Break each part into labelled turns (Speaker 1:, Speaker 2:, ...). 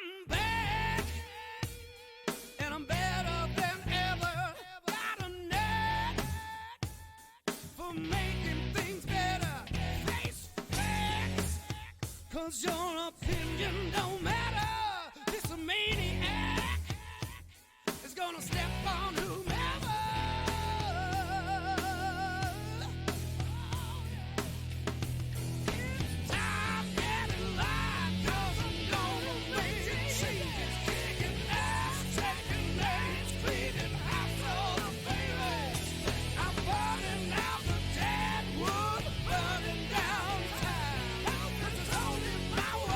Speaker 1: I'm back, and I'm better than ever. Got a knack for making things better. Face facts, 'cause your opinion don't matter. This a maniac is gonna step on whomever. Power.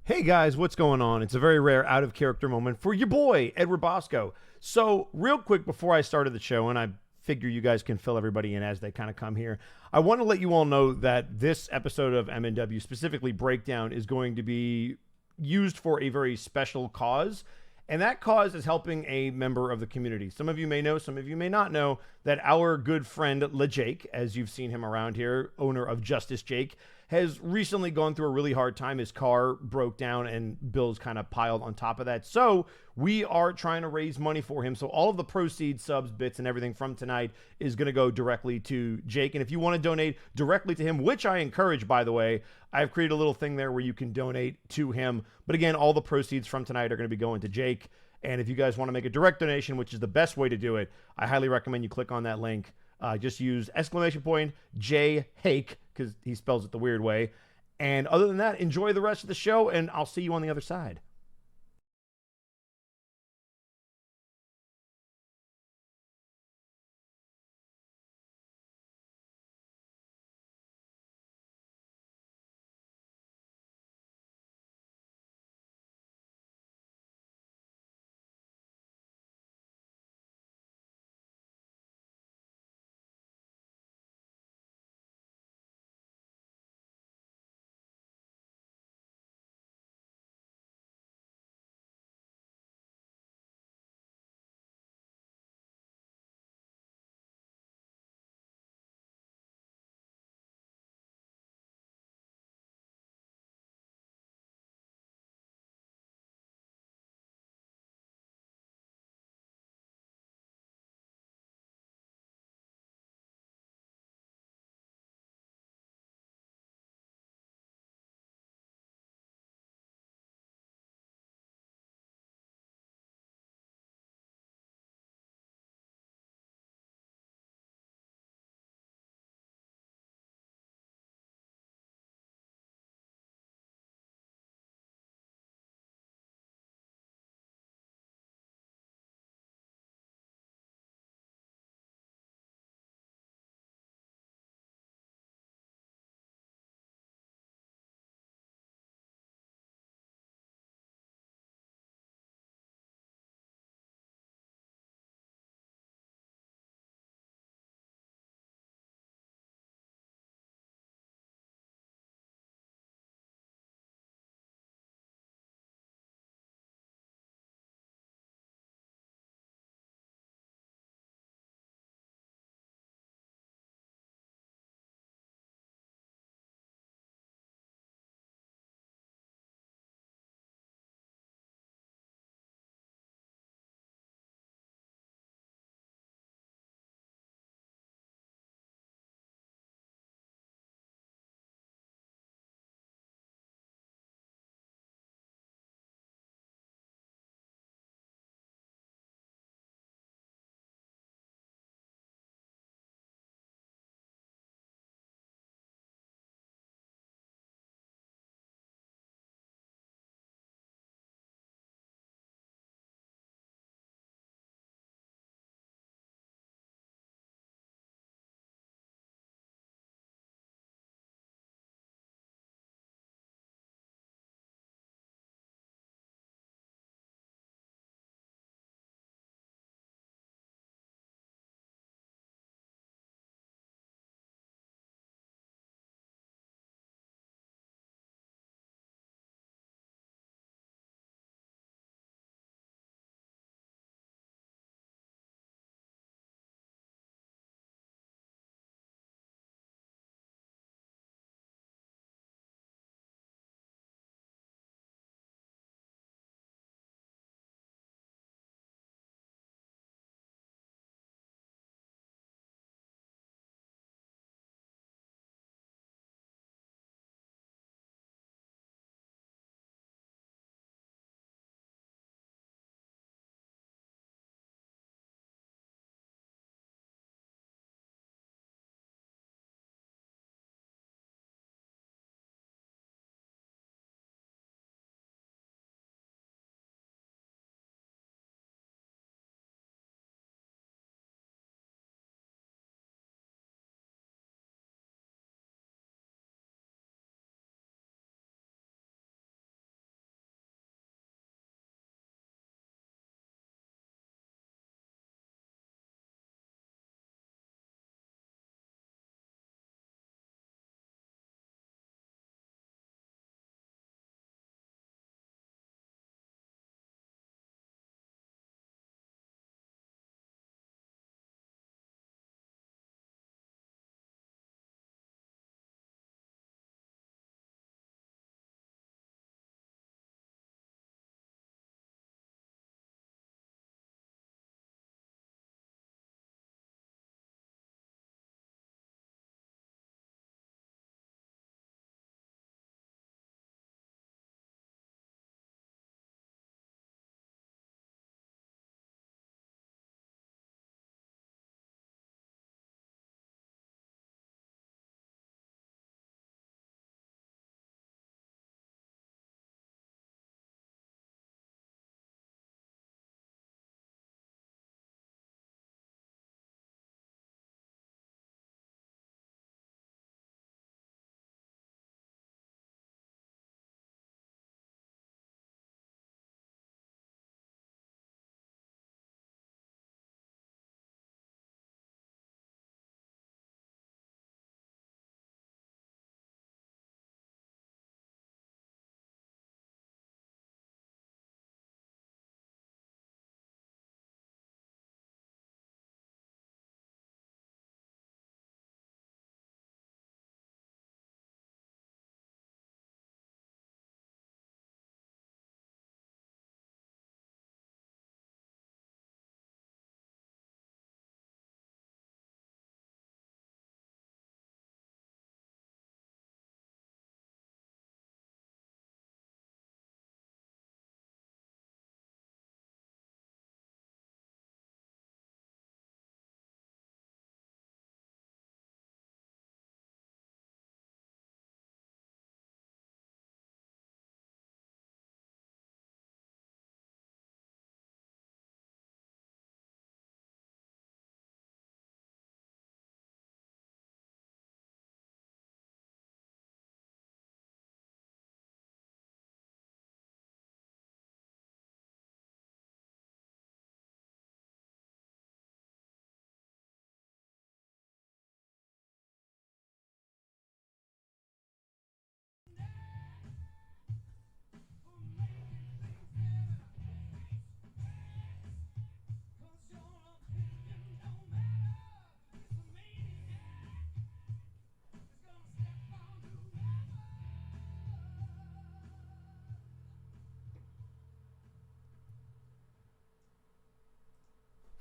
Speaker 2: Hey guys, what's going on? It's a very rare out of character moment for your boy, Edward Bosco. So, real quick before I started the show, and I figure you guys can fill everybody in as they kind of come here, I want to let you all know that this episode of MNW, specifically Breakdown, is going to be used for a very special cause. And that cause is helping a member of the community. Some of you may know, some of you may not know, that our good friend LeJake, as you've seen him around here, owner of Justice Jake, has recently gone through a really hard time. His car broke down and bills kind of piled on top of that. So we are trying to raise money for him. So all of the proceeds, subs, bits, and everything from tonight is going to go directly to Jake. And if you want to donate directly to him, which I encourage, by the way, I've created a little thing there where you can donate to him. But again, all the proceeds from tonight are going to be going to Jake. And if you guys want to make a direct donation, which is the best way to do it, I highly recommend you click on that link. Just use !J Hake, because he spells it the weird way. And other than that, enjoy the rest of the show, and I'll see you on the other side.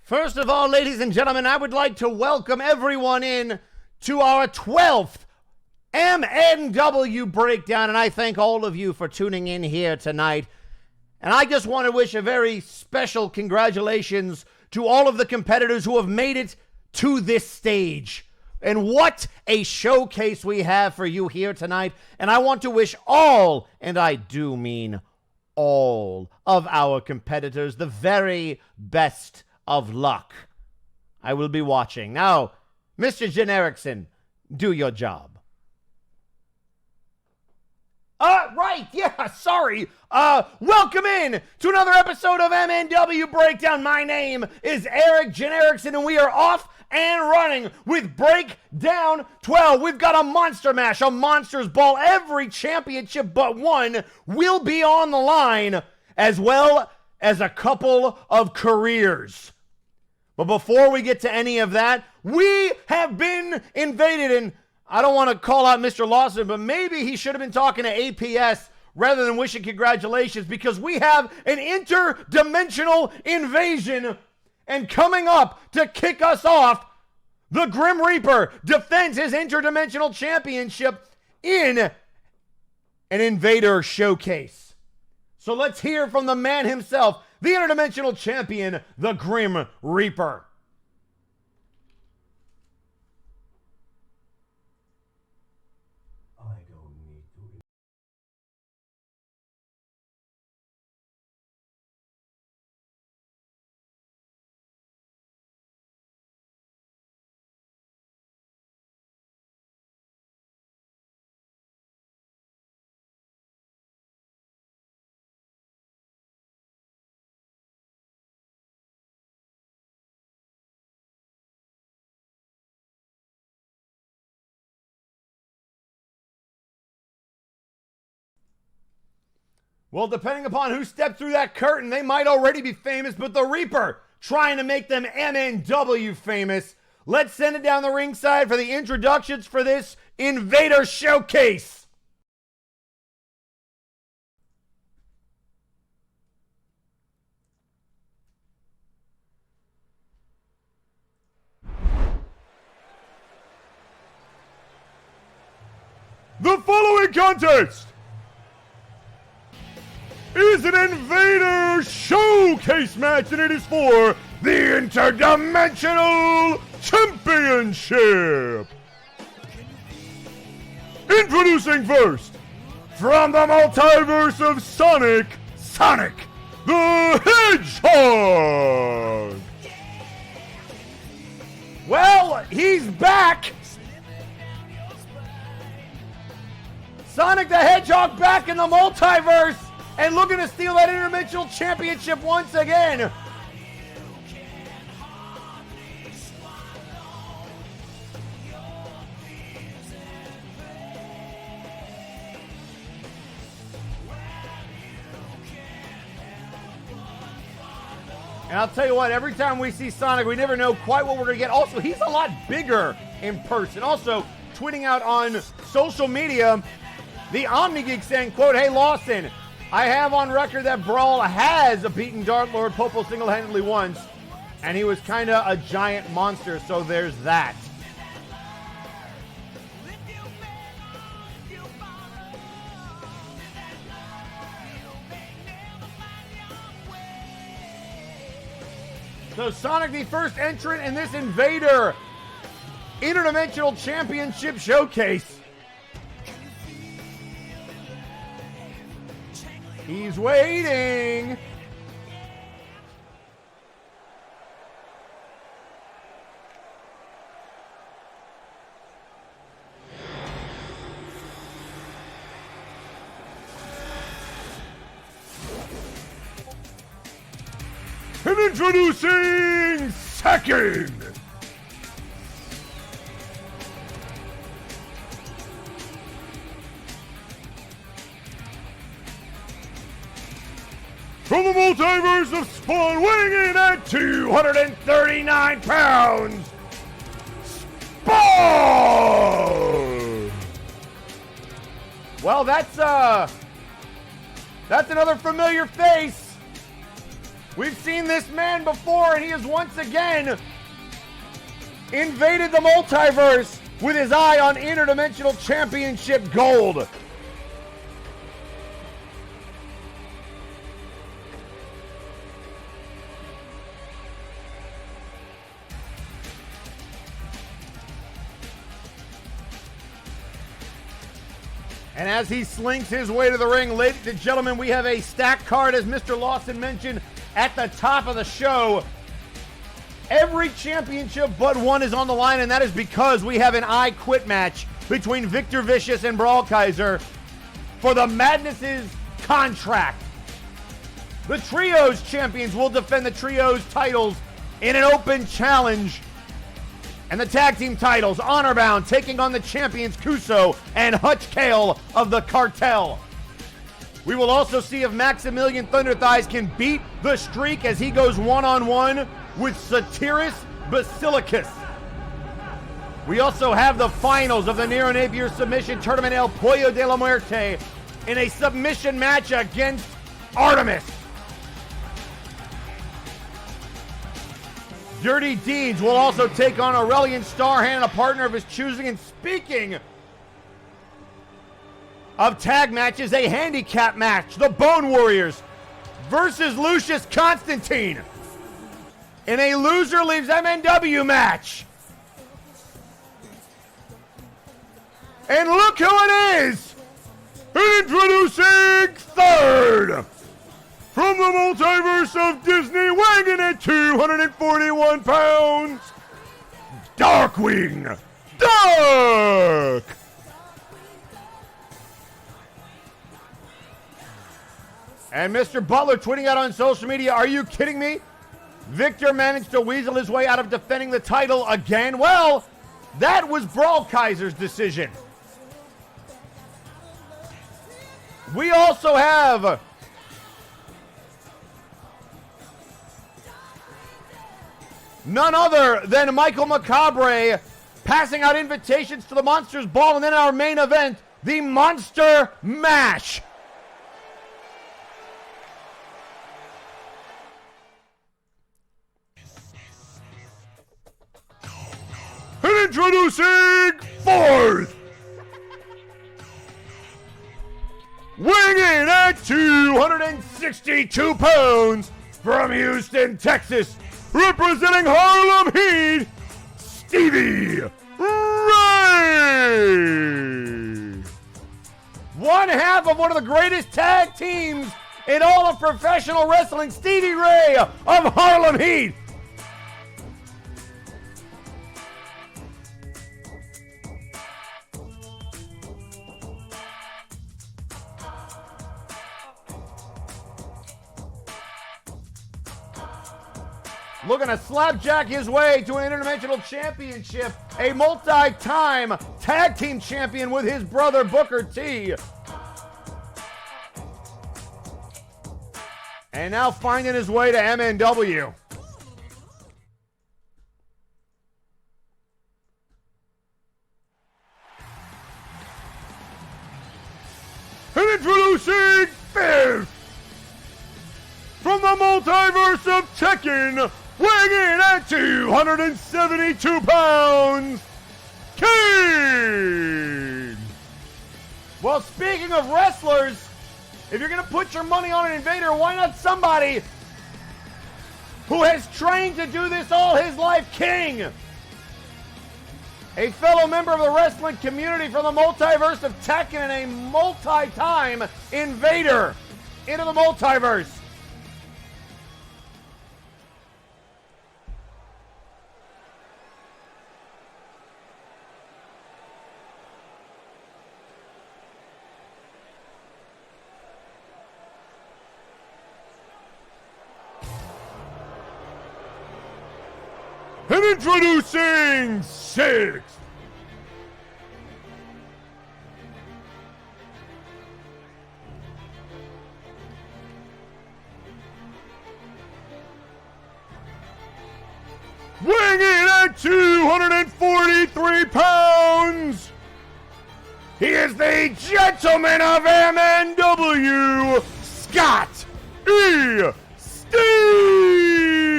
Speaker 2: First of all, ladies and gentlemen, I would like to welcome everyone in to our 12th MNW breakdown, and I thank all of you for tuning in here tonight. And I just want to wish a very special congratulations to all of the competitors who have made it to this stage. And what a showcase we have for you here tonight. And I want to wish all, and I do mean all, of our competitors the very best of luck. I will be watching. Now, Mr. Jen Erickson, do your job. Right, yeah, sorry. Welcome in to another episode of MNW Breakdown. My name is Eric Jen Erickson, and we are off and running with Breakdown 12. We've got a monster mash, a monster's ball. Every championship but one will be on the line, as well as a couple of careers. But before we get to any of that, we have been invaded, and I don't want to call out Mr. Lawson, but maybe he should have been talking to APS rather than wishing congratulations, because we have an interdimensional invasion. And coming up to kick us off, the Grim Reaper defends his interdimensional championship in an Invader showcase. So let's hear from the man himself, the interdimensional champion, the Grim Reaper. Well, depending upon who stepped through that curtain, they might already be famous, but the Reaper trying to make them MNW famous. Let's send it down the ringside for the introductions for this Invader showcase. The following contest is an Invader showcase match, and it is for the Interdimensional Championship. Introducing first, from the Multiverse of Sonic the Hedgehog. Well, he's back. Sonic the Hedgehog back in the Multiverse, and looking to steal that Interdimensional Championship once again. And I'll tell you what, every time we see Sonic, we never know quite what we're going to get. Also, he's a lot bigger in person. Also, tweeting out on social media, the OmniGeek saying, quote, "Hey, Lawson, I have on record that Brawl has beaten Dark Lord Popo single-handedly once, and he was kind of a giant monster, so there's that." So Sonic, the first entrant in this Invader Interdimensional Championship showcase. He's waiting. And introducing second, from the Multiverse of Spawn, weighing in at 239 pounds, Spawn! Well, that's another familiar face. We've seen this man before, and he has once again invaded the multiverse with his eye on interdimensional championship gold. And as he slinks his way to the ring, ladies and gentlemen, we have a stack card, as Mr. Lawson mentioned at the top of the show. Every championship but one is on the line, and that is because we have an I Quit match between Victor Vicious and Brawl Kaiser for the Madness's contract. The Trios champions will defend the Trios titles in an open challenge. And the tag team titles, Honorbound taking on the champions Kuso and Hutch Kale of the Cartel. We will also see if Maximilian Thunderthighs can beat the streak as he goes one-on-one with Satiris Basilicus. We also have the finals of the Nero Napier Submission Tournament El Pollo de la Muerte in a submission match against Artemis. Dirty Deeds will also take on Aurelian Starhand, a partner of his choosing. And speaking of tag matches, a handicap match. The Bone Warriors versus Lucius Constantine in a loser leaves MNW match. And look who it is! Introducing third! From the multiverse of Disney, weighing in at 241 pounds, Darkwing Duck! And Mr. Butler tweeting out on social media, are you kidding me? Victor managed to weasel his way out of defending the title again. Well, that was Brawl Kaiser's decision. We also have none other than Michael Macabre passing out invitations to the Monsters Ball, and then our main event, the Monster Mash. And introducing fourth, weighing in at 262 pounds from Houston, Texas, representing Harlem Heat, Stevie Ray. One half of one of the greatest tag teams in all of professional wrestling, Stevie Ray of Harlem Heat. Looking to slapjack his way to an interdimensional championship, a multi-time tag team champion with his brother Booker T. And now finding his way to MNW. And introducing fifth, from the multiverse of Tekken, weighing in at 272 pounds, Kane! Well, speaking of wrestlers, if you're going to put your money on an invader, why not somebody who has trained to do this all his life, King? A fellow member of the wrestling community from the multiverse of Tekken and a multi-time invader into the multiverse. And introducing sixth, weighing in at 243 pounds, he is the gentleman of MNW, Scott E. Steve!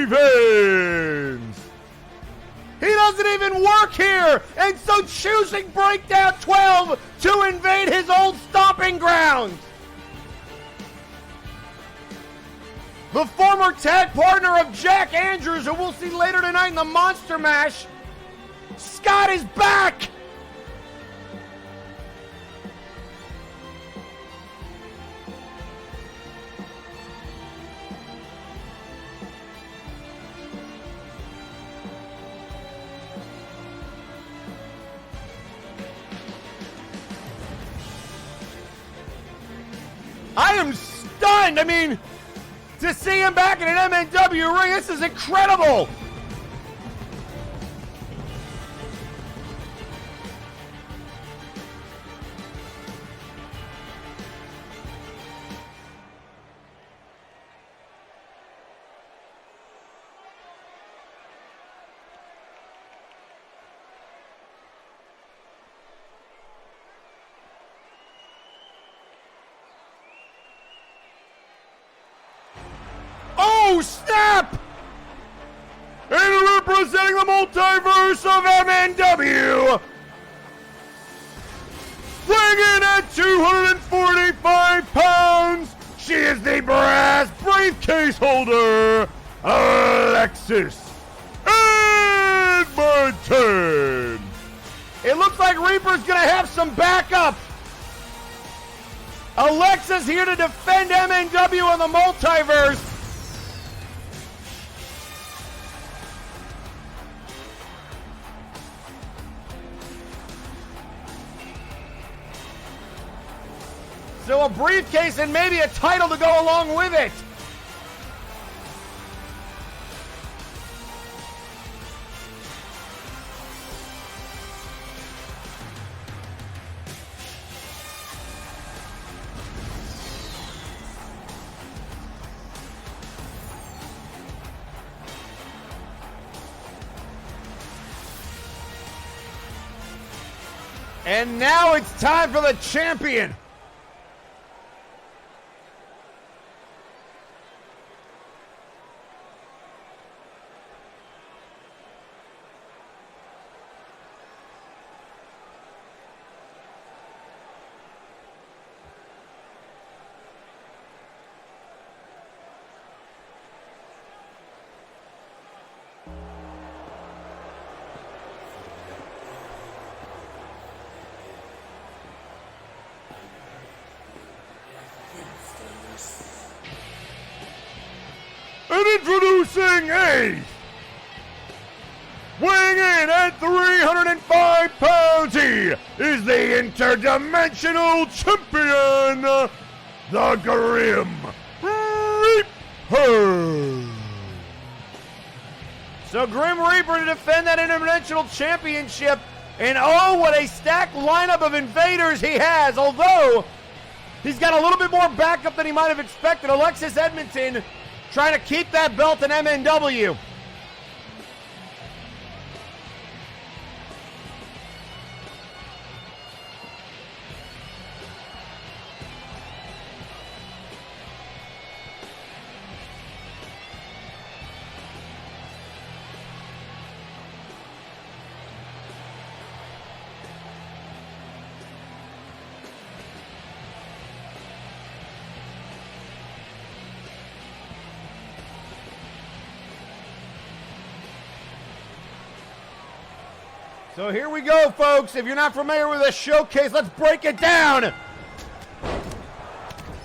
Speaker 2: Stevens. He doesn't even work here, and so choosing Breakdown 12 to invade his old stomping grounds. The former tag partner of Jack Andrews, who we'll see later tonight in the Monster Mash, Scott, is back. I am stunned. I mean, to see him back in an MNW ring, this is incredible. Oh, snap! And representing the Multiverse of MNW, weighing in at 245 pounds, she is the brass briefcase holder, Alexis Edmonton. It looks like Reaper's gonna have some backup. Alexis here to defend MNW on the Multiverse. So a briefcase and maybe a title to go along with it. And now it's time for the champion. And introducing weighing in at 305 pounds, he is the interdimensional champion, the Grim Reaper. So Grim Reaper to defend that interdimensional championship, and oh, what a stacked lineup of invaders he has, although he's got a little bit more backup than he might have expected. Alexis Edmonton trying to keep that belt in MNW. So here we go, folks. If you're not familiar with this showcase, let's break it down.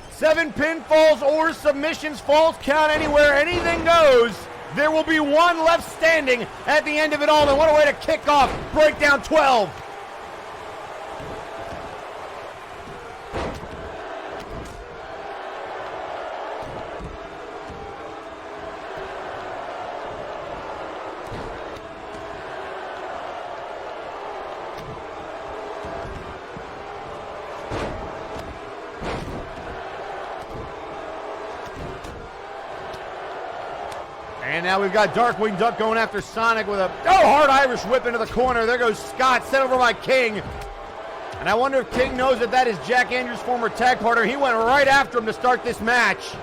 Speaker 2: 7 pinfalls or submissions, falls count anywhere, anything goes. There will be one left standing at the end of it all, and what a way to kick off Breakdown 12. And now we've got Darkwing Duck going after Sonic with a hard Irish whip into the corner. There goes Scott, sent over by King. And I wonder if King knows that that is Jack Andrews' former tag partner. He went right after him to start this match.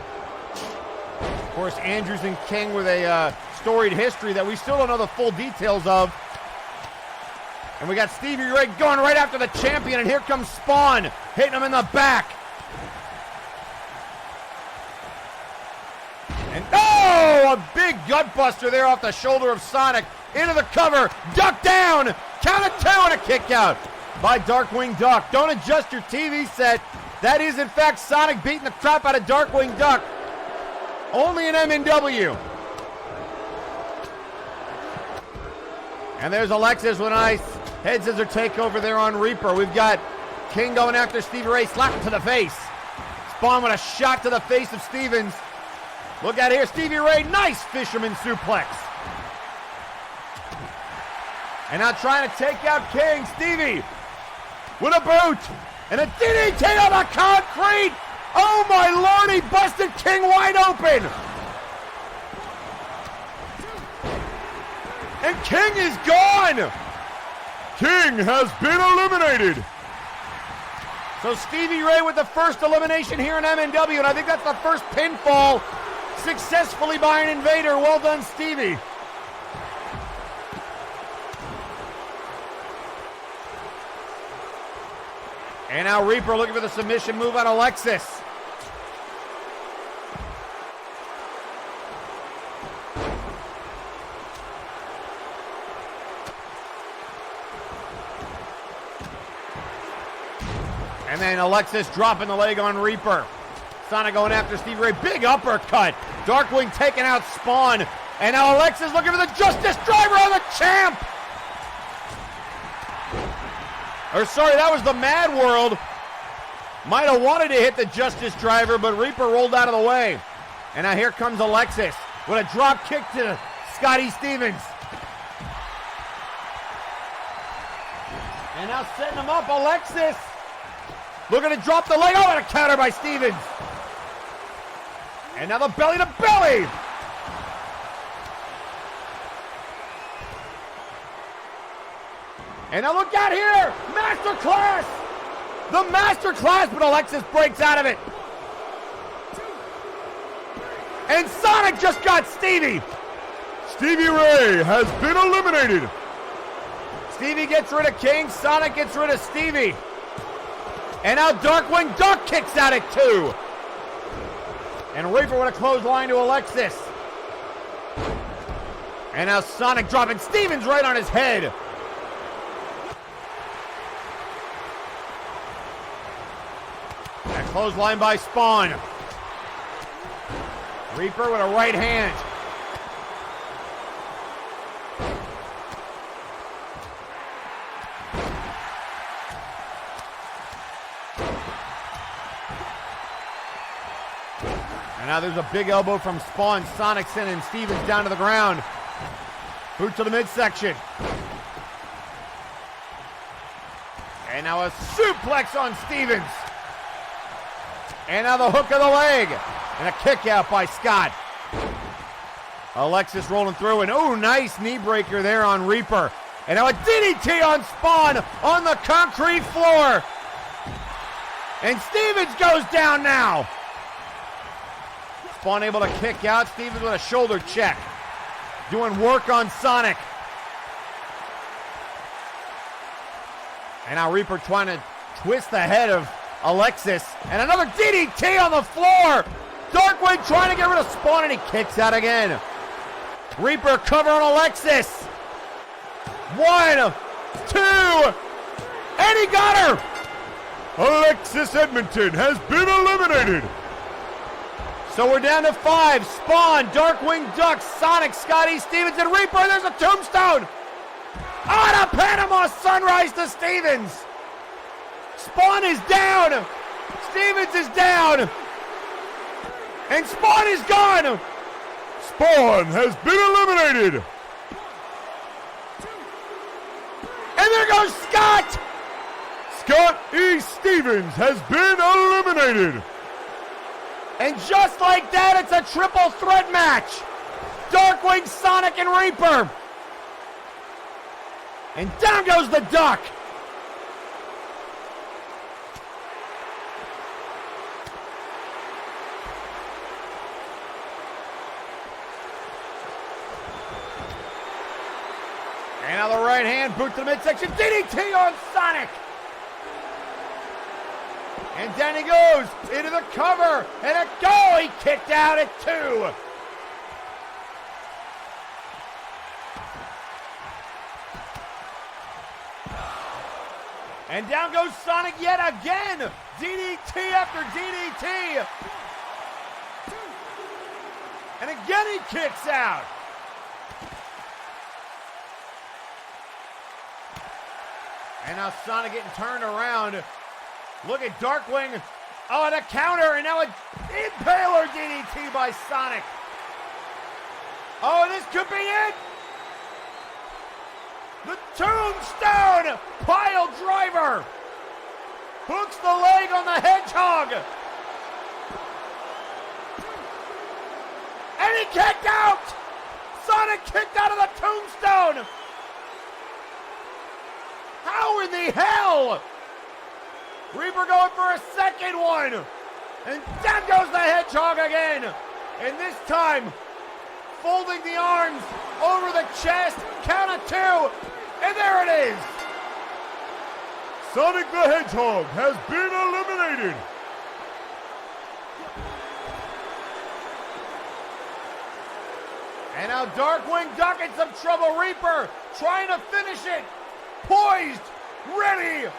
Speaker 2: Of course, Andrews and King with a storied history that we still don't know the full details of. And we got Stevie Ray going right after the champion, and here comes Spawn, hitting him in the back. And oh, a big gut buster there off the shoulder of Sonic. Into the cover, duck down, count of 2 and a kick out by Darkwing Duck. Don't adjust your TV set. That is in fact Sonic beating the crap out of Darkwing Duck. Only in MNW. And there's Alexis with a nice head scissor takeover there on Reaper. We've got King going after Stevie Ray, slapping to the face. Spawn with a shot to the face of Stevens. Look out here, Stevie Ray, nice fisherman suplex. And now trying to take out King. Stevie with a boot. And a DDT on the concrete. Oh my lord, he busted King wide open. And King is gone. King has been eliminated. So Stevie Ray with the first elimination here in MNW. And I think that's the first pinfall successfully by an invader. Well done, Stevie. And now Reaper looking for the submission move on Alexis. And then Alexis dropping the leg on Reaper. Sonic going after Stevie Ray. Big uppercut. Darkwing taking out Spawn. And now Alexis looking for the Justice Driver on the champ. Or sorry, that was the Mad World. Might have wanted to hit the Justice Driver, but Reaper rolled out of the way. And now here comes Alexis with a drop kick to Scotty Stevens. And now setting him up, Alexis. Looking to drop the leg. Oh, and a counter by Stevens. And now the belly to belly. And now look out here, Masterclass! The Masterclass, but Alexis breaks out of it. And Sonic just got Stevie. Stevie Ray has been eliminated. Stevie gets rid of King, Sonic gets rid of Stevie. And now Darkwing Duck kicks out at 2. And Reaper with a clothesline to Alexis. And now Sonic dropping Stevens right on his head. And a clothesline by Spawn. Reaper with a right hand. And now there's a big elbow from Spawn. Sonic sending Stevens down to the ground. Boot to the midsection. And now a suplex on Stevens. And now the hook of the leg. And a kick out by Scott. Alexis rolling through. And oh, nice knee breaker there on Reaper. And now a DDT on Spawn on the concrete floor. And Stevens goes down now. Spawn able to kick out. Stevens with a shoulder check. Doing work on Sonic. And now Reaper trying to twist the head of Alexis. And another DDT on the floor. Darkwing trying to get rid of Spawn, and he kicks out again. Reaper cover on Alexis. 1, 2, and he got her. Alexis Edmonton has been eliminated. So we're down to 5. Spawn, Darkwing Duck, Sonic, Scotty, Stevens, and Reaper. There's a tombstone. On a Panama Sunrise to Stevens. Spawn is down. Stevens is down. And Spawn is gone. Spawn has been eliminated. And there goes Scott. Scott E. Stevens has been eliminated. And just like that, it's a triple threat match. Darkwing, Sonic, and Reaper. And down goes the Duck. And now the right hand, boot to the midsection, DDT on Sonic. And down he goes, into the cover, and a goal, he kicked out at 2. And down goes Sonic yet again, DDT after DDT. And again he kicks out. And now Sonic getting turned around. Look at Darkwing. Oh, and a counter, and now an Impaler DDT by Sonic. Oh, this could be it. The Tombstone Pile Driver. Hooks the leg on the Hedgehog. And he kicked out. Sonic kicked out of the Tombstone. How in the hell? Reaper going for a second one. And down goes the Hedgehog again. And this time, folding the arms over the chest. Count of 2. And there it is. Sonic the Hedgehog has been eliminated. And now Darkwing ducking some trouble. Reaper trying to finish it. Poised. Ready.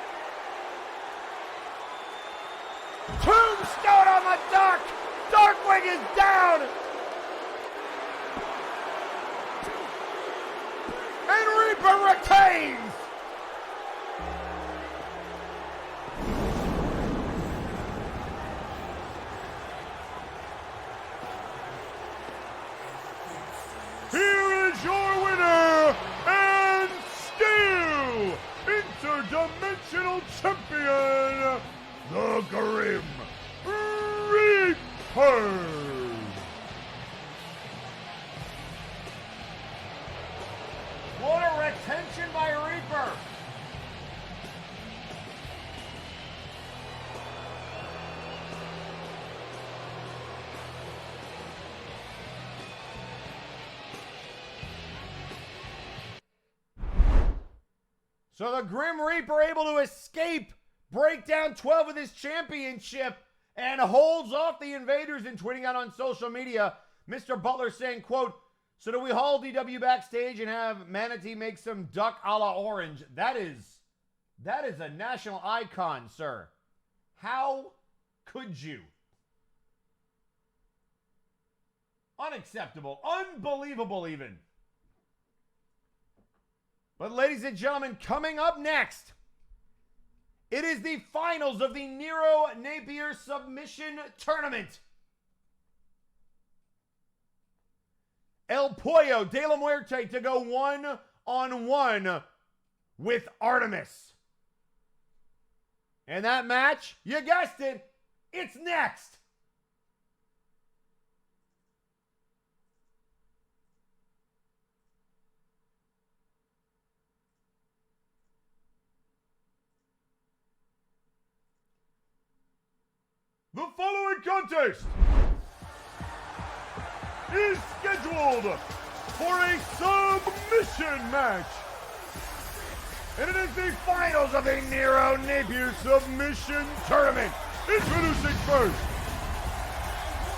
Speaker 2: Tombstone on the duck. Darkwing is down. And Reaper retains. Here is your winner and still interdimensional champion, the Grim Reaper. What a retention by Reaper. So the Grim Reaper able to escape, break down 12 with his championship, and holds off the invaders. And tweeting out on social media, Mr. Butler saying, quote, "So do we haul DW backstage and have Manatee make some duck a la orange?" That is a national icon, sir. How could you? Unacceptable. Unbelievable even. But ladies and gentlemen, coming up next, it is the finals of the Nero Napier Submission Tournament. El Pollo de la Muerte to go 1-on-1 with Artemis. And that match, you guessed it, it's next. The following contest is scheduled for a submission match. And it is the finals of the Nero Napier Submission Tournament. Introducing first,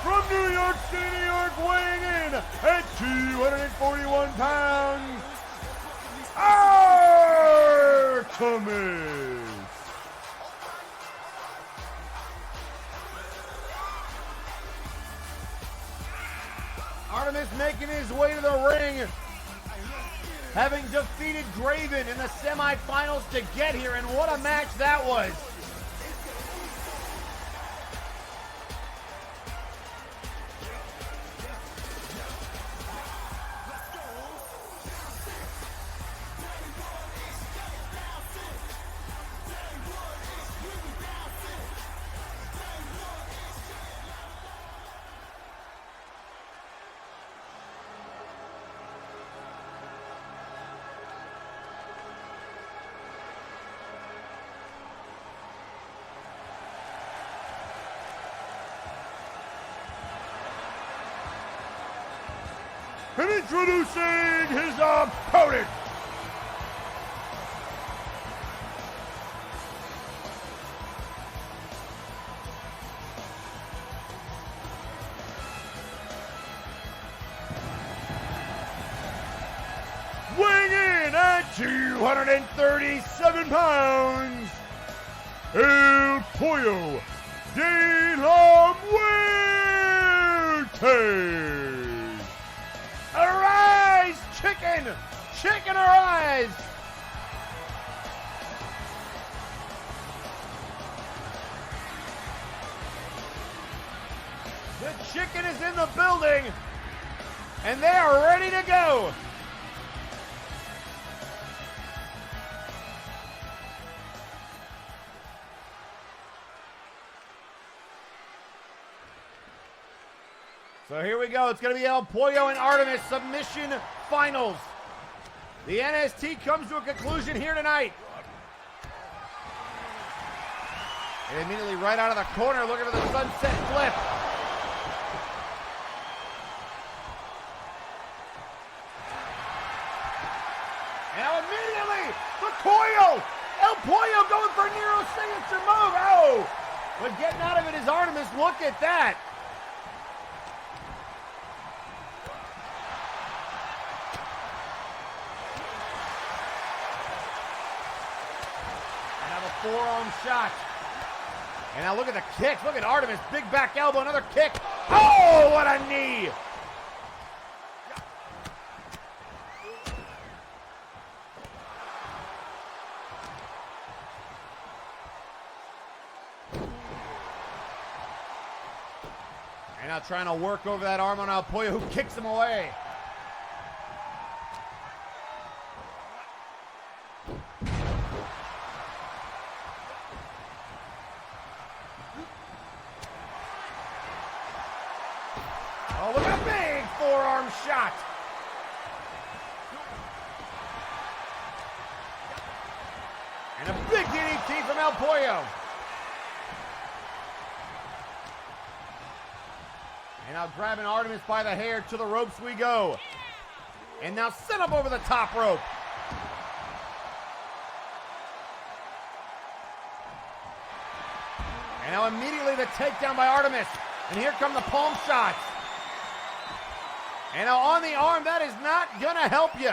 Speaker 2: from New York City, New York, weighing in at 241 pounds, Artemis. Artemis making his way to the ring, having defeated Draven in the semifinals to get here, and what a match that was. And introducing his opponent 237 pounds, El Pollo de la Muerte. Arise, chicken! Chicken, arise! The chicken is in the building, and they are ready to go. So here we go. It's going to be El Pollo and Artemis submission finals. The NST comes to a conclusion here tonight. And immediately right out of the corner, looking for the sunset flip. Now immediately, the Pollo! El Pollo going for Nero's signature move. Oh! But getting out of it is Artemis. Look at that. Forearm shot. And now look at the kicks. Look at Artemis. Big back elbow. Another kick. Oh, what a knee. And now trying to work over that arm on El Pollo, who kicks him away. Oh, look at a big forearm shot. And a big DDT from El Pollo. And now grabbing Artemis by the hair, to the ropes we go. And now set up over the top rope. And now immediately the takedown by Artemis. And here come the palm shots. And now on the arm, that is not going to help you.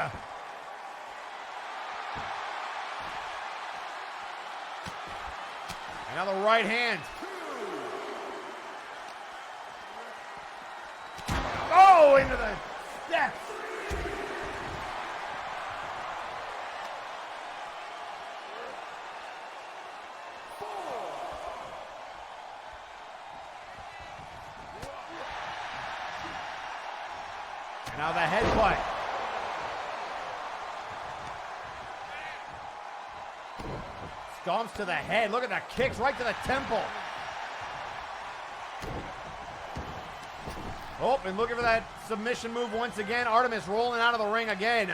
Speaker 2: And now the right hand. Oh, into the steps. Now the headbutt. Stomps to the head. Look at the kicks right to the temple. Oh, and looking for that submission move once again. Artemis rolling out of the ring again.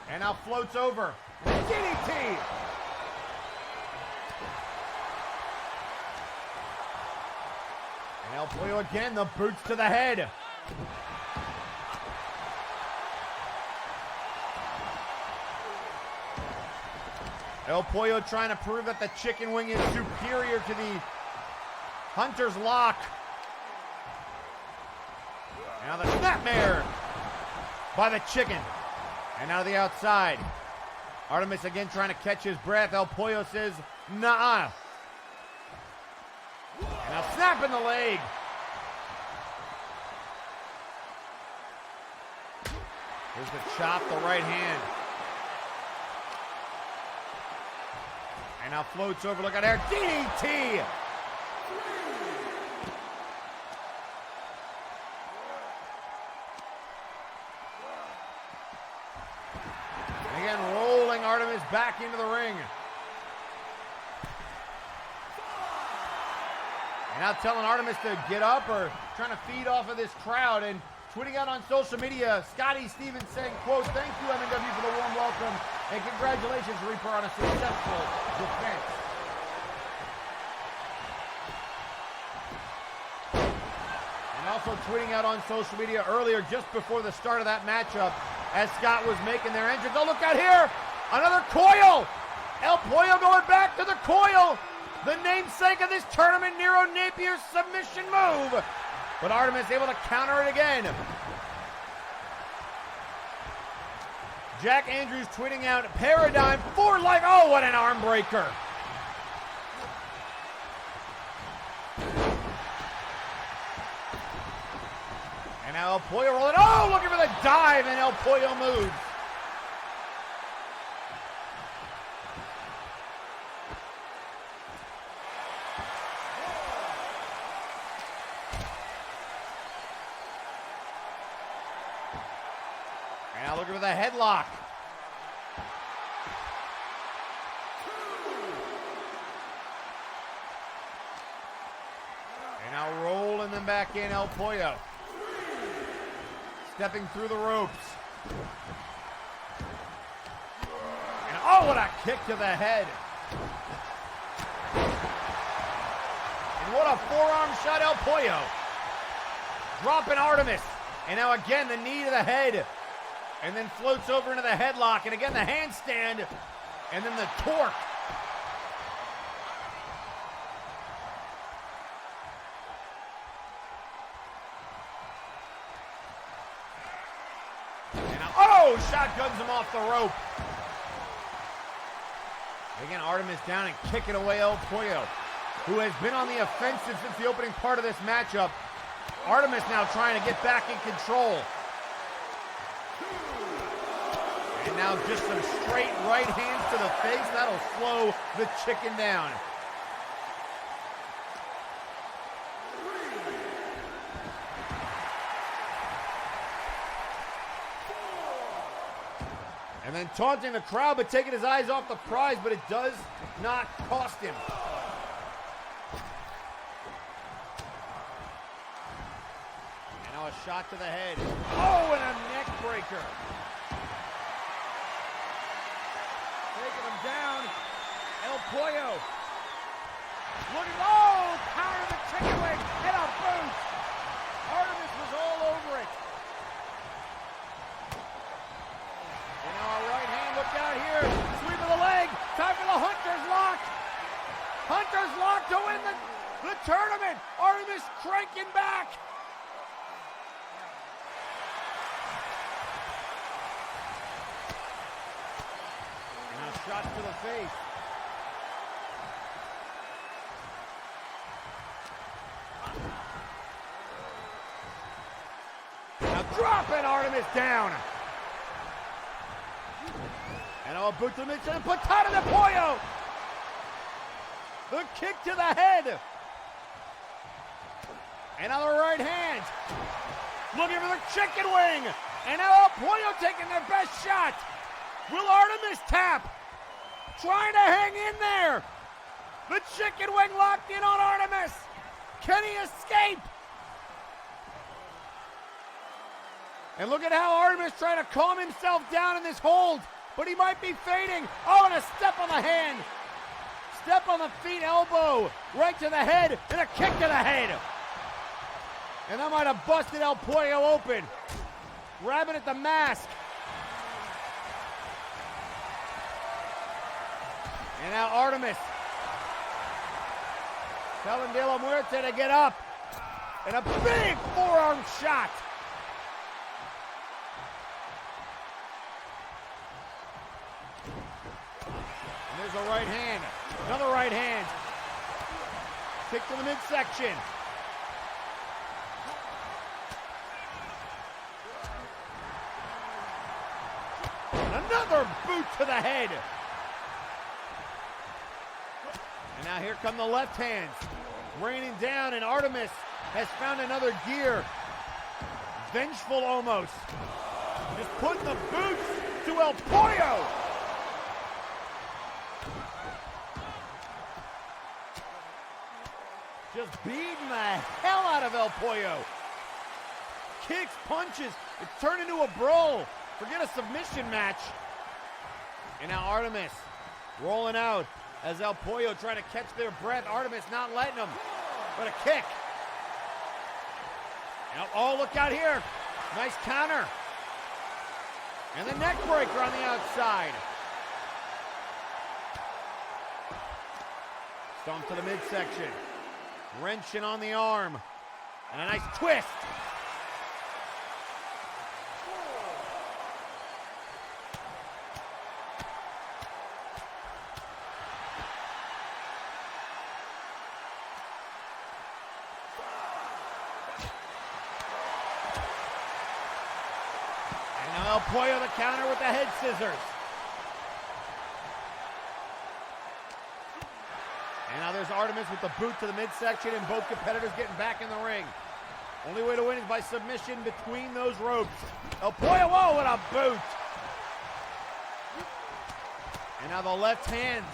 Speaker 2: And now floats over. DDT. And El Pollo again, the boots to the head. El Pollo trying to prove that the chicken wing is superior to the Hunter's lock. Now the snapmare by the chicken. And now the outside. Artemis again trying to catch his breath. El Pollo says, nah. And now snapping the leg. Here's the chop, the right hand. And now floats over, look at there, DDT! And again, rolling Artemis back into the ring. And now telling Artemis to get up, or trying to feed off of this crowd, and tweeting out on social media, Scotty Stevens saying, quote, "Thank you, MNW, for the warm welcome, and congratulations, Reaper, on a successful defense." And also tweeting out on social media earlier, just before the start of that matchup, as Scott was making their entrance. Oh, look out here! Another coil! El Pollo going back to the coil! The namesake of this tournament, Nero Napier's submission move! But Artemis able to counter it again. Jack Andrews tweeting out, Paradigm for life. Oh, what an arm breaker. And now El Pollo rolling. Oh, looking for the dive, and El Pollo moves. And now looking for the headlock. And now rolling them back in, El Pollo. Stepping through the ropes. And oh, what a kick to the head. And what a forearm shot, El Pollo. Dropping Artemis. And now again, the knee to the head. And then floats over into the headlock. And again, the handstand. And then the torque. Oh, shotguns him off the rope. Again, Artemis down and kicking away El Pollo, who has been on the offensive since the opening part of this matchup. Artemis now trying to get back in control. And now just some straight right hands to the face. That'll slow the chicken down. And then taunting the crowd, but taking his eyes off the prize, but it does not cost him. And now a shot to the head. Oh, and a neck breaker. Taking him down. El Pollo. Looking, oh, power of the chicken wing, and a boot. Artemis was all over it. And now a right hand, look out here. Sweep of the leg. Time for the Hunter's Lock. Hunter's Lock to win the tournament. Artemis cranking back. And now shot to the face. Now dropping Artemis down. And a boot to the midsection and Patada de Pollo. The kick to the head. And now the right hand. Looking for the chicken wing. And now El Pollo taking their best shot. Will Artemis tap? Trying to hang in there. The chicken wing locked in on Artemis. Can he escape? And look at how Artemis trying to calm himself down in this hold. But he might be fading. Oh, and a step on the hand. Step on the feet, elbow. Right to the head, and a kick to the head. And that might have busted El Pollo open. Grabbing at the mask. And now Artemis. Telling De La Muerte to get up. And a big forearm shot. There's a right hand. Another right hand. Kick to the midsection. And another boot to the head. And now here come the left hands. Raining down, and Artemis has found another gear. Vengeful almost. Just putting the boots to El Pollo. Just beating the hell out of El Pollo. Kicks, punches. It's turned into a brawl. Forget a submission match. And now Artemis rolling out as El Pollo trying to catch their breath. Artemis not letting them. But a kick. Now, oh, look out here. Nice counter. And the neck breaker on the outside. Stomp to the midsection. Wrenching on the arm. And a nice twist. counter with the head scissors. And now there's Artemis with the boot to the midsection, and both competitors getting back in the ring. Only way to win is by submission between those ropes. El Pollo, whoa, what a boot! And now the left hands.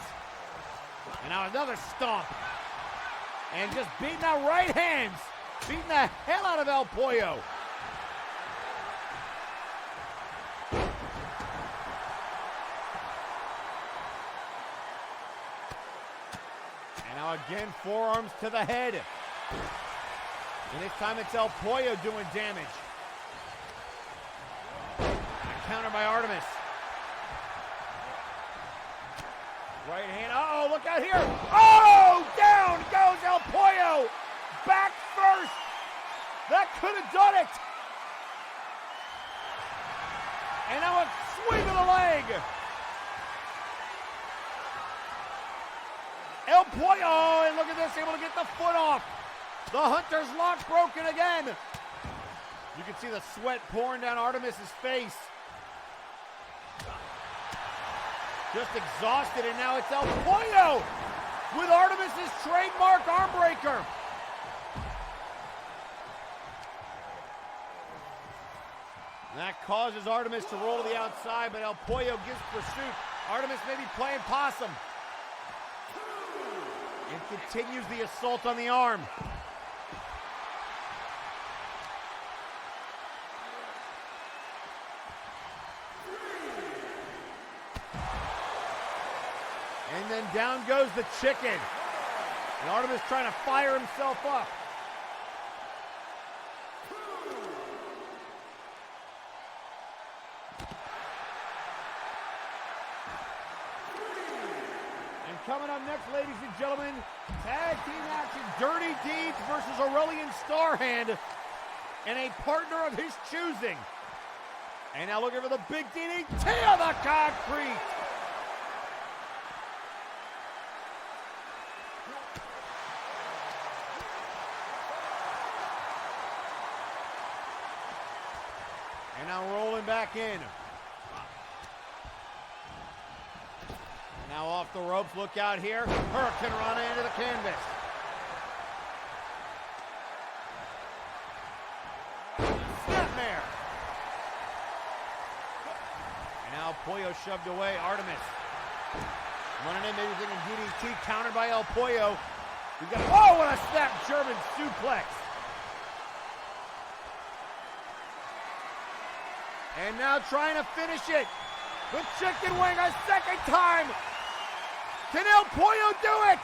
Speaker 2: And now another stomp. And just beating that right hands. Beating the hell out of El Pollo. And now again, forearms to the head. And this time it's El Pollo doing damage. A counter by Artemis. Right hand, uh-oh, look out here. Oh, down goes El Pollo. Back first. That could have done it. And now a sweep of the leg. El Pollo, oh, and look at this, able to get the foot off. The Hunter's lock broken again. You can see the sweat pouring down Artemis's face. Just exhausted, and now it's El Pollo with Artemis's trademark arm breaker. And that causes Artemis to roll to the outside, but El Pollo gives pursuit. Artemis may be playing possum. And continues the assault on the arm. And then down goes the chicken. And Artemis trying to fire himself up. And coming up next, ladies and gentlemen, tag team action. Dirty Deeds versus Aurelian Starhand and a partner of his choosing. And now looking for the big DDT on the concrete. And now rolling back in. Now off the ropes, look out here. Hurricane Rana into the canvas. Snapmare. And now Pollo shoved away. Artemis running in, maybe thinking DDT, countered by El Pollo. We got, oh, what a snap German suplex. And now trying to finish it with chicken wing a second time. Can El Pollo do it?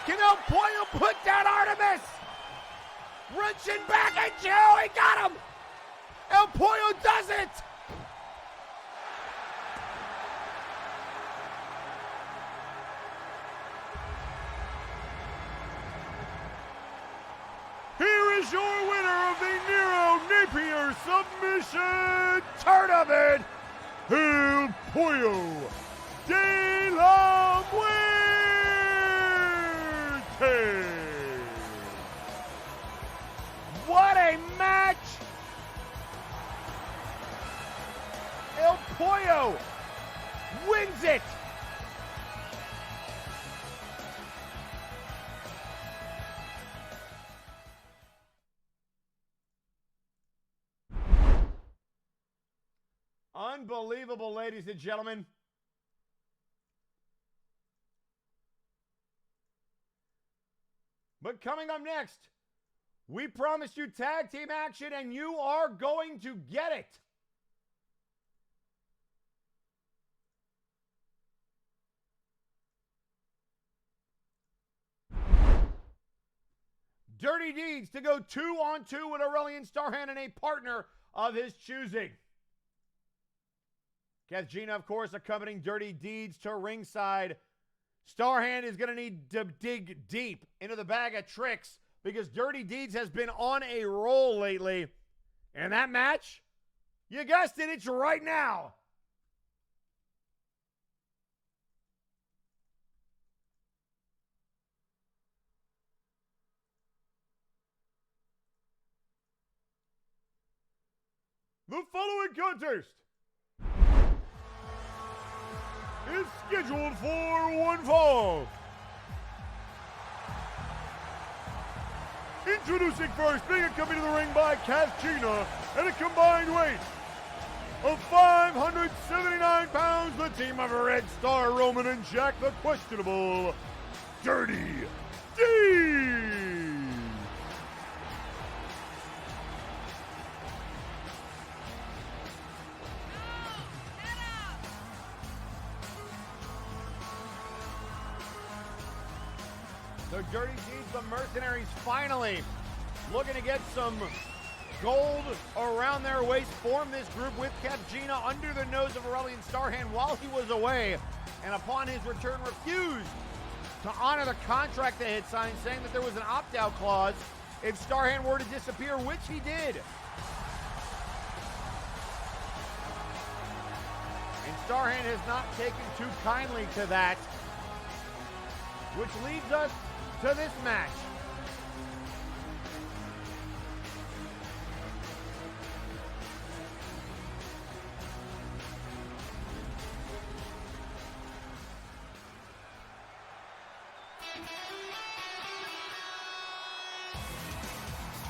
Speaker 2: Can El Pollo put down Artemis? Wrenching back at Joe, he got him. El Pollo does it. Here is your winner of the Nero Napier Submission Tournament, El Pollo de la Muerte. What a match! El Pollo wins it. Unbelievable, ladies and gentlemen. But coming up next, we promised you tag team action, and you are going to get it. Dirty Deeds to go 2-on-2 with Aurelian Starhand and a partner of his choosing. Kath Gina, of course, accompanying Dirty Deeds to ringside. Starhand is going to need to dig deep into the bag of tricks because Dirty Deeds has been on a roll lately. And that match, you guessed it, it's right now. The following contest scheduled for one fall. Introducing first, being accompanied to the ring by Cappuccino at a combined weight of 579 pounds, the team of Red Star, Roman, and Jack the Questionable, Dirty D. So Dirty Deeds, the Mercenaries, finally looking to get some gold around their waist, formed this group with Cappuccino under the nose of Aurelian Starhand while he was away, and upon his return refused to honor the contract they had signed, saying that there was an opt-out clause if Starhand were to disappear, which he did. And Starhand has not taken too kindly to that, which leads us to this match.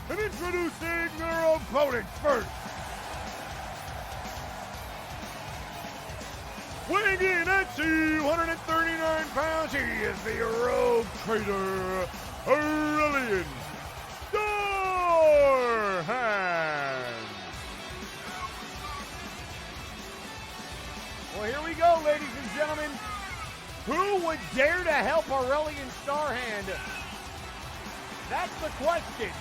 Speaker 2: And introducing their opponent first. Weighing in at 239 pounds, he is the Rogue Trader, Aurelian Starhand. Well, here we go, ladies and gentlemen. Who would dare to help Aurelian Starhand? That's the question.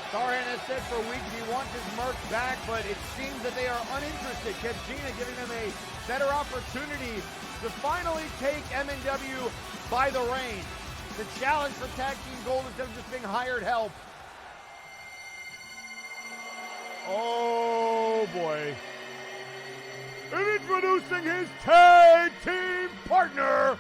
Speaker 2: Starhand has said for weeks he wants his merch back, but it seems that they are uninterested. Cappuccino giving them a better opportunity to finally take MNW by the reins. The challenge for Tag Team Gold instead of just being hired help. Oh boy. And introducing his tag team partner,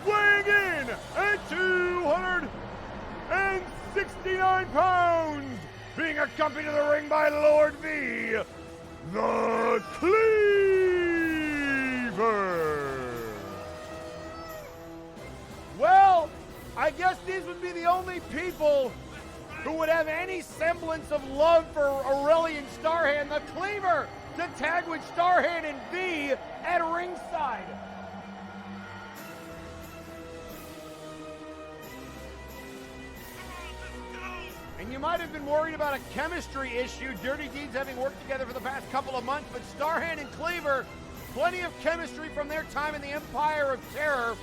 Speaker 2: weighing in at 269 pounds, being accompanied to the ring by Lord V, the Cleaver. Well, I guess these would be the only people who would have any semblance of love for Aurelian Starhand, the Cleaver, to tag with Starhand and V at ringside. And you might have been worried about a chemistry issue, Dirty Deeds having worked together for the past couple of months, but Starhand and Cleaver, plenty of chemistry from their time in the Empire of Terror.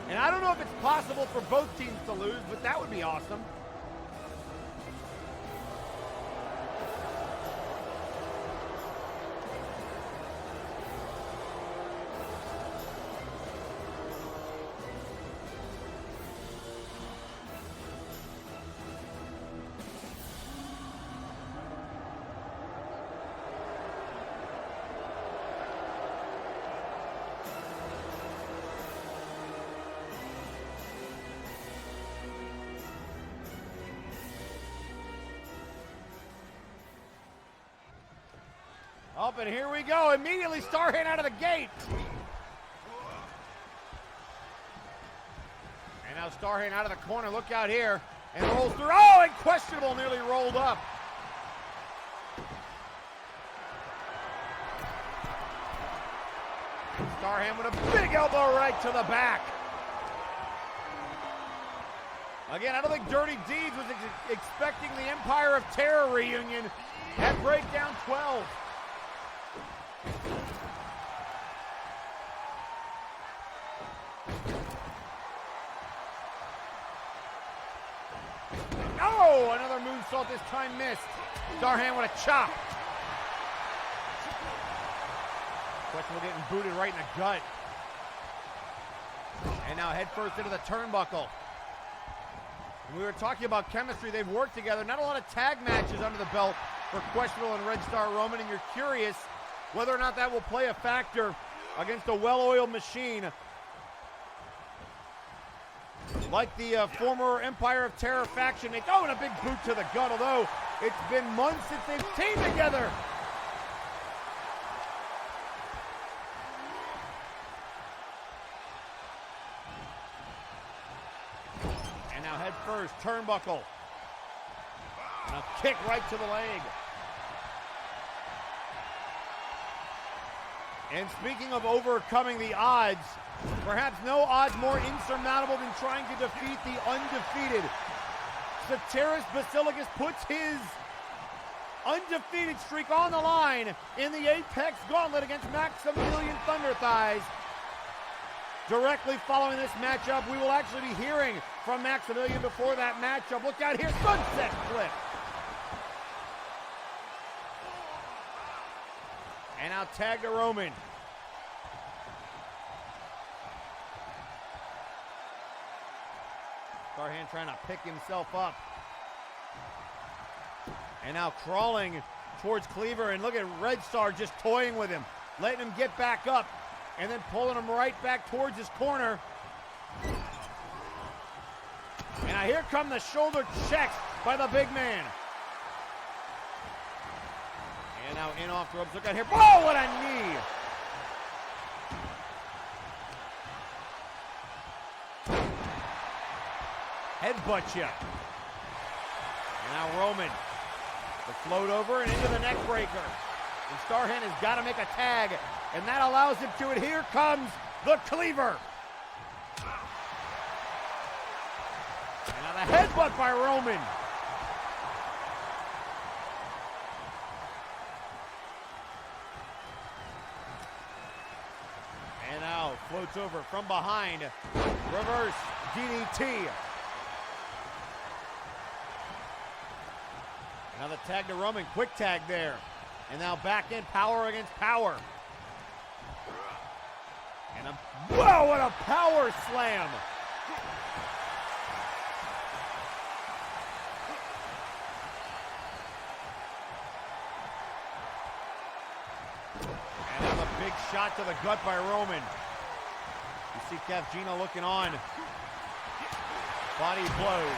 Speaker 2: And I don't know if it's possible for both teams to lose, but that would be awesome. Up and here we go. Immediately Starhand out of the gate. And now Starhand out of the corner. Look out here. And rolls through. Oh, and Questionable nearly rolled up. Starhand with a big elbow right to the back. Again, I don't think Dirty Deeds was expecting the Empire of Terror reunion at Breakdown 12. Oh, another moonsault, this time missed. Starhand with a chop. Questionable getting booted right in the gut. And now head first into the turnbuckle. And we were talking about chemistry. They've worked together. Not a lot of tag matches under the belt for Questionable and Red Star Roman, and you're curious whether or not that will play a factor against a well-oiled machine like the former Empire of Terror faction. They throw in a big boot to the gut, although it's been months since they've teamed together. And now head first, turnbuckle. And a kick right to the leg. And speaking of overcoming the odds, perhaps no odds more insurmountable than trying to defeat the undefeated. Soteris Basilicus puts his undefeated streak on the line in the Apex Gauntlet against Maximilian Thunderthighs. Directly following this matchup, we will actually be hearing from Maximilian before that matchup. Look out here, sunset flip. And now tag to Roman. Starhand trying to pick himself up. And now crawling towards Cleaver. And look at Red Star just toying with him. Letting him get back up. And then pulling him right back towards his corner. And now here come the shoulder checks by the big man. And now in off the ropes. Look out here. Oh, what a knee. Headbutt you. And now Roman. The float over and into the neck breaker. And Starhand has got to make a tag. And that allows him to. And here comes the Cleaver. And now the headbutt by Roman. And now floats over from behind. Reverse DDT. Now the tag to Roman, quick tag there. And now back in, power against power. And a, whoa, what a power slam. And now a big shot to the gut by Roman. You see Capgino looking on. Body blows.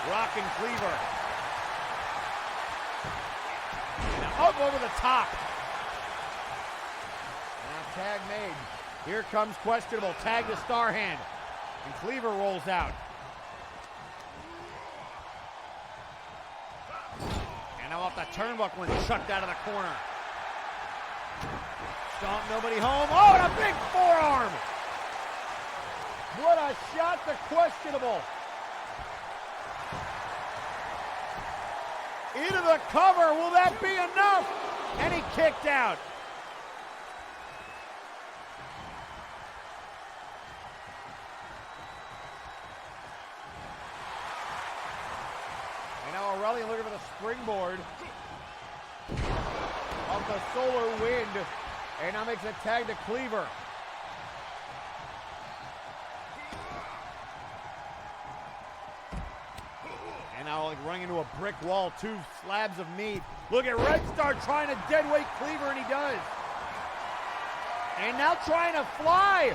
Speaker 2: Rocking Cleaver. Up over the top. Now tag made. Here comes Questionable. Tag to Starhand. And Cleaver rolls out. And now off the turnbuckle and chucked out of the corner. Stomp nobody home. Oh, and a big forearm. What a shot to Questionable. Into the cover. Will that be enough? And he kicked out. And now Aurelian looking for the springboard. Of the solar wind. And now makes a tag to Cleaver. And now like running into a brick wall, 2 slabs of meat. Look at Red Star trying to deadweight Cleaver, and he does. And now trying to fly.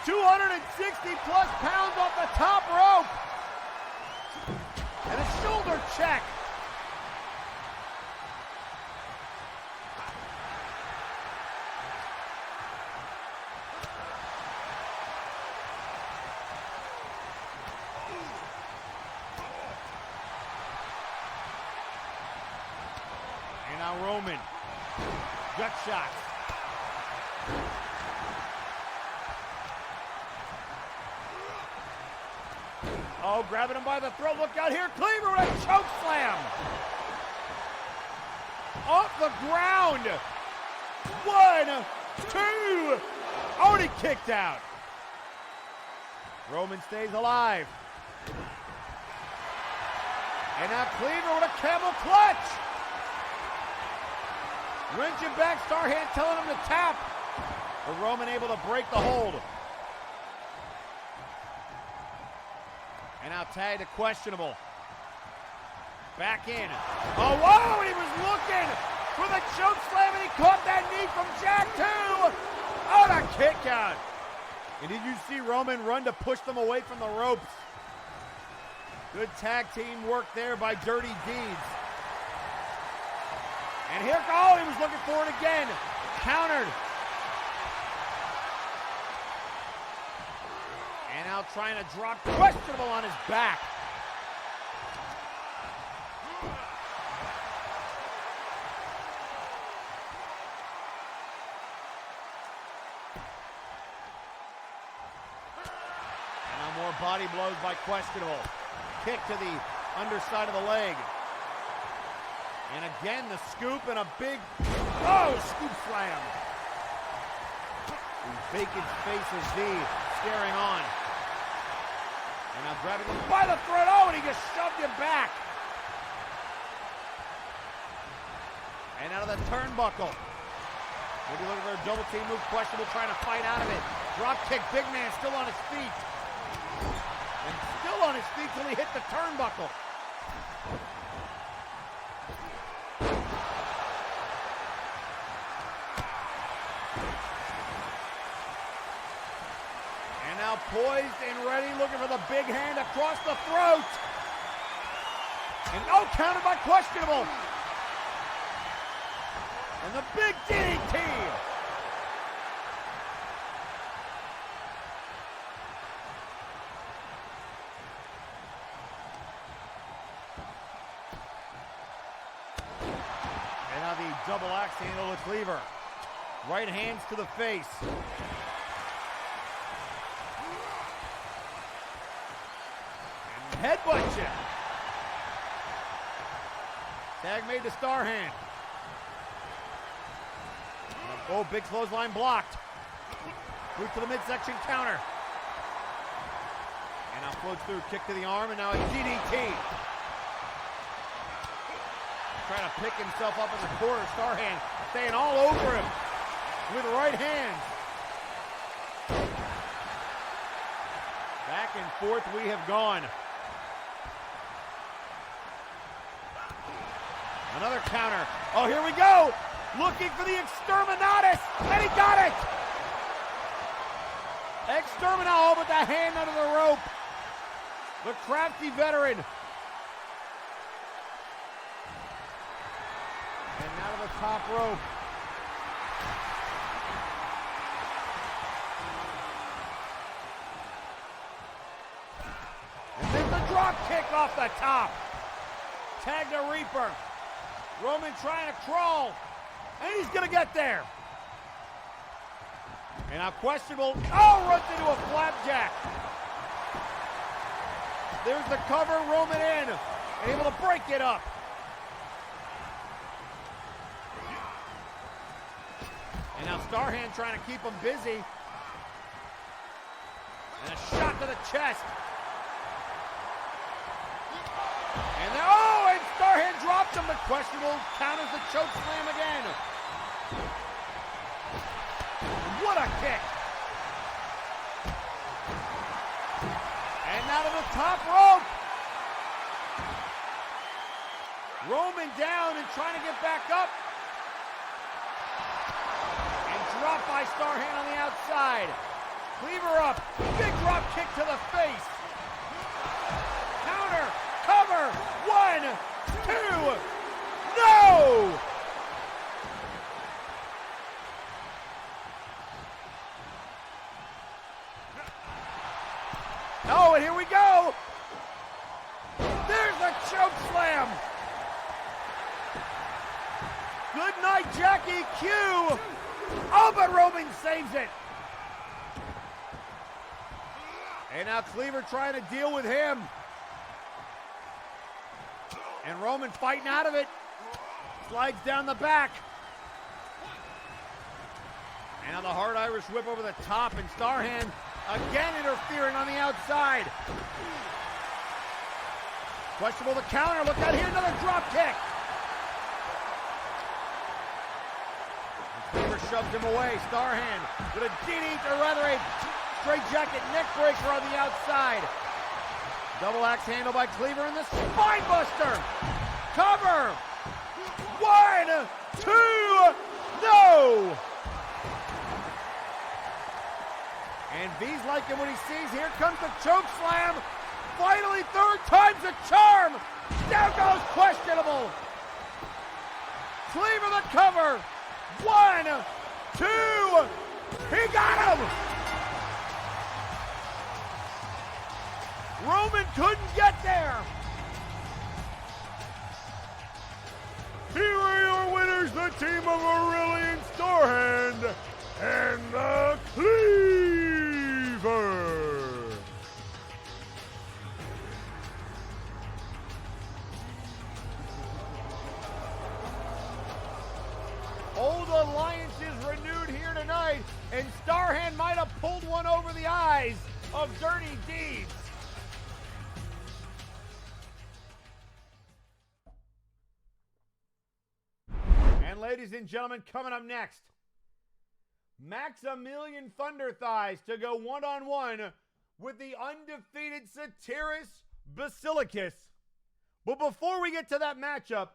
Speaker 2: 260 plus pounds off the top rope. And a shoulder check. And now Roman. Gut shots. Oh, grabbing him by the throat. Look out here. Cleaver with a choke slam. Off the ground. 1, 2. Oh, and he kicked out. Roman stays alive. And now Cleaver with a camel clutch. Wrenching back, Starhand telling him to tap. But Roman able to break the hold. And now tagged to questionable. Back in. Oh, whoa! He was looking for the choke slam, and he caught that knee from Jack too. Oh, the kick out. And did you see Roman run to push them away from the ropes? Good tag team work there by Dirty Deeds. And here, oh, he was looking for it again. Countered. And now trying to drop questionable on his back. And now more body blows by questionable. Kick to the underside of the leg. And again, the scoop and a big, oh, scoop slam. And Bacon's face is D, staring on. And now grabbing him by the throat, oh, and he just shoved him back. And out of the turnbuckle. Maybe looking for a double team move, questionable, trying to fight out of it. Drop kick, big man still on his feet. And still on his feet till he hit the turnbuckle. Now poised and ready, looking for the big hand across the throat. And oh, countered by questionable. And the big DDT. And now the double axe handle to Cleaver. Right hands to the face. Headbutt you. Tag made to Starhand. Oh, big clothesline blocked. Boot to the midsection counter. And now floats through, kick to the arm, and now a DDT. Trying to pick himself up in the corner. Starhand staying all over him with right hands. Back and forth we have gone. Another counter. Oh, here we go. Looking for the Exterminatus. And he got it. Exterminal, but the hand under the rope. The crafty veteran. And now to the top rope. And then the drop kick off the top. Tag to Reaper. Roman trying to crawl, and he's going to get there. And now questionable, oh, runs into a flapjack. There's the cover, Roman in, able to break it up. And now Starhand trying to keep him busy. And a shot to the chest. And then, oh, and Starhand dropped him, but questionable counters the choke slam again. What a kick. And now to the top rope. Roman down and trying to get back up. And dropped by Starhand on the outside. Cleaver up, big drop kick to the face. Counter. Cover! 1, 2, no! Oh, and here we go! There's a choke slam! Good night, Jackie Q! Oh, but Roman saves it! And now Cleaver trying to deal with him. And Roman fighting out of it. Slides down the back. And now the hard Irish whip over the top, and Starhand again interfering on the outside. Questionable the counter. Look out here, another drop kick. shoves him away. Starhand with a DD, or rather a straight jacket neck breaker on the outside. Double axe handle by Cleaver and the spine buster. Cover. 1, 2, no. And V's liking what he sees. Here comes the choke slam. Finally, third time's a charm. Down goes questionable. Cleaver the cover. 1, 2. He got him. Roman couldn't get there. Here are your winners, the team of Aurelian Starhand and the Cleaver. Old alliances renewed here tonight, and Starhand might have pulled one over the eyes of Dirty Deeds. And ladies and gentlemen, coming up next, Maximilian Thunder Thighs to go one-on-one with the undefeated Satiris Basilicus. But before we get to that matchup,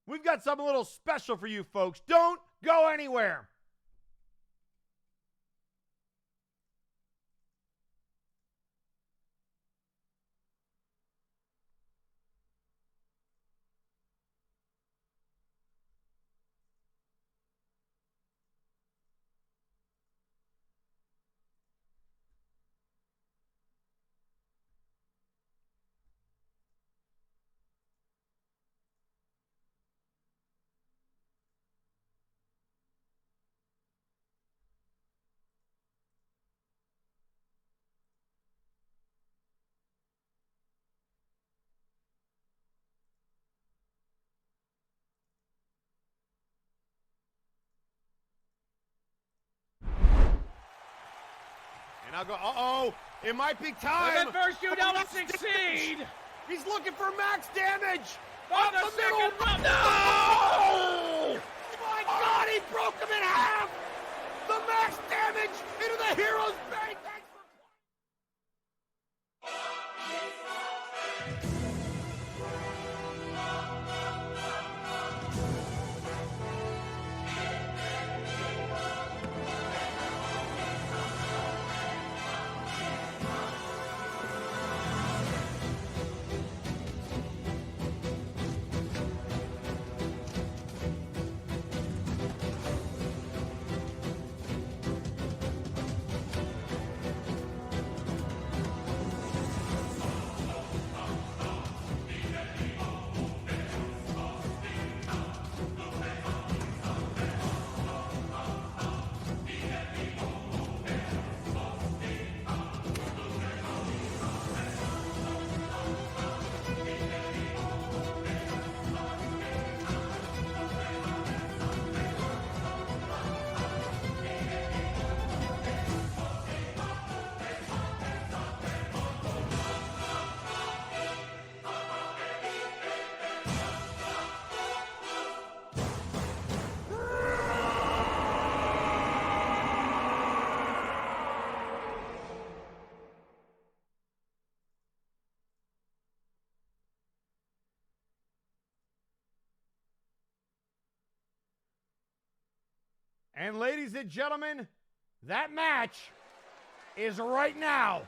Speaker 2: we've got something a little special for you folks. Don't go anywhere. And I'll go, uh-oh, it might be time.
Speaker 3: But first you don't succeed.
Speaker 2: He's looking for max damage.
Speaker 3: On
Speaker 2: Up
Speaker 3: the
Speaker 2: the middle.
Speaker 3: second round.
Speaker 2: No! My God, he broke him in half. The max damage into the hero's bank. Thanks for And ladies and gentlemen, that match is right now.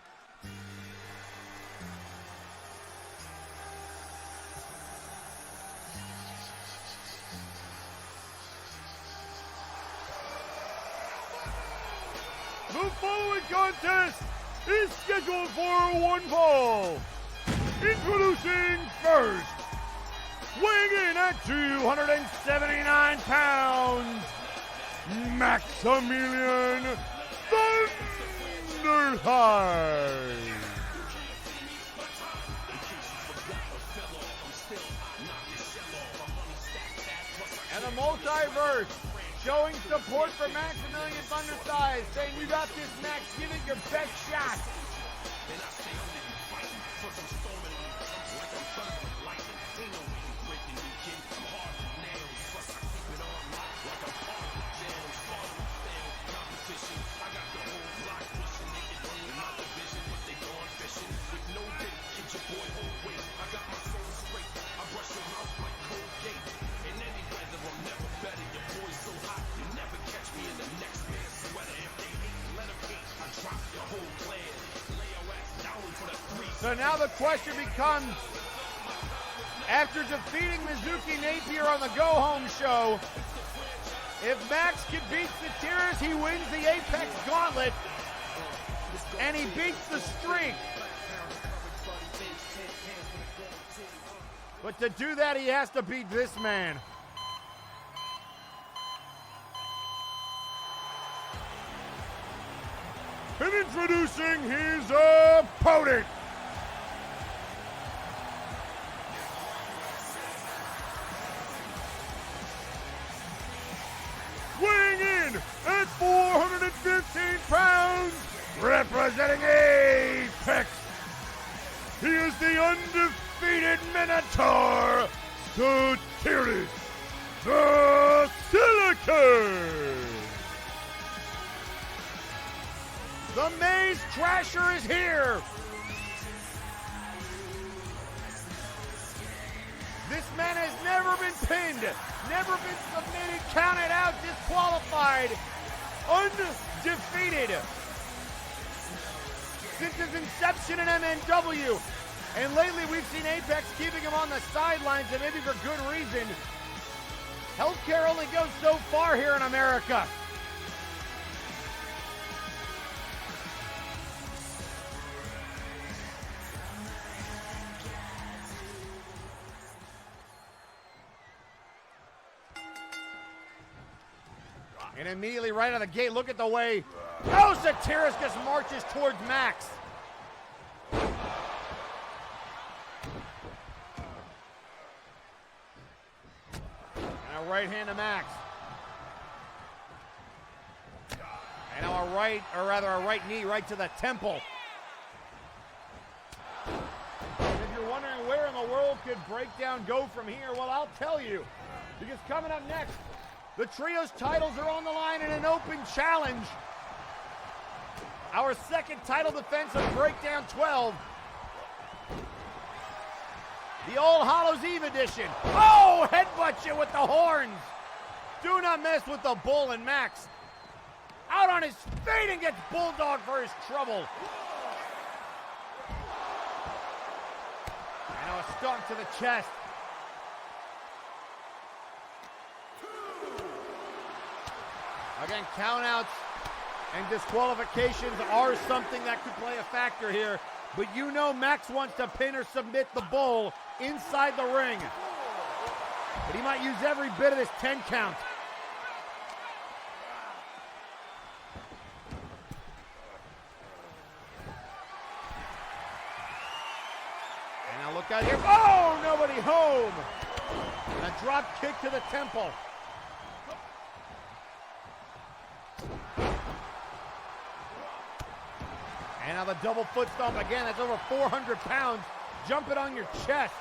Speaker 2: The following contest is scheduled for one fall. Introducing first, weighing in at 279 pounds, Maximilian Thunder Thighs. And the Multiverse showing support for Maximilian Thunder Thighs, saying you got this, Max, give it your best shot. So now the question becomes, after defeating Mizuki Napier on the Go Home show, if Max can beat Satiris, he wins the Apex Gauntlet, and he beats the streak. But to do that, he has to beat this man. And introducing his opponent. Weighing in at 415 pounds, representing Apex, he is the undefeated Minotaur, Satiris the Silicon. The Maze Crasher is here. This man has never been pinned, never been submitted, counted out, disqualified, undefeated since his inception in MNW. And lately we've seen Apex keeping him on the sidelines, and maybe for good reason. Healthcare only goes so far here in America. And immediately right out of the gate, look at the way Satiris just marches towards Max. And a right hand to Max. And now a right knee right to the temple. If you're wondering where in the world could Breakdown go from here, well, I'll tell you. Because coming up next, the trio's titles are on the line in an open challenge. Our second title defense of Breakdown 12. The All Hallows Eve edition. Oh, headbutt you with the horns. Do not mess with the Bull, and Max out on his feet and gets Bulldog for his trouble. And now a stomp to the chest. Again, countouts and disqualifications are something that could play a factor here, but you know Max wants to pin or submit the Bull inside the ring. But he might use every bit of this 10 count. And now look out here. Oh, nobody home. And a drop kick to the temple. And now the double foot stomp again. That's over 400 pounds. Jumping on your chest.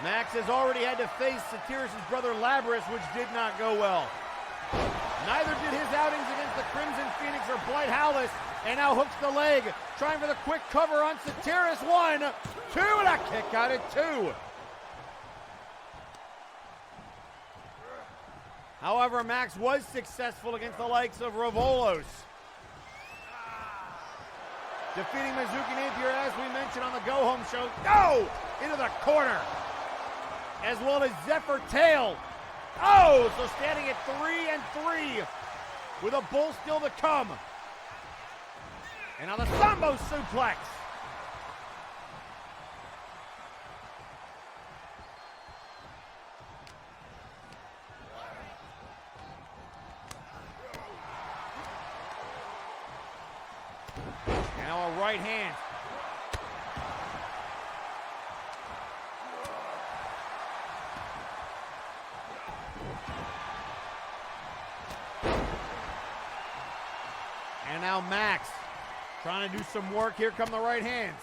Speaker 2: Max has already had to face Satiris' brother Labras, which did not go well. Neither did his outings against the Crimson Phoenix or Blight Howlis. And now hooks the leg. Trying for the quick cover on Satiris. 1, 2, and a kick out at 2. However, Max was successful against the likes of Ravolos. Defeating Mizuki Napier, as we mentioned on the Go Home show. Oh! Into the corner. As well as Zephyr Tail. Oh! So standing at 3-3 with a Bull still to come. And on the Sambo suplex. Now a right hand. And now Max trying to do some work. Here come the right hands.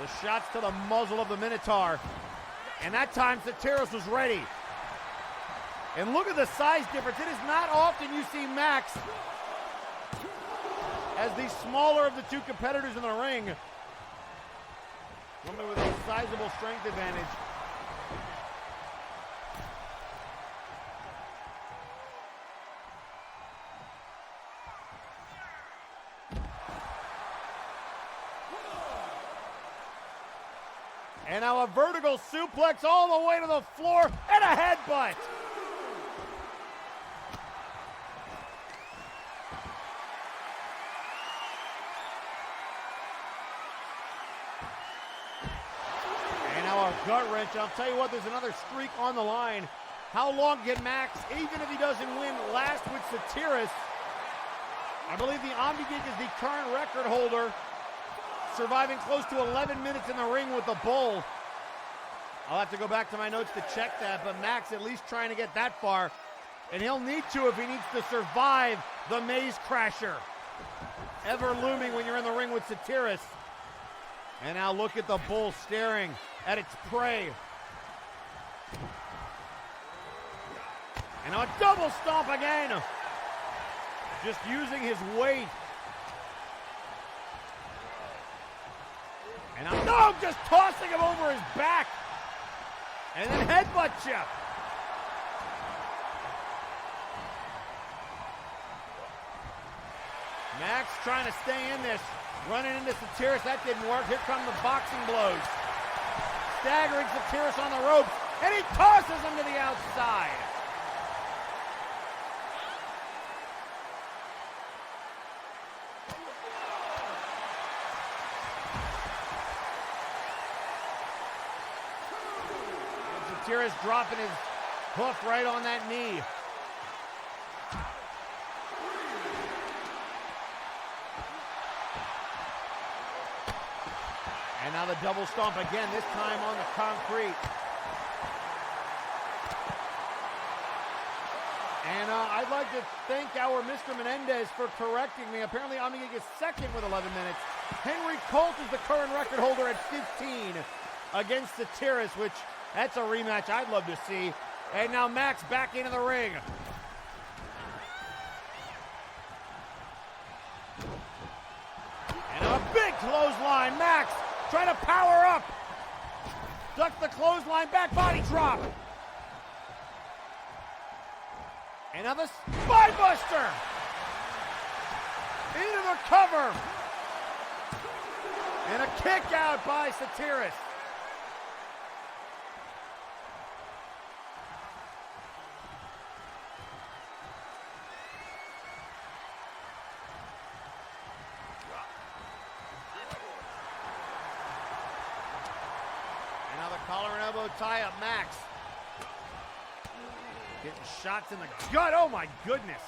Speaker 2: The shots to the muzzle of the Minotaur. And that time Satiris was ready. And look at the size difference. It is not often you see Max as the smaller of the two competitors in the ring. Woman with a sizable strength advantage. And now a vertical suplex all the way to the floor and a headbutt. And now a gut wrench. I'll tell you what, there's another streak on the line. How long can Max, even if he doesn't win, last with Satiris? I believe the Omni-Geek is the current record holder, surviving close to 11 minutes in the ring with the Bull. I'll have to go back to my notes to check that, but Max at least trying to get that far, and he'll need to if he needs to survive the Maze Crasher. Ever looming when you're in the ring with Satiris. And now look at the Bull staring at its prey. And now a double stomp again. Just using his weight. And now, no, just tossing him over his back. And then headbutt you. Max trying to stay in this. Running into Satiris, that didn't work. Here come the boxing blows. Staggering Satiris on the ropes. And he tosses him to the outside. Satiris dropping his hoof right on that knee. And now the double stomp again, this time on the concrete. And I'd like to thank our Mr. Menendez for correcting me. Apparently Omni-Geek is second with 11 minutes. Henry Colt is the current record holder at 15 against Satiris, which that's a rematch I'd love to see. And now Max back into the ring. And a big clothesline. Max trying to power up. Ducks the clothesline, back body drop. And now the spine buster. Into the cover. And a kick out by Satiris. Collar and elbow tie up Max. Getting shots in the gut. Oh my goodness.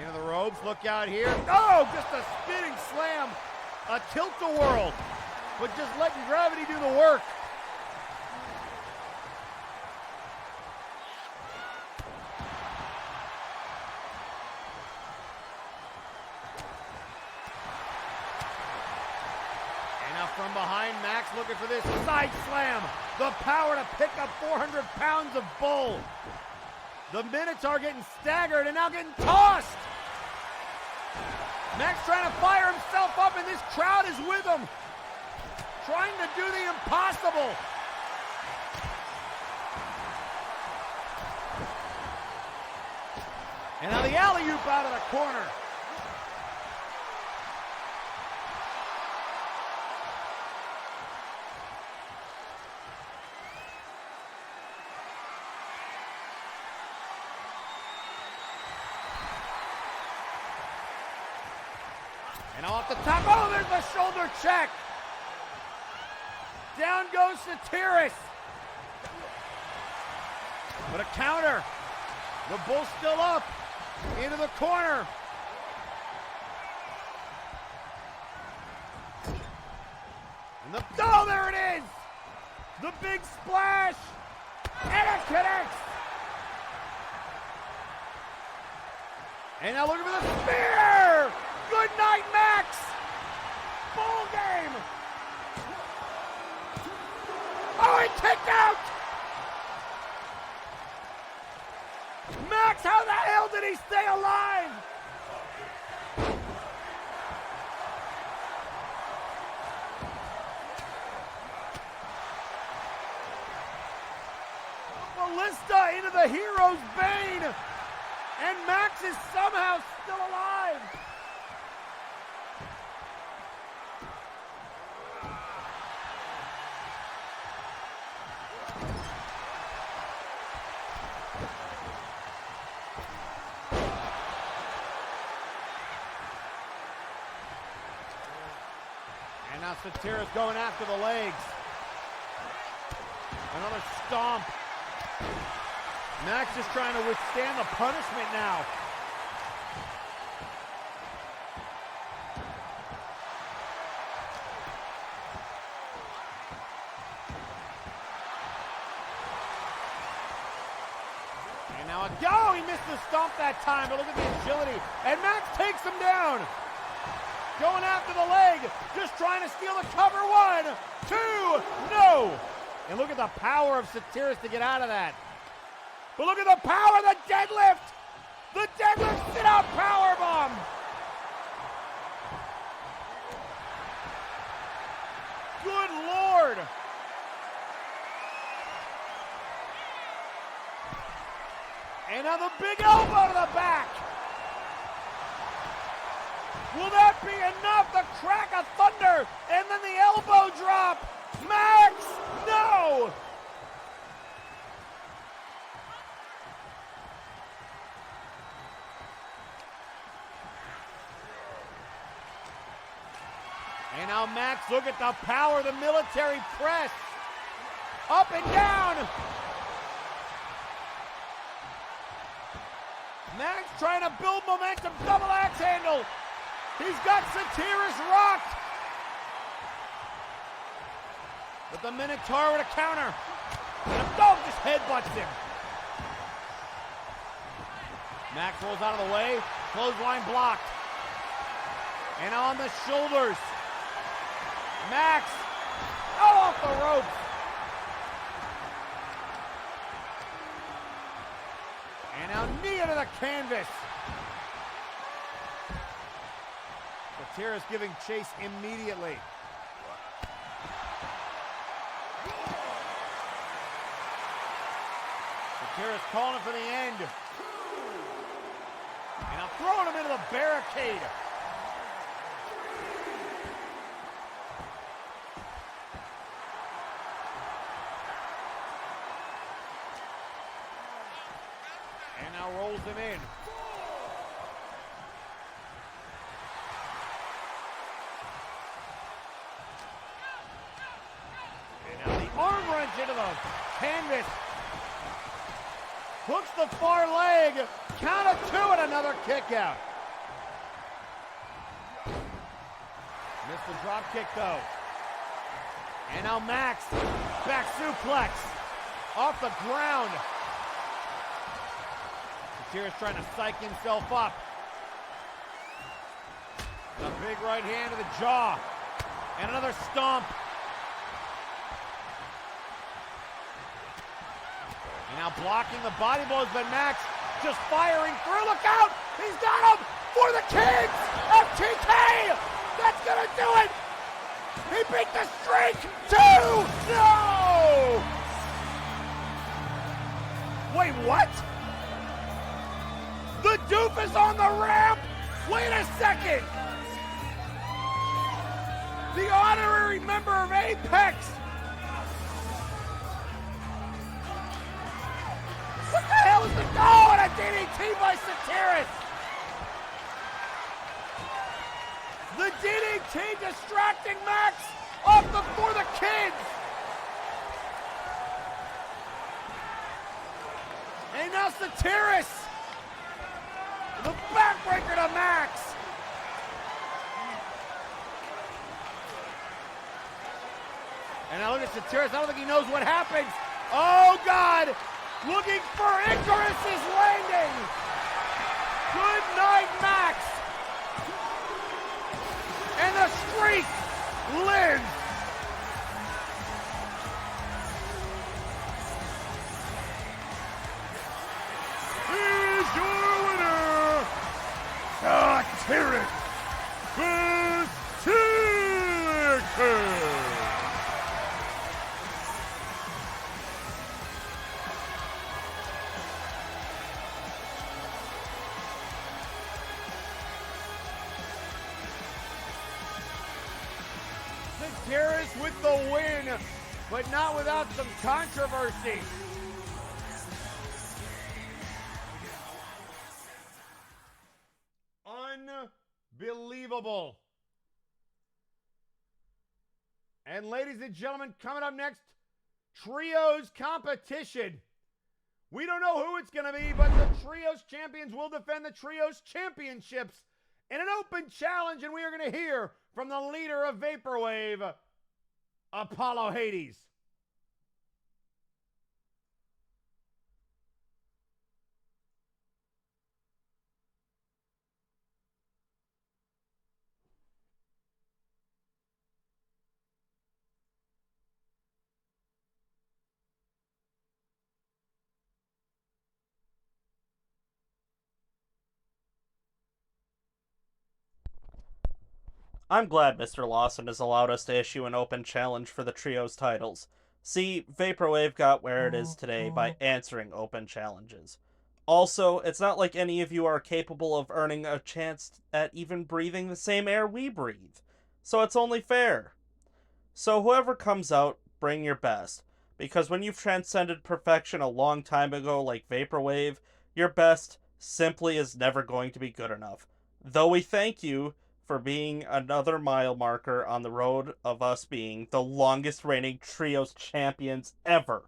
Speaker 2: Into the ropes. Look out here. Oh, just a spinning slam. A tilt-a-whirl. But just letting gravity do the work. From behind, Max looking for this side slam. The power to pick up 400 pounds of Bull. The Minotaur getting staggered and now getting tossed. Max trying to fire himself up and this crowd is with him. Trying to do the impossible. And now the alley-oop out of the corner. And off the top, oh, there's the shoulder check. Down goes Satiris. But a counter. The Bull's still up. Into the corner. And the, oh, there it is. The big splash. And it connects. And now looking for the spear. Good night, Max! Bull game! Oh, he kicked out! Max, how the hell did he stay alive? Ballista into the hero's bane! And Max is somehow still alive! now Satyrus going after the legs. Another stomp. Max is trying to withstand the punishment now. And now he missed the stomp that time, but look at the agility. And Max takes him down. Going after the leg, just trying to steal the cover. 1, 2, no! And look at the power of Satyrus to get out of that. But look at the power of the deadlift! The deadlift sit-out powerbomb! Good Lord! And now the big elbow to the back! Will that be enough? The crack of thunder, and then the elbow drop! Max, no! And now Max, look at the power, the military press. Up and down. Max trying to build momentum, double axe handle. He's got Satyrus rocked. But the Minotaur with a counter. And a dog just headbutts him. Max rolls out of the way. Clothesline blocked. And on the shoulders. Max. Oh, off the ropes. And now knee into the canvas. Satyrus giving chase immediately. Satyrus calling for the end. And now throwing him into the barricade. And now rolls him in. And now the arm wrench into the canvas. Hooks the far leg. Count of 2 and another kick out. Missed the drop kick though. And now Max. Back suplex. Off the ground. Satyrus trying to psych himself up. A big right hand to the jaw. And another stomp. And now blocking the body blows, but Max just firing through. Look out! He's got him for the kids! FTK! That's gonna do it! He beat the streak! 2! No! Wait, what? The doofus on the ramp! Wait a second! The honorary member of Apex! What the hell is the goal? And a DDT by Satyrus! The DDT distracting Max for the kids! And now Satyrus! The backbreaker to Max! And now look at Satyrus. I don't think he knows what happens. Oh, God! Looking for Icarus's landing! Good night, Max! And the streak lives! Here's your winner, Satyrus Berserker! Satyrus with the win, but not without some controversy. Unbelievable. And ladies and gentlemen, coming up next, Trios competition. We don't know who it's going to be, but the Trios champions will defend the Trios championships in an open challenge, and we are going to hear from the leader of Vaporwave, Apollo Hades.
Speaker 4: I'm glad Mr. Lawson has allowed us to issue an open challenge for the Trios titles. See, Vaporwave got where it is today by answering open challenges. Also, it's not like any of you are capable of earning a chance at even breathing the same air we breathe. So it's only fair. So whoever comes out, bring your best. Because when you've transcended perfection a long time ago like Vaporwave, your best simply is never going to be good enough. Though we thank you for being another mile marker on the road of us being the longest reigning Trios champions ever.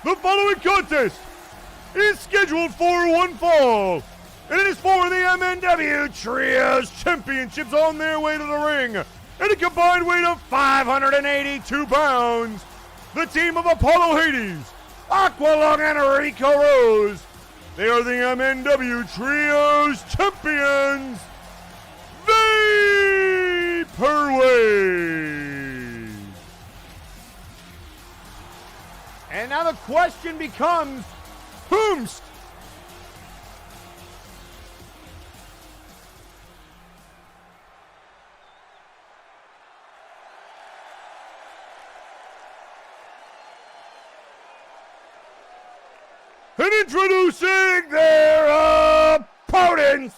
Speaker 2: The following contest is scheduled for one fall, and it is for the MNW Trios Championships on their way to the ring. At a combined weight of 582 pounds, the team of Apollo Hades, Aqualung, and Rico Rose, they are the MNW Trios Champions, Vaporwave. And now the question becomes, whomst? And introducing their opponents.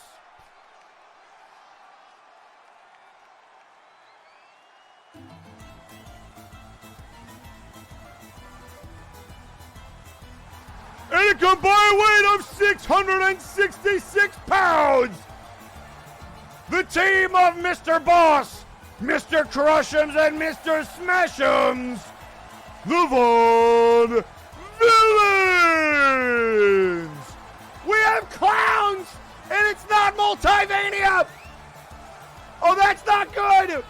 Speaker 2: And a combined weight of 666 pounds, the team of Mr. Boss, Mr. Crush'ems, and Mr. Smash'ems, the Vaughn Villains. We have clowns, and it's not Multivania. Oh, that's not good.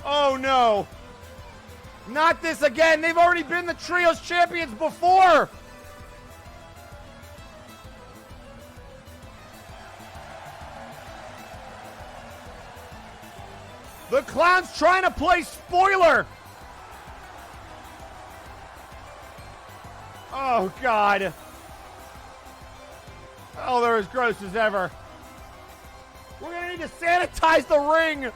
Speaker 2: Oh, no. Not this again. They've already been the Trios champions before. The clown's trying to play spoiler. Oh, God. Oh, they're as gross as ever. We're going to need to sanitize the ring.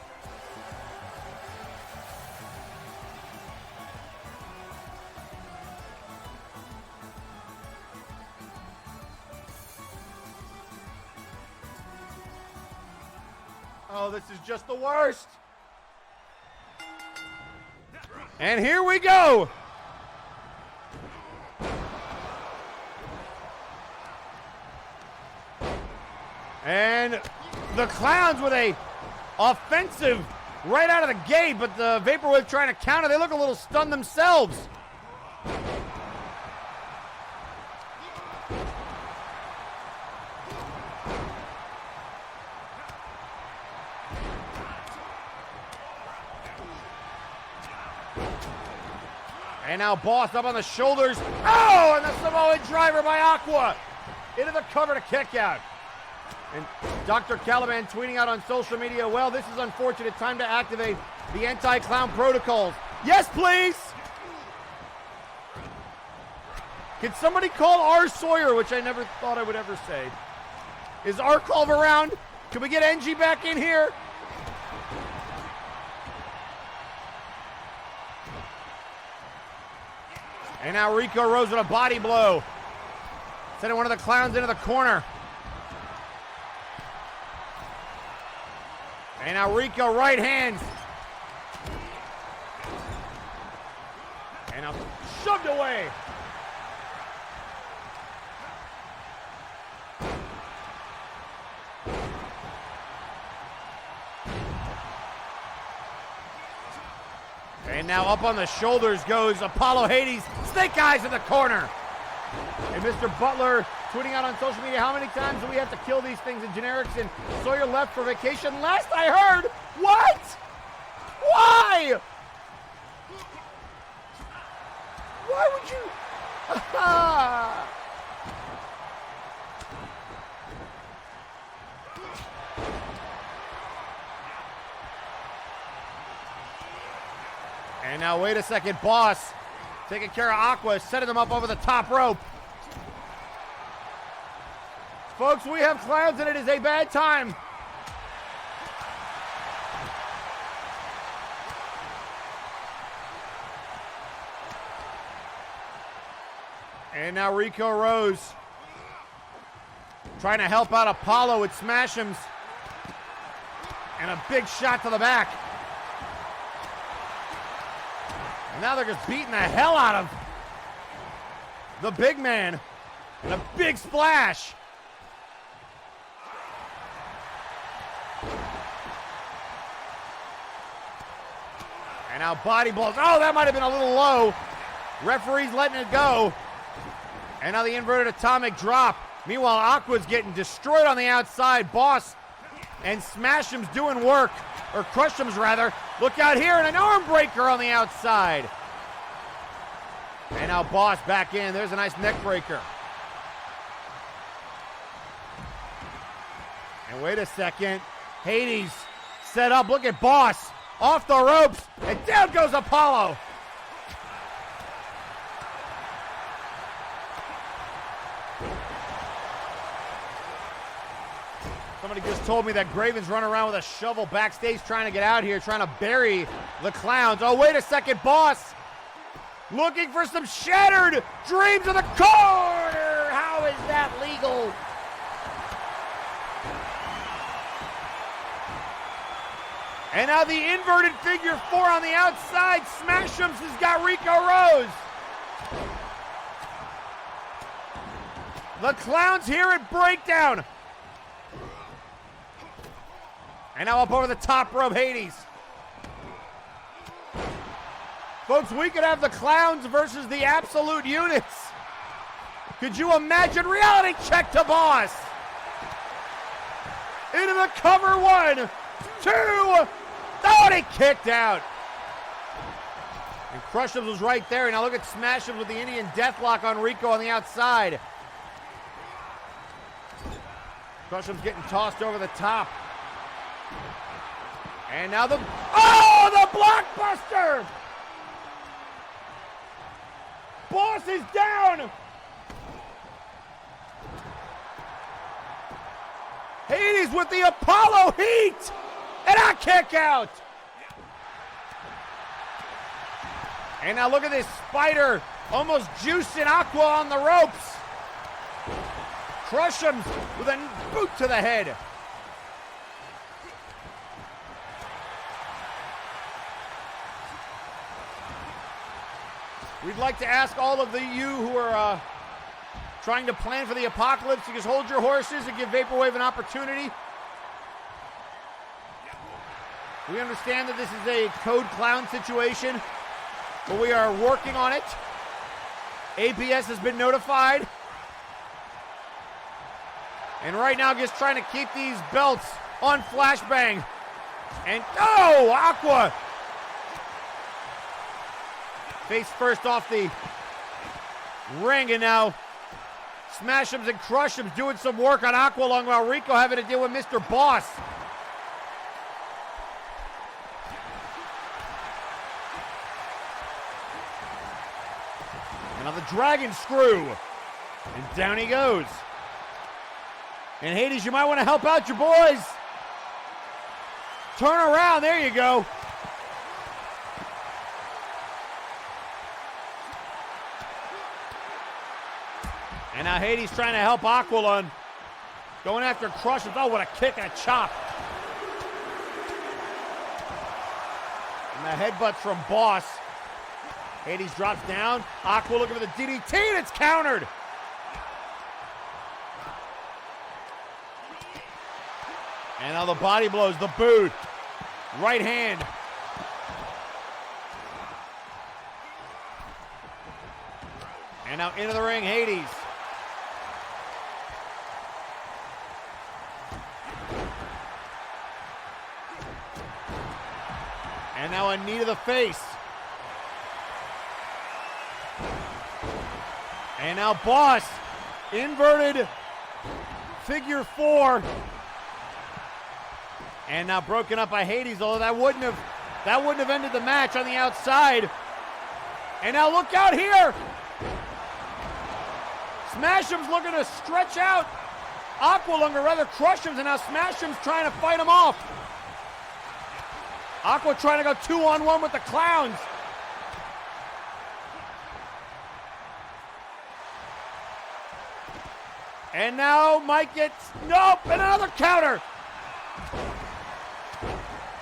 Speaker 2: Oh, this is just the worst. And here we go. And The Clowns with a offensive right out of the gate, but the Vaporwave trying to counter. They look a little stunned themselves. And now Boss up on the shoulders. Oh, and the Samoan driver by Aqua. Into the cover to kick out. And Dr. Caliban tweeting out on social media, well, this is unfortunate. Time to activate the anti-clown protocols. Yes, please. Can somebody call R. Sawyer, which I never thought I would ever say. Is Arklov around? Can we get NG back in here? And now Rico Rose with a body blow. Sending one of the Clowns into the corner. And now Rico right hands. And now shoved away. And now up on the shoulders goes Apollo Hades. Snake Eyes in the corner. And Mr. Butler tweeting out on social media, how many times do we have to kill these things in generics? And Sawyer left for vacation. Last I heard, what? Why? Why would you? And now, wait a second, Boss taking care of Aqua, setting them up over the top rope. Folks, we have Clowns and it is a bad time. And now Rico Rose trying to help out Apollo with Smashems. And a big shot to the back. And now they're just beating the hell out of the big man. And a big splash. And now body blows. Oh, that might have been a little low. Referee's letting it go. And now the inverted atomic drop. Meanwhile, Aqua's getting destroyed on the outside. Boss and Smashem's doing work. Or Crushem's rather. Look out here, and an arm breaker on the outside. And now Boss back in. There's a nice neck breaker. And wait a second. Hades set up. Look at Boss. Off the ropes. And down goes Apollo. Somebody just told me that Graven's running around with a shovel backstage trying to get out here, trying to bury the Clowns. Oh, wait a second, Boss. Looking for some shattered dreams in the corner. How is that legal? And now the inverted figure four on the outside. Smashems has got Rico Rose. The Clowns here at breakdown. And now up over the top rope, Hades. Folks, we could have the Clowns versus the Absolute Units. Could you imagine? Reality check to Boss. Into the cover, 1, 2. Oh, and he kicked out. And Crushems was right there. Now look at Smashems with the Indian Deathlock on Rico on the outside. Crushems getting tossed over the top. And now the blockbuster! Boss is down! Hades with the Apollo heat! And a kick out! And now look at this spider almost juicing Aqua on the ropes. Crushems with a boot to the head. We'd like to ask all of you who are trying to plan for the apocalypse to just hold your horses and give Vaporwave an opportunity. We understand that this is a code clown situation, but we are working on it. APS has been notified. And right now just trying to keep these belts on Flashbang. And oh, Aqua! Face first off the ring, and now Smash'ems and Crush'ems doing some work on Aqua Lung while Rico having to deal with Mr. Boss. And now the Dragon Screw. And down he goes. And Hades, you might want to help out your boys. Turn around, there you go. And now Hades trying to help Aqualung. Going after Crush'ems. Oh, what a kick and a chop. And the headbutts from Boss. Hades drops down. Aqua looking for the DDT, and it's countered. And now the body blows, the boot. Right hand. And now into the ring, Hades. And now a knee to the face. And now Boss, inverted figure 4. And now broken up by Hades, although that wouldn't have ended the match on the outside. And now look out here. Smash'ems looking to stretch out Aqualung, or rather Crush'ems, and now Smash'ems trying to fight him off. Aqua trying to go 2-on-1 with the clowns. And now Mike gets, nope, and another counter.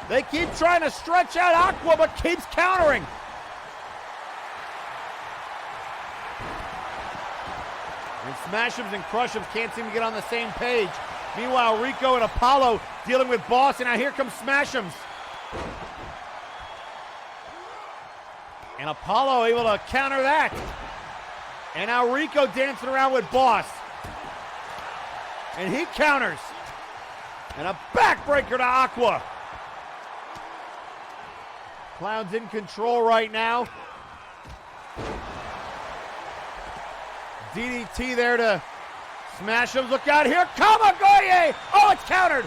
Speaker 2: They keep trying to stretch out Aqua, but keeps countering. And Smash'ems and Crush'ems can't seem to get on the same page. Meanwhile, Rico and Apollo dealing with Boss, and now here comes Smash'ems. And Apollo able to counter that. And now Rico dancing around with Boss. And he counters. And a backbreaker to Aqua. Clown's in control right now. DDT there to Smash'ems. Look out here. Kamagoye! Oh, it's countered.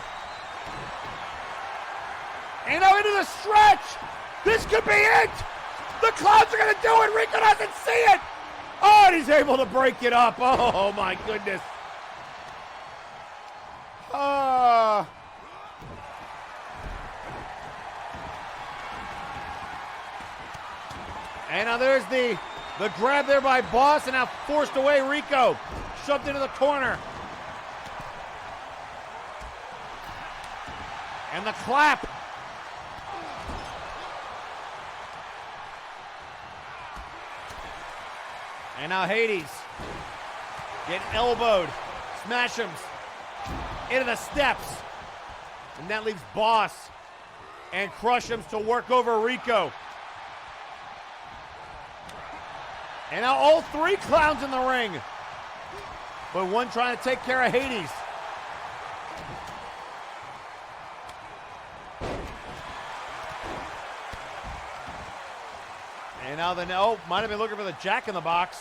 Speaker 2: And now into the stretch. This could be it. The Clowns are going to do it. Rico doesn't see it. Oh, and he's able to break it up. Oh, my goodness. And now there's the grab there by Boss, and now forced away Rico. Shoved into the corner. And the clap. And now Hades getting elbowed. Smash'ems into the steps. And that leaves Boss and Crush'ems to work over Rico. And now all three Clowns in the ring. But one trying to take care of Hades. And now might have been looking for the Jack in the Box.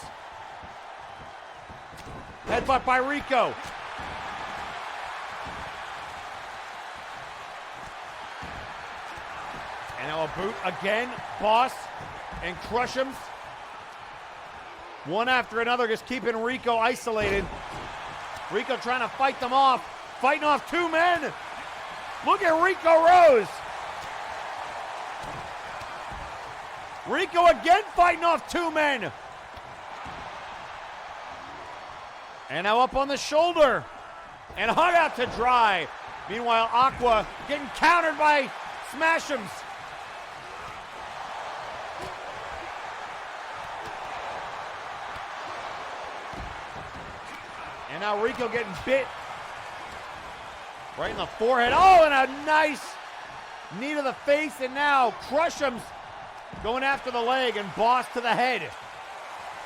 Speaker 2: Headbutt by Rico. And now a boot again. Boss and Crush'ems. One after another, just keeping Rico isolated. Rico trying to fight them off. Fighting off two men. Look at Rico Rose. Rico again fighting off two men. And now up on the shoulder. And hung out to dry. Meanwhile, Aqua getting countered by Smash'ems. And now Rico getting bit right in the forehead. Oh, and a nice Knee to the face, and now Crush'em's going after the leg, and Boss to the head.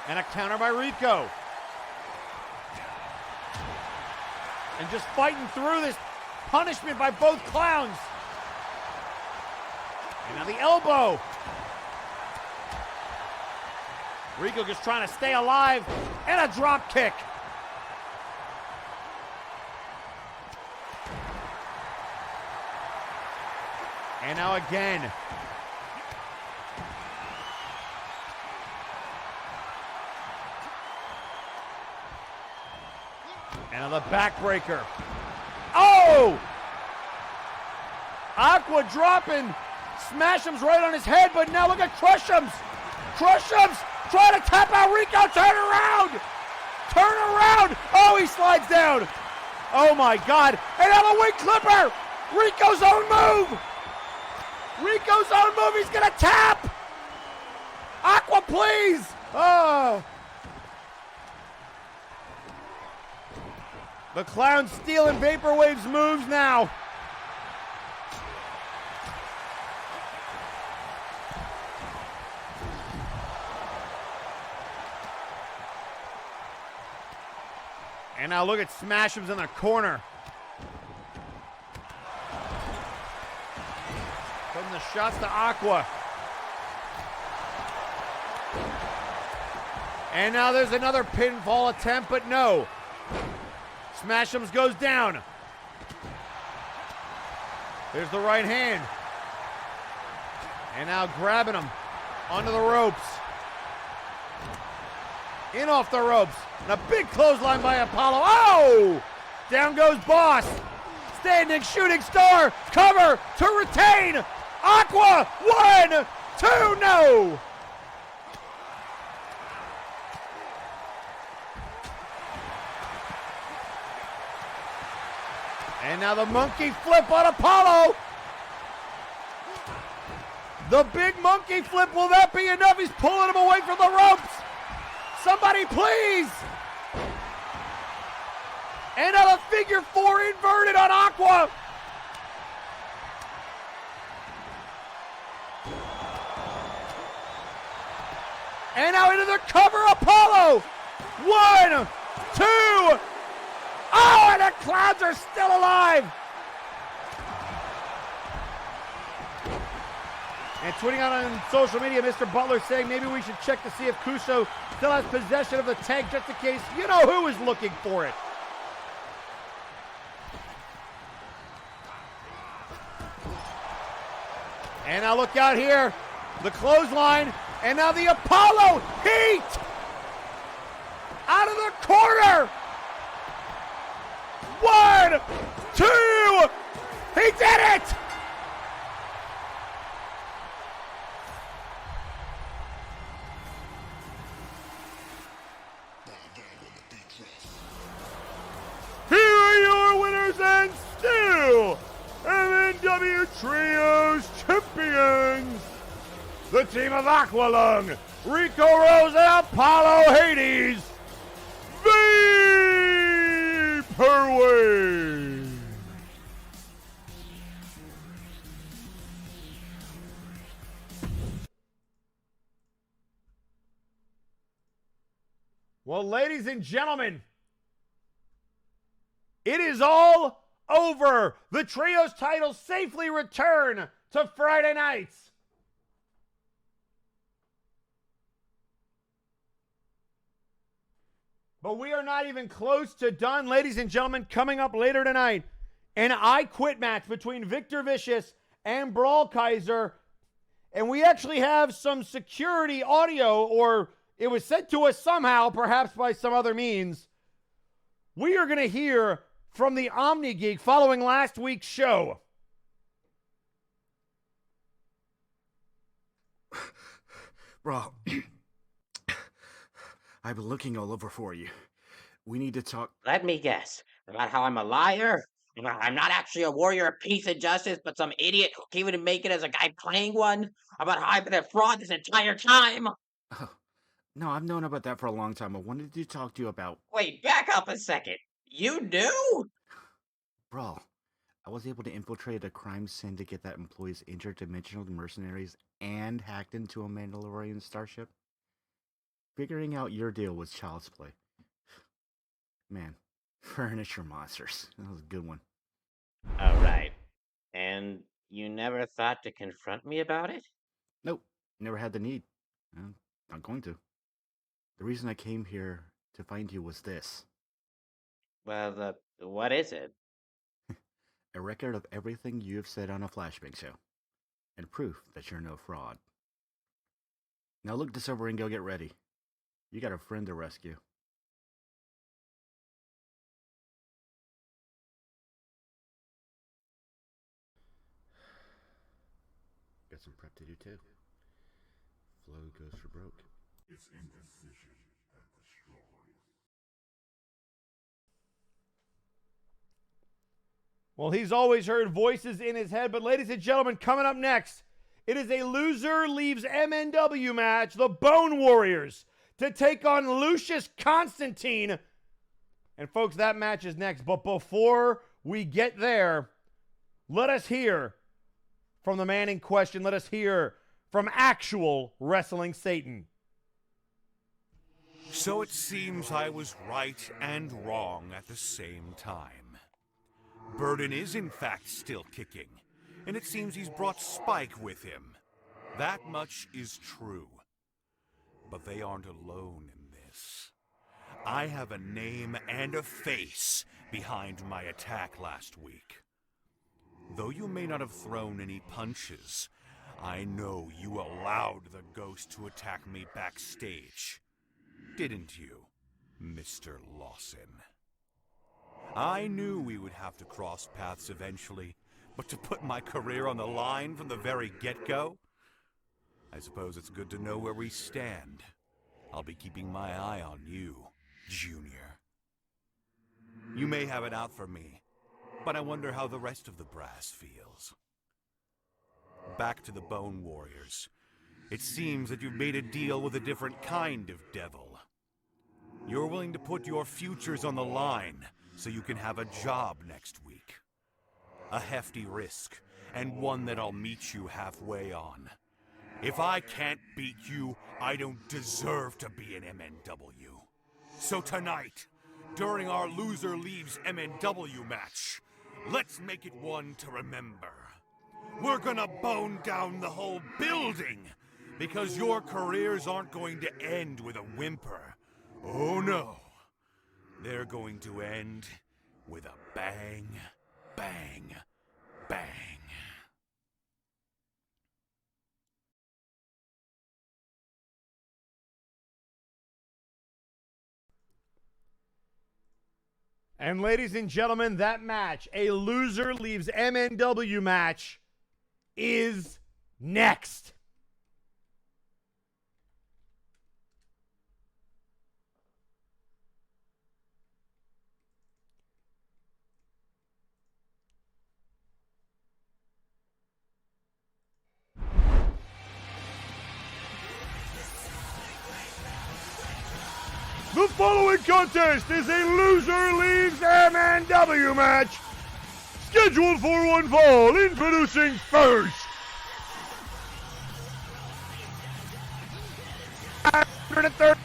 Speaker 2: And a counter by Rico. And just fighting through this punishment by both clowns. And now the elbow. Rico just trying to stay alive, and a drop kick. And now again. And on the backbreaker. Oh! Aqua dropping. Smasham's right on his head, but now look at Crush'em's. Crush'em's trying to tap out Rico. Turn around! Turn around! Oh, he slides down. Oh my God. And now the wing clipper. Rico's own move. Rico's own move. He's going to tap. Aqua, please. Oh. The clown stealing Vaporwave's moves now. And now look at Smasham's in the corner. From the shots to Aqua. And now there's another pinfall attempt, but no. Smasham's goes down. There's the right hand. And now grabbing him onto the ropes. In off the ropes. And a big clothesline by Apollo. Oh! Down goes Boss. Standing shooting star. Cover to retain. Aqua. 1, 2, no! And now the monkey flip on Apollo. The big monkey flip. Will that be enough? He's pulling him away from the ropes. Somebody please. And now the figure 4 inverted on Aqua. And now into the cover, Apollo. 1, 2. Oh, and the clouds are still alive. And tweeting out on social media, Mr. Butler saying maybe we should check to see if Kuso still has possession of the tank just in case you know who is looking for it. And now look out here. The clothesline. And now the Apollo Heat. Out of the corner. 1, 2. He did it. Here are your winners and still MNW Trios champions. The team of Aqualung, Rico Rose, and Apollo Hades. Vaporwave. Well, ladies and gentlemen, it is all over. The Trios titles safely return to Friday nights. But we are not even close to done, ladies and gentlemen. Coming up later tonight, an I Quit match between Victor Vicious and Brawl Kaiser. And we actually have some security audio, or it was sent to us somehow, perhaps by some other means. We are going to hear from the Omni Geek following last week's show.
Speaker 5: Bro, I've been looking all over for you. We need to talk.
Speaker 6: Let me guess. About how I'm a liar? I'm not actually a warrior of peace and justice, but some idiot who came in to make it as a guy playing one? About how I've been a fraud this entire time?
Speaker 5: Oh, no, I've known about that for a long time. I wanted to talk to you about.
Speaker 6: Wait, back up a second. You knew?
Speaker 5: Bro, I was able to infiltrate a crime syndicate that employs interdimensional mercenaries and hacked into a Mandalorian starship. Figuring out your deal was child's play. Man, furniture monsters. That was a good one.
Speaker 6: All right. And you never thought to confront me about it?
Speaker 5: Nope, never had the need. Not going to. The reason I came here to find you was this.
Speaker 6: Well, what is it?
Speaker 5: A record of everything you've said on a flashbang show. And proof that you're no fraud. Now look this over and go get ready. You got a friend to rescue. Got some prep to do too. Flow goes for broke.
Speaker 7: It's indecision that destroys.
Speaker 2: Well, he's always heard voices in his head, but ladies and gentlemen, coming up next, it is a loser leaves MNW match, the Bone Warriors, to take on Lucius Constantine. And folks, that match is next. But before we get there, let us hear from the man in question. Let us hear from actual Wrestling Satan.
Speaker 3: So it seems I was right and wrong at the same time. Burden is in fact still kicking, and it seems he's brought Spike with him. That much is true. But they aren't alone in this. I have a name and a face behind my attack last week. Though you may not have thrown any punches, I know you allowed the ghost to attack me backstage. Didn't you, Mr. Lawson? I knew we would have to cross paths eventually, but to put my career on the line from the very get-go? I suppose it's good to know where we stand. I'll be keeping my eye on you, Junior. You may have it out for me, but I wonder how the rest of the brass feels. Back to the Bone Warriors. It seems that you've made a deal with a different kind of devil. You're willing to put your futures on the line so you can have a job next week. A hefty risk, and one that I'll meet you halfway on. If I can't beat you, I don't deserve to be an MNW. So tonight, during our Loser Leaves MNW match, let's make it one to remember. We're gonna bone down the whole building, because your careers aren't going to end with a whimper. Oh no. They're going to end with a bang, bang, bang.
Speaker 2: And ladies and gentlemen, that match, a loser leaves MNW match, is next. The following contest is a loser leaves MNW match, scheduled for one fall. Introducing first, 130.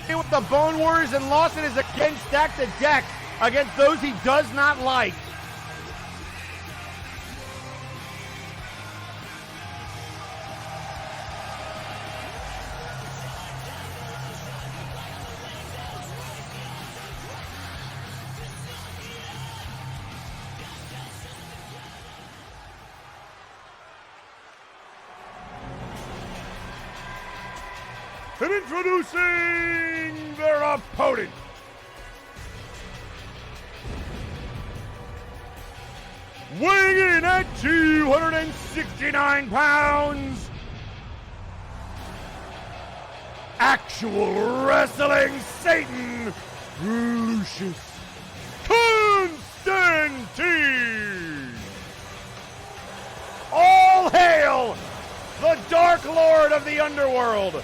Speaker 2: With the Bone Warriors, and Lawson is again stacked the deck against those he does not like. And introducing their opponent, weighing in at 269 pounds, actual wrestling Satan, Lucius Constantine. All hail the Dark Lord of the Underworld.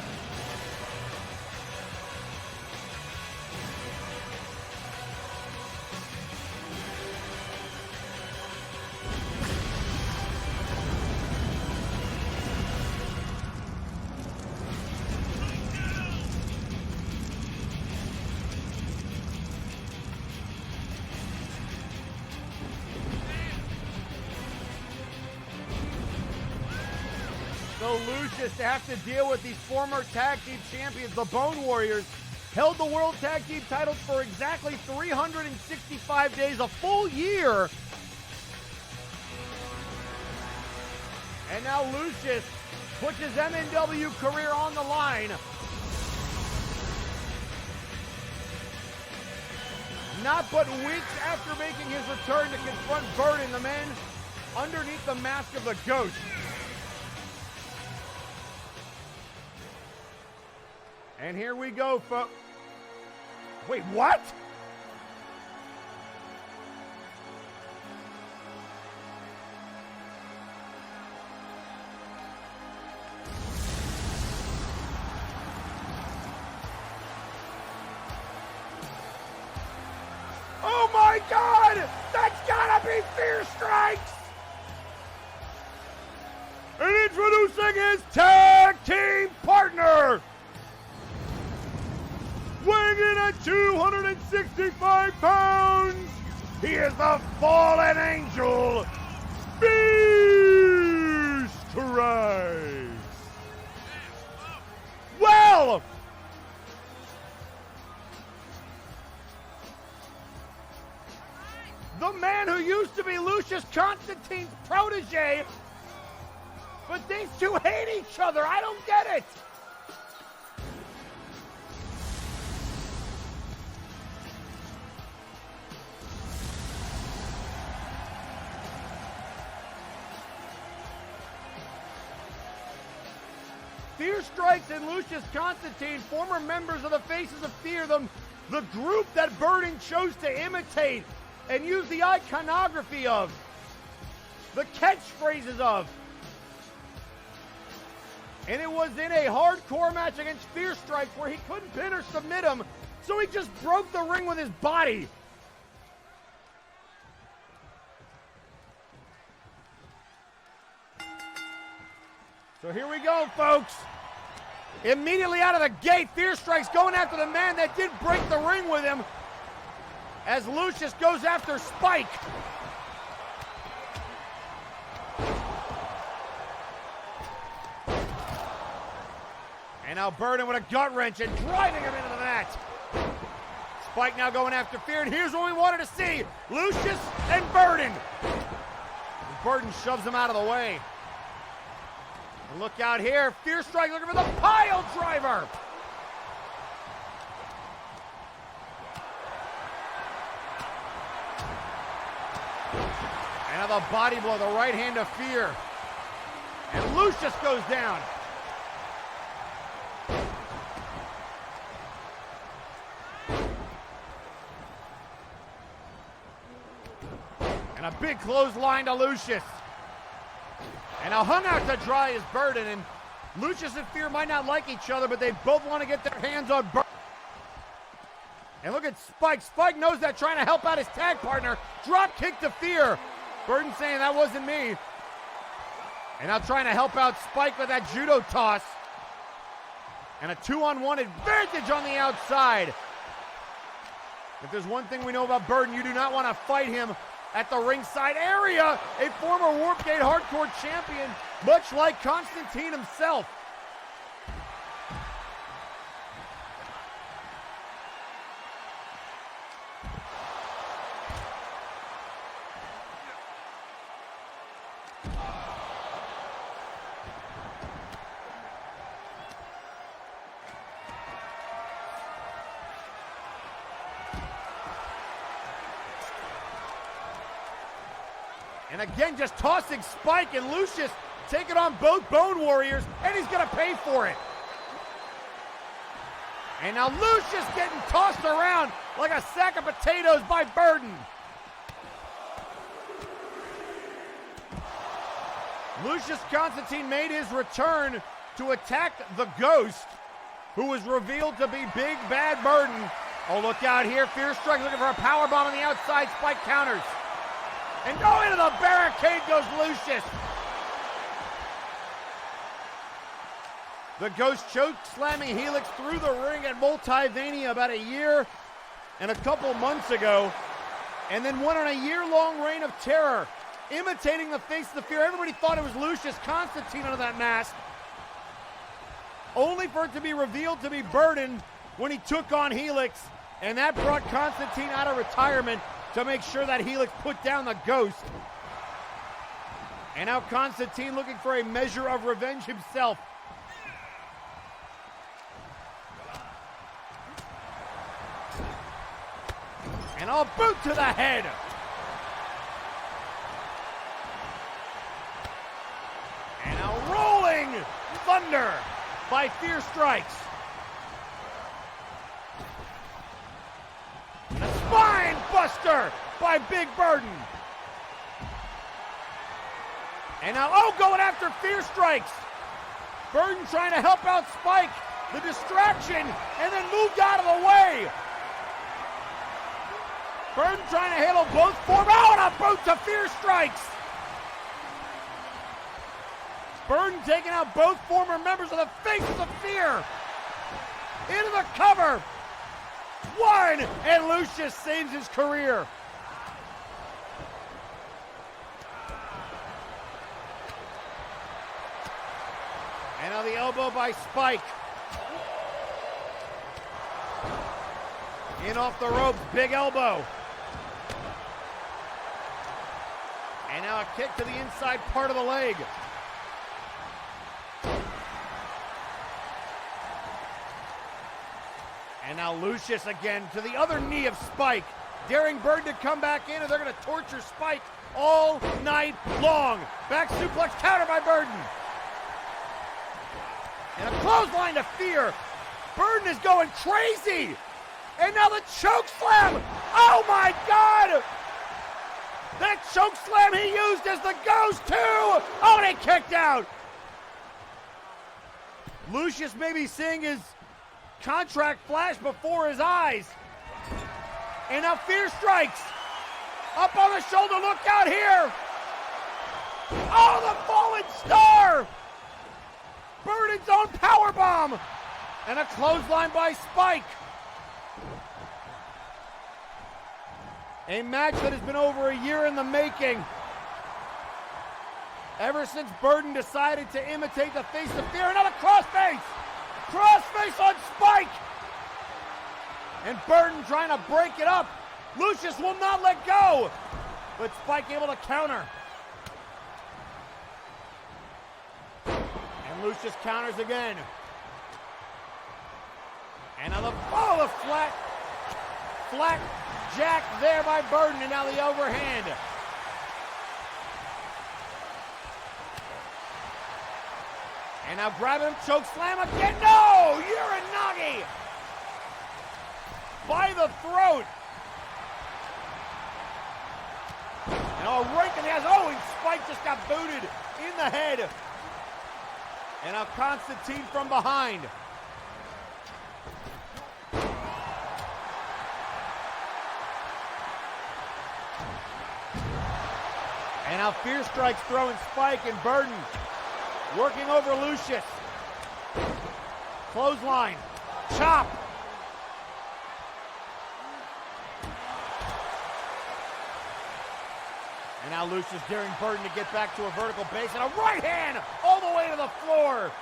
Speaker 2: So Lucius, to have to deal with these former tag team champions, the Bone Warriors, held the World Tag Team titles for exactly 365 days, a full year. And now Lucius puts his MNW career on the line. Not but weeks after making his return to confront Burden, the man underneath the mask of the Ghost. And here we go, folks. Wait, what? Oh my God! That's gotta be Fear Strikes! And introducing his tag team partner, weighing in at 265 pounds, he is the fallen angel, Fear Strikes. Well, the man who used to be Lucius Constantine's protege, but these two hate each other. I don't get it. Fear Strikes and Lucius Constantine, former members of the Faces of Fear, the group that Burden chose to imitate and use the iconography of, the catchphrases of. And it was in a hardcore match against Fear Strikes where he couldn't pin or submit him, so he just broke the ring with his body. So here we go, folks. Immediately out of the gate, Fear Strikes going after the man that did break the ring with him, as Lucius goes after Spike. And now Burden with a gut wrench and driving him into the mat. Spike now going after Fear, and here's what we wanted to see: Lucius and Burden. And Burden shoves him out of the way. And look out here, Fear Strike looking for the pile driver. And now the body blow, the right hand of Fear. And Lucius goes down. And a big clothesline to Lucius. And now hung out to dry is Burden, and Lucius and Fear might not like each other, but they both want to get their hands on Burden. And look at Spike. Spike knows that, trying to help out his tag partner. Drop kick to Fear. Burden saying that wasn't me. And now trying to help out Spike with that judo toss. And a 2-on-1 advantage on the outside. If there's one thing we know about Burden, you do not want to fight him at the ringside area. A former Warpgate Hardcore champion, much like Constantine himself. And again, just tossing Spike, and Lucius taking on both Bone Warriors, and he's going to pay for it. And now Lucius getting tossed around like a sack of potatoes by Burden. Lucius Constantine made his return to attack the Ghost, who was revealed to be Big Bad Burden. Oh, look out here. Fierce Strike looking for a power bomb on the outside. Spike counters. And go into the barricade goes Lucius. The Ghost choke slamming Helix through the ring at Multivania about a year and a couple months ago. And then went on a year-long reign of terror, imitating the face of the fear. Everybody thought it was Lucius Constantine under that mask, only for it to be revealed to be Burden when he took on Helix, and that brought Constantine out of retirement to make sure that Helix put down the Ghost. And now Constantine looking for a measure of revenge himself. And a boot to the head. And a rolling thunder by Fierce Strikes. And a spine buster by Big Burden. And now, oh, going after Fierce Strikes. Burden trying to help out Spike. The distraction, and then moved out of the way. Burden trying to handle both form. Oh, and a boot to Fierce Strikes. Burden taking out both former members of the Faces of Fear. Into the cover. One, and Lucius saves his career. And now the elbow by Spike. In off the ropes, big elbow. And now a kick to the inside part of the leg. And now Lucius again to the other knee of Spike. Daring Burden to come back in, and they're going to torture Spike all night long. Back suplex counter by Burden. And a clothesline to Fear. Burden is going crazy. And now the choke slam. Oh my God. That choke slam he used as the Ghost too. Oh, and he kicked out. Lucius may be seeing his contract flash before his eyes. And now Fierce Strikes. Up on the shoulder, look out here. Oh, the fallen star. Burden's own powerbomb. And a clothesline by Spike. A match that has been over a year in the making. Ever since Burden decided to imitate the Face of Fear. Another crossface. Crossface on Spike. And Burden trying to break it up. Lucius will not let go. But Spike able to counter. And Lucius counters again. And on the flat jack there by Burden, and now the overhand. And now grab him, choke slam again. No! Uranagi! By the throat. And right to the ass. Oh, and Spike just got booted in the head. And now Constantine from behind. And now Fierce Strikes throwing Spike, and Burden working over Lucius. Clothesline. Chop. And now Lucius daring Burden to get back to a vertical base, and a right hand all the way to the floor.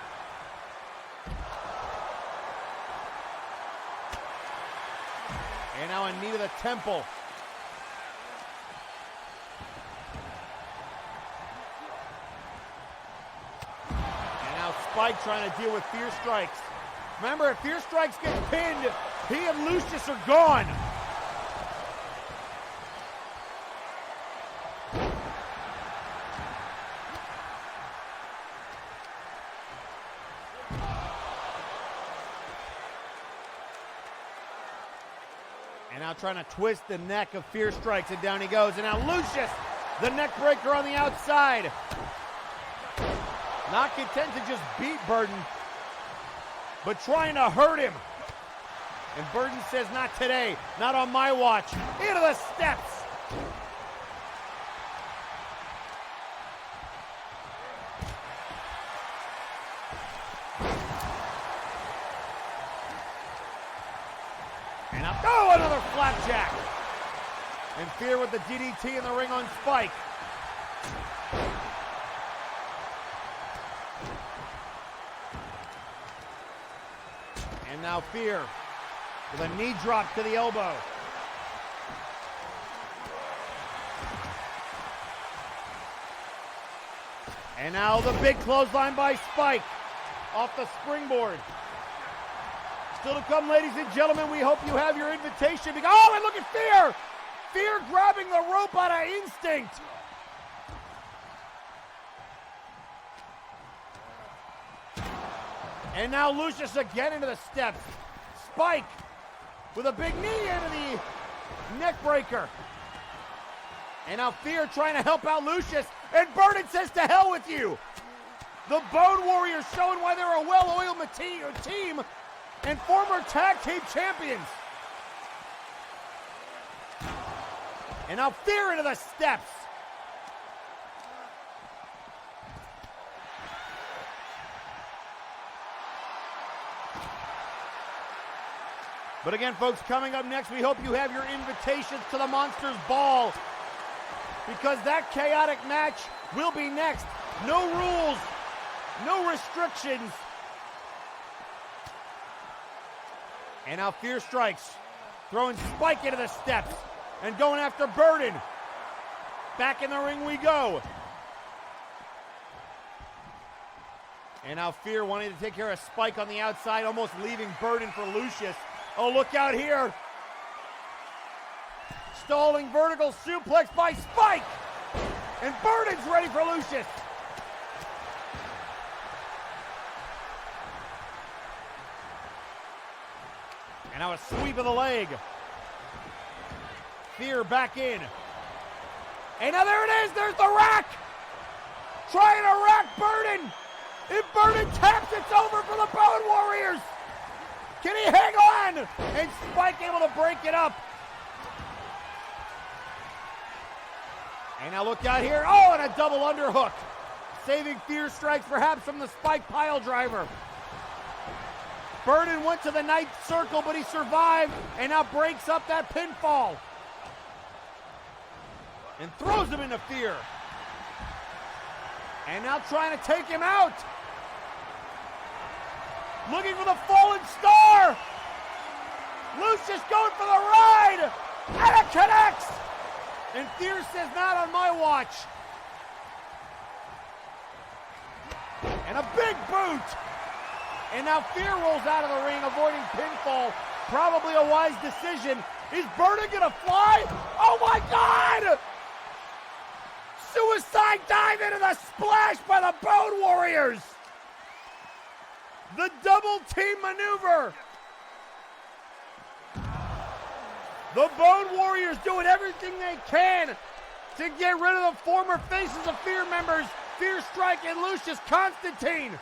Speaker 2: And now a knee to the temple. Spike trying to deal with Fierce Strikes. Remember, if Fierce Strikes gets pinned, he and Lucius are gone. And now trying to twist the neck of Fear Strikes, and down he goes. And now Lucius, the neck breaker on the outside. Not content to just beat Burden, but trying to hurt him. And Burden says, not today, not on my watch. Into the steps. And up, oh, another flapjack. And Fear with the DDT in the ring on Spike. And now Fear with a knee drop to the elbow. And now the big clothesline by Spike off the springboard. Still to come, ladies and gentlemen, we hope you have your invitation. Oh, and look at Fear! Fear grabbing the rope out of instinct. And now Lucius again into the steps. Spike with a big knee into the neck breaker. And now Fear trying to help out Lucius. And Burden says, to hell with you. The Bone Warriors showing why they're a well-oiled team and former tag team champions. And now Fear into the steps. But again, folks, coming up next, we hope you have your invitations to the Monsters Ball, because that chaotic match will be next. No rules, no restrictions. And now Fear Strikes, throwing Spike into the steps and going after Burden. Back in the ring we go. And now Fear wanting to take care of Spike on the outside, almost leaving Burden for Lucius. Oh, look out here. Stalling vertical suplex by Spike. And Burden's ready for Lucius. And now a sweep of the leg. Fear back in. And now there it is. There's the rack. Trying to rack Burden. If Burden taps, it's over for the Bone Warriors. Can he hang on? And Spike able to break it up. And now look out here. Oh, and a double underhook. Saving Fear Strikes perhaps from the Spike pile driver. Burden went to the ninth circle, but he survived and now breaks up that pinfall. And throws him into Fear. And now trying to take him out. Looking for the fallen star. Lucius going for the ride. And it connects. And Fear says, not on my watch. And a big boot. And now Fear rolls out of the ring, avoiding pinfall. Probably a wise decision. Is Burden gonna fly? Oh my God! Suicide dive into the splash by the Bone Warriors. The double team maneuver. The Bone Warriors doing everything they can to get rid of the former faces of Fear members, Fear Strike and Lucius Constantine.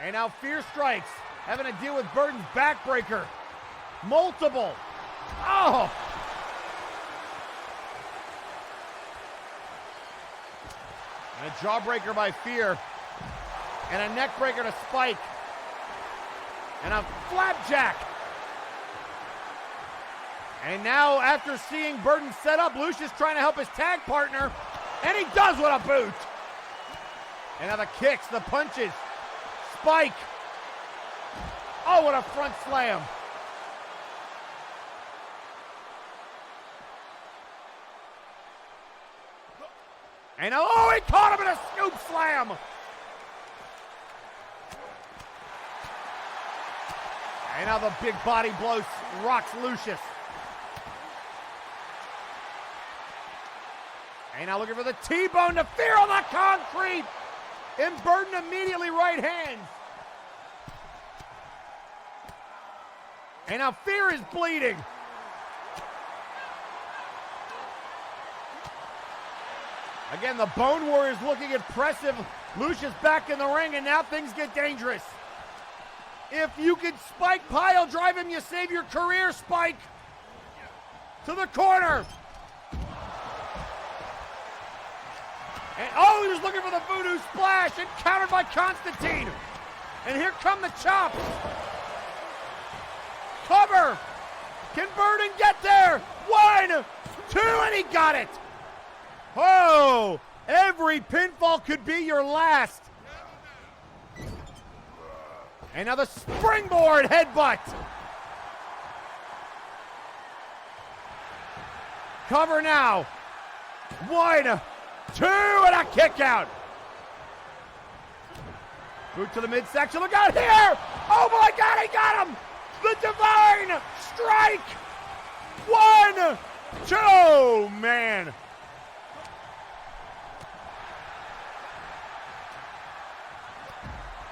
Speaker 2: And now Fear Strikes having to deal with Burden's backbreaker. Multiple. Oh! And a jawbreaker by Fear. And a neckbreaker to Spike. And a flapjack. And now, after seeing Burden set up, Lucius trying to help his tag partner. And he does with a boot. And now the kicks, the punches. Spike. Oh, what a front slam. And oh, he caught him in a scoop slam. And now the big body blow rocks Lucius. And now looking for the T-bone to Fear on the concrete. And Burden immediately right hands. And now Fear is bleeding. Again, the Bone Warriors looking impressive. Lucius back in the ring, and now things get dangerous. If you can Spike pile drive him, you save your career, Spike. To the corner. And oh, he was looking for the Voodoo Splash, and countered by Constantine. And here come the chops. Cover. Can Burden get there? 1, 2, and he got it. Oh, every pinfall could be your last. And now the springboard headbutt. Cover now. 1, 2, and a kick out. Boot to the midsection. Look out here. Oh my God, he got him. The Divine Strike. 1, 2, man.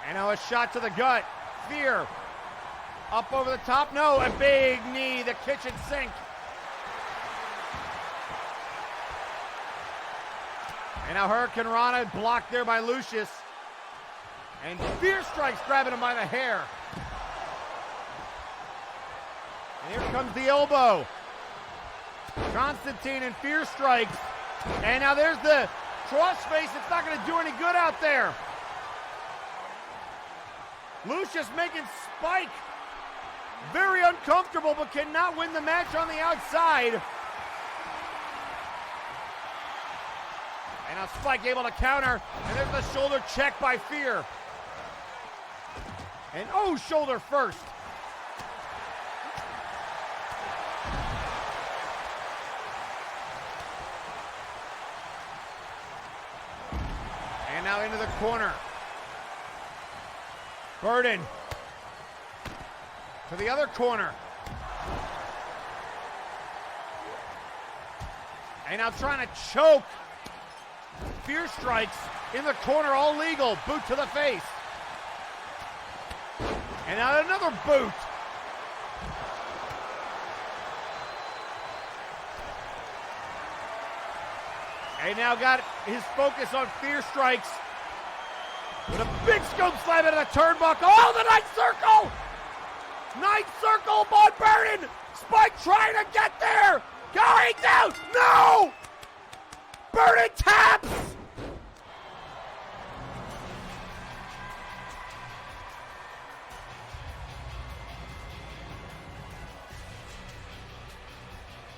Speaker 2: And now a shot to the gut. Fear. Up over the top. No, a big knee. The kitchen sink. And now Hurricane Rana blocked there by Lucius. And Fear strikes, grabbing him by the hair. And here comes the elbow. Constantine and Fear strikes. And now there's the crossface. It's not going to do any good out there. Lucius making Spike very uncomfortable, but cannot win the match on the outside. And now Spike able to counter, and there's the shoulder check by Fear. And oh, shoulder first. And now into the corner. Burden to the other corner. And now trying to choke. Fear strikes in the corner, all legal. Boot to the face. And now another boot. And now got his focus on Fear strikes. With a big scope slam into the turnbuckle. Oh, the ninth circle! Ninth circle on Burden! Spike trying to get there! Going down! No! Burden taps!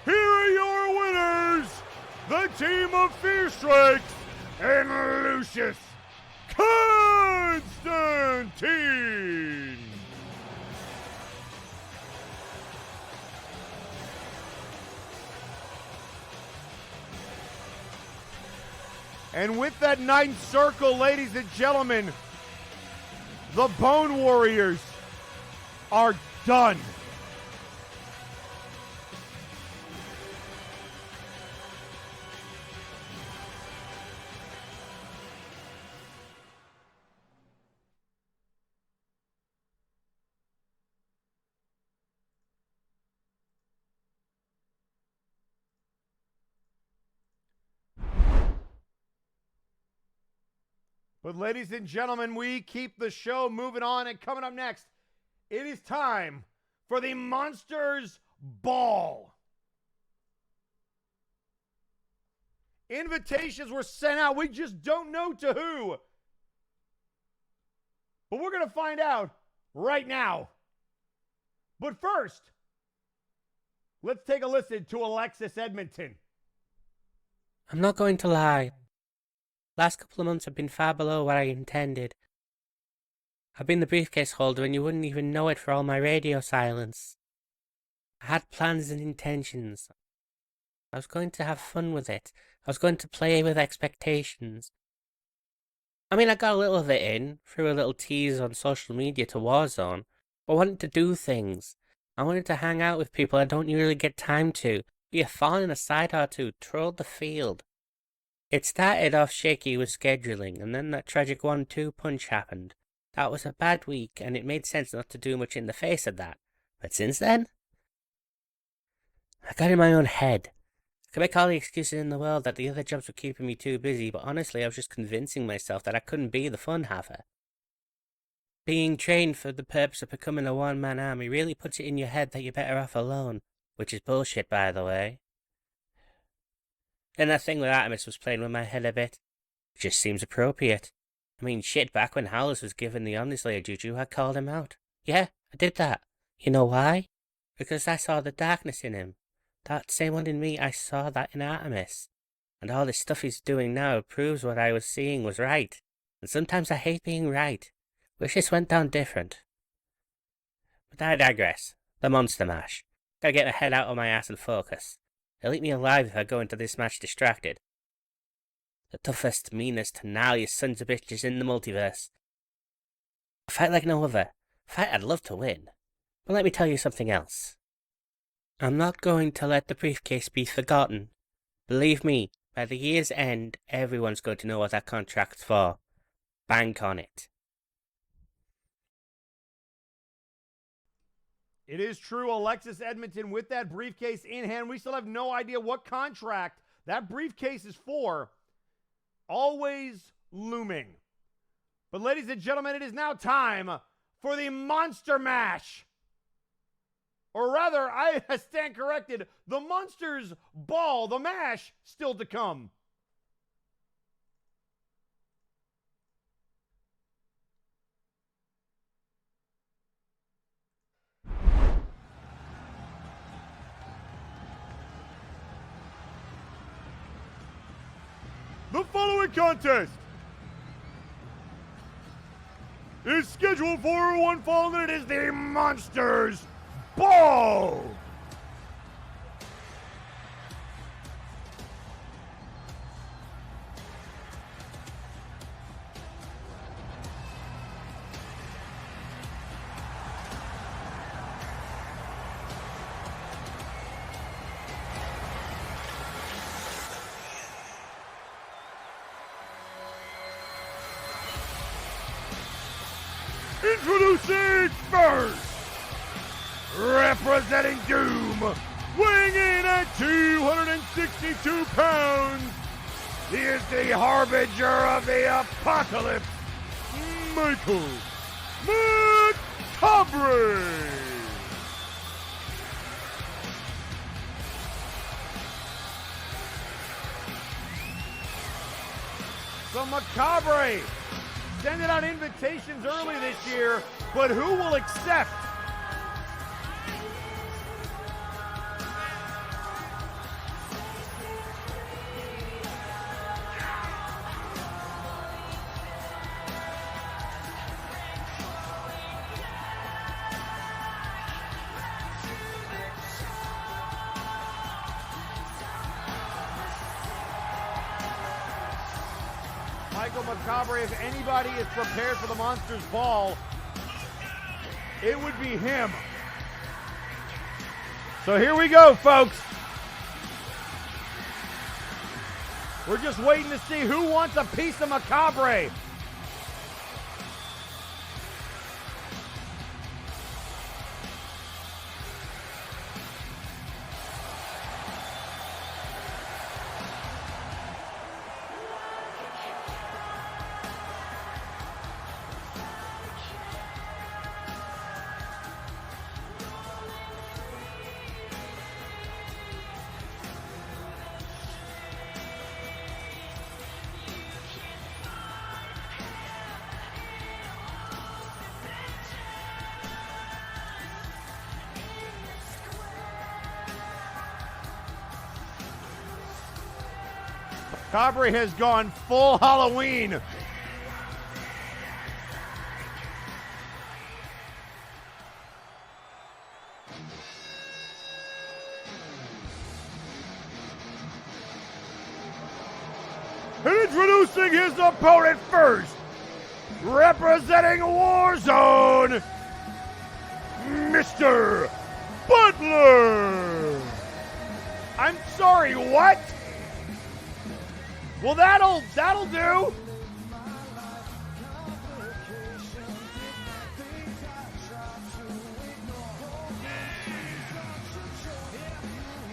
Speaker 2: Here are your winners! The team of Fear Strikes and Lucius Constantine! And with that ninth circle, ladies and gentlemen, the Bone Warriors are done. But ladies and gentlemen, we keep the show moving on, and coming up next, it is time for the Monsters Ball. Invitations were sent out. We just don't know to who. But we're going to find out right now. But first, let's take a listen to Alexis Edmonton.
Speaker 8: I'm not going to lie. Last couple of months have been far below what I intended. I've been the briefcase holder and you wouldn't even know it for all my radio silence. I had plans and intentions. I was going to have fun with it. I was going to play with expectations. I mean, I got a little of it in, through a little tease on social media to Warzone. I wanted to do things. I wanted to hang out with people I don't usually get time to, be a fawn in a side or two, troll the field. It started off shaky with scheduling, and then that tragic 1-2 punch happened. That was a bad week, and it made sense not to do much in the face of that. But since then, I got in my own head. I could make all the excuses in the world that the other jobs were keeping me too busy, but honestly, I was just convincing myself that I couldn't be the fun haver. Being trained for the purpose of becoming a one-man army really puts it in your head that you're better off alone, which is bullshit, by the way. And that thing with Artemis was playing with my head a bit. It just seems appropriate. I mean, shit, back when Hollis was given the Omnislayer juju, I called him out. Yeah, I did that. You know why? Because I saw the darkness in him. That same one in me, I saw that in Artemis. And all this stuff he's doing now proves what I was seeing was right. And sometimes I hate being right. Wish this went down different. But I digress. The Monster Mash. Gotta get my head out of my ass and focus. They'll eat me alive if I go into this match distracted. The toughest, meanest, gnarliest sons of bitches in the multiverse. A fight like no other. A fight I'd love to win. But let me tell you something else. I'm not going to let the briefcase be forgotten. Believe me, by the year's end, everyone's going to know what that contract's for. Bank on it.
Speaker 2: It is true, Alexis Edmonton with that briefcase in hand. We still have no idea what contract that briefcase is for. Always looming. But ladies and gentlemen, it is now time for the Monster Mash. Or rather, I stand corrected, the Monsters Ball, the mash, still to come. The following contest is scheduled for one fall, and it is the Monsters Ball. Introducing first, representing Doom, weighing in at 262 pounds, he is the harbinger of the apocalypse, Michael Macabre. So Macabre sending out invitations early this year, but who will accept? Michael Macabre, if anybody is prepared for the Monsters Ball, it would be him. So here we go, folks. We're just waiting to see who wants a piece of Macabre. Macabre has gone full Halloween. And introducing his opponent first, representing Warzone, Mr. Butler. I'm sorry, what? Well, that'll do.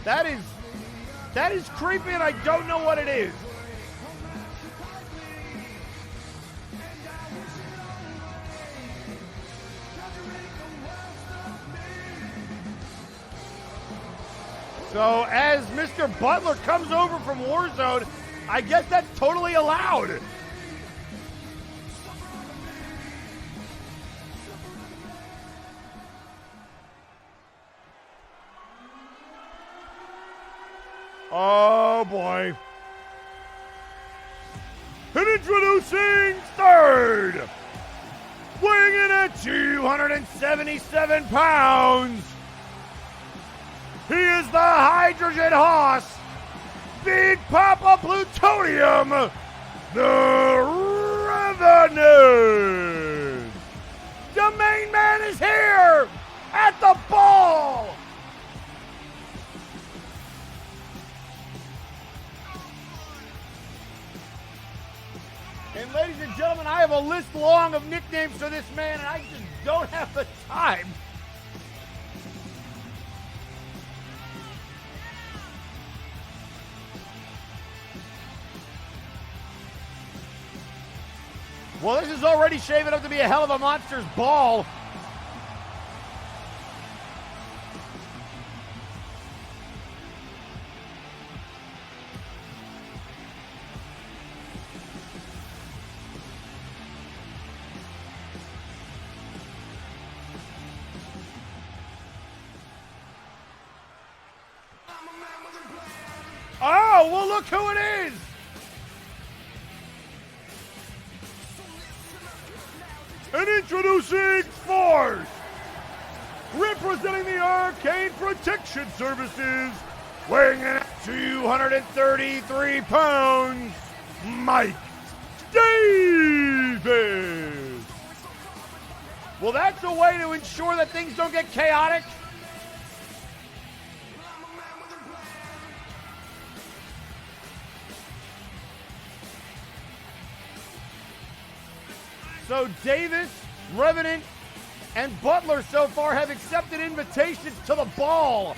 Speaker 2: That is creepy, and I don't know what it is. So as Mr. Butler comes over from Warzone, I guess that's totally allowed. Oh boy. And introducing third, weighing in at 277 pounds, he is the hydrogen horse, Big Papa Plutonium, the Revenant. The main man is here at the ball. And ladies and gentlemen, I have a list long of nicknames for this man, and I just don't have the time. Well, this is already shaping up to be a hell of a monster's ball. Oh, well, look who it is. And introducing fourth, representing the Arcane Protection Services, weighing in at 233 pounds, Mike Davis. Well, that's a way to ensure that things don't get chaotic. So Davis, Revenant, and Butler so far have accepted invitations to the ball.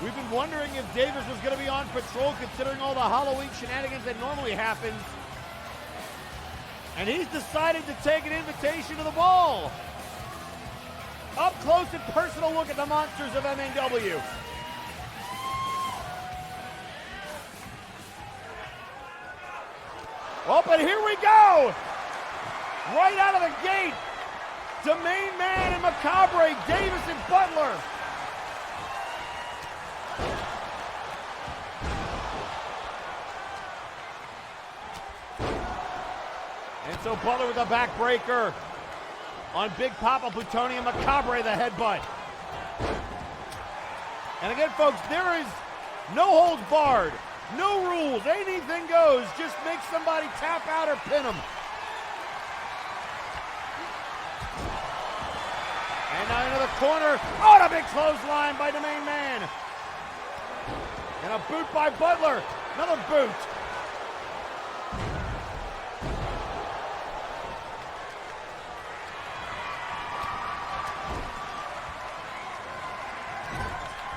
Speaker 2: We've been wondering if Davis was going to be on patrol considering all the Halloween shenanigans that normally happen. And he's decided to take an invitation to the ball. Up close and personal look at the monsters of MNW. Oh, but here we go. Right out of the gate. The main man and Macabre, Davis and Butler. And so Butler with a backbreaker on Big Papa Plutonium, Macabre the headbutt. And again, folks, there is no holds barred, no rules, anything goes. Just make somebody tap out or pin them. And now into the corner. Oh, and a big clothesline by the main man. And a boot by Butler. Another boot.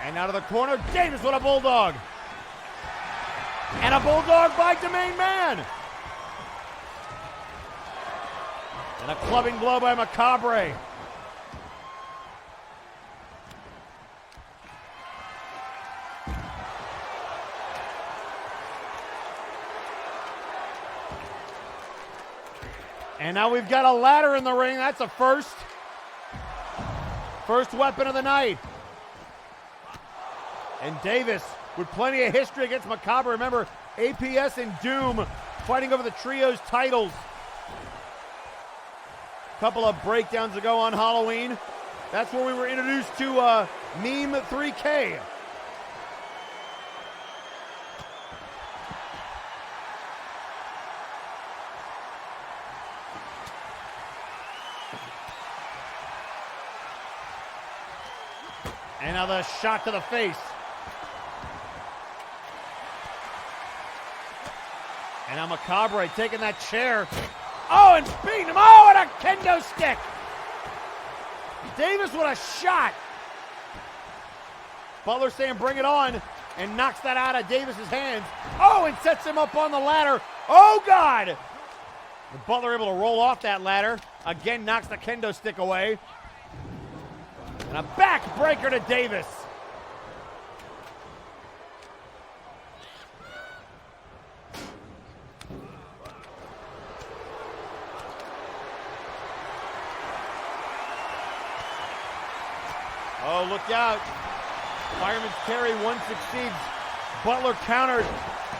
Speaker 2: And out of the corner, Davis with a bulldog. And a bulldog by the main man. And a clubbing blow by Macabre. And now we've got a ladder in the ring. That's a first. First weapon of the night. And Davis with plenty of history against Macabre. Remember, APS and Doom fighting over the trios titles. A couple of breakdowns ago on Halloween. That's where we were introduced to Meme 3K. And now the shot to the face. And now Macabre taking that chair. Oh, and beating him. Oh, and a kendo stick. Davis with a shot. Butler saying bring it on, and knocks that out of Davis's hands. Oh, and sets him up on the ladder. Oh, God. And Butler able to roll off that ladder. Again, knocks the kendo stick away. And a backbreaker to Davis. Oh, look out. Fireman's carry, one succeeds. Butler counters.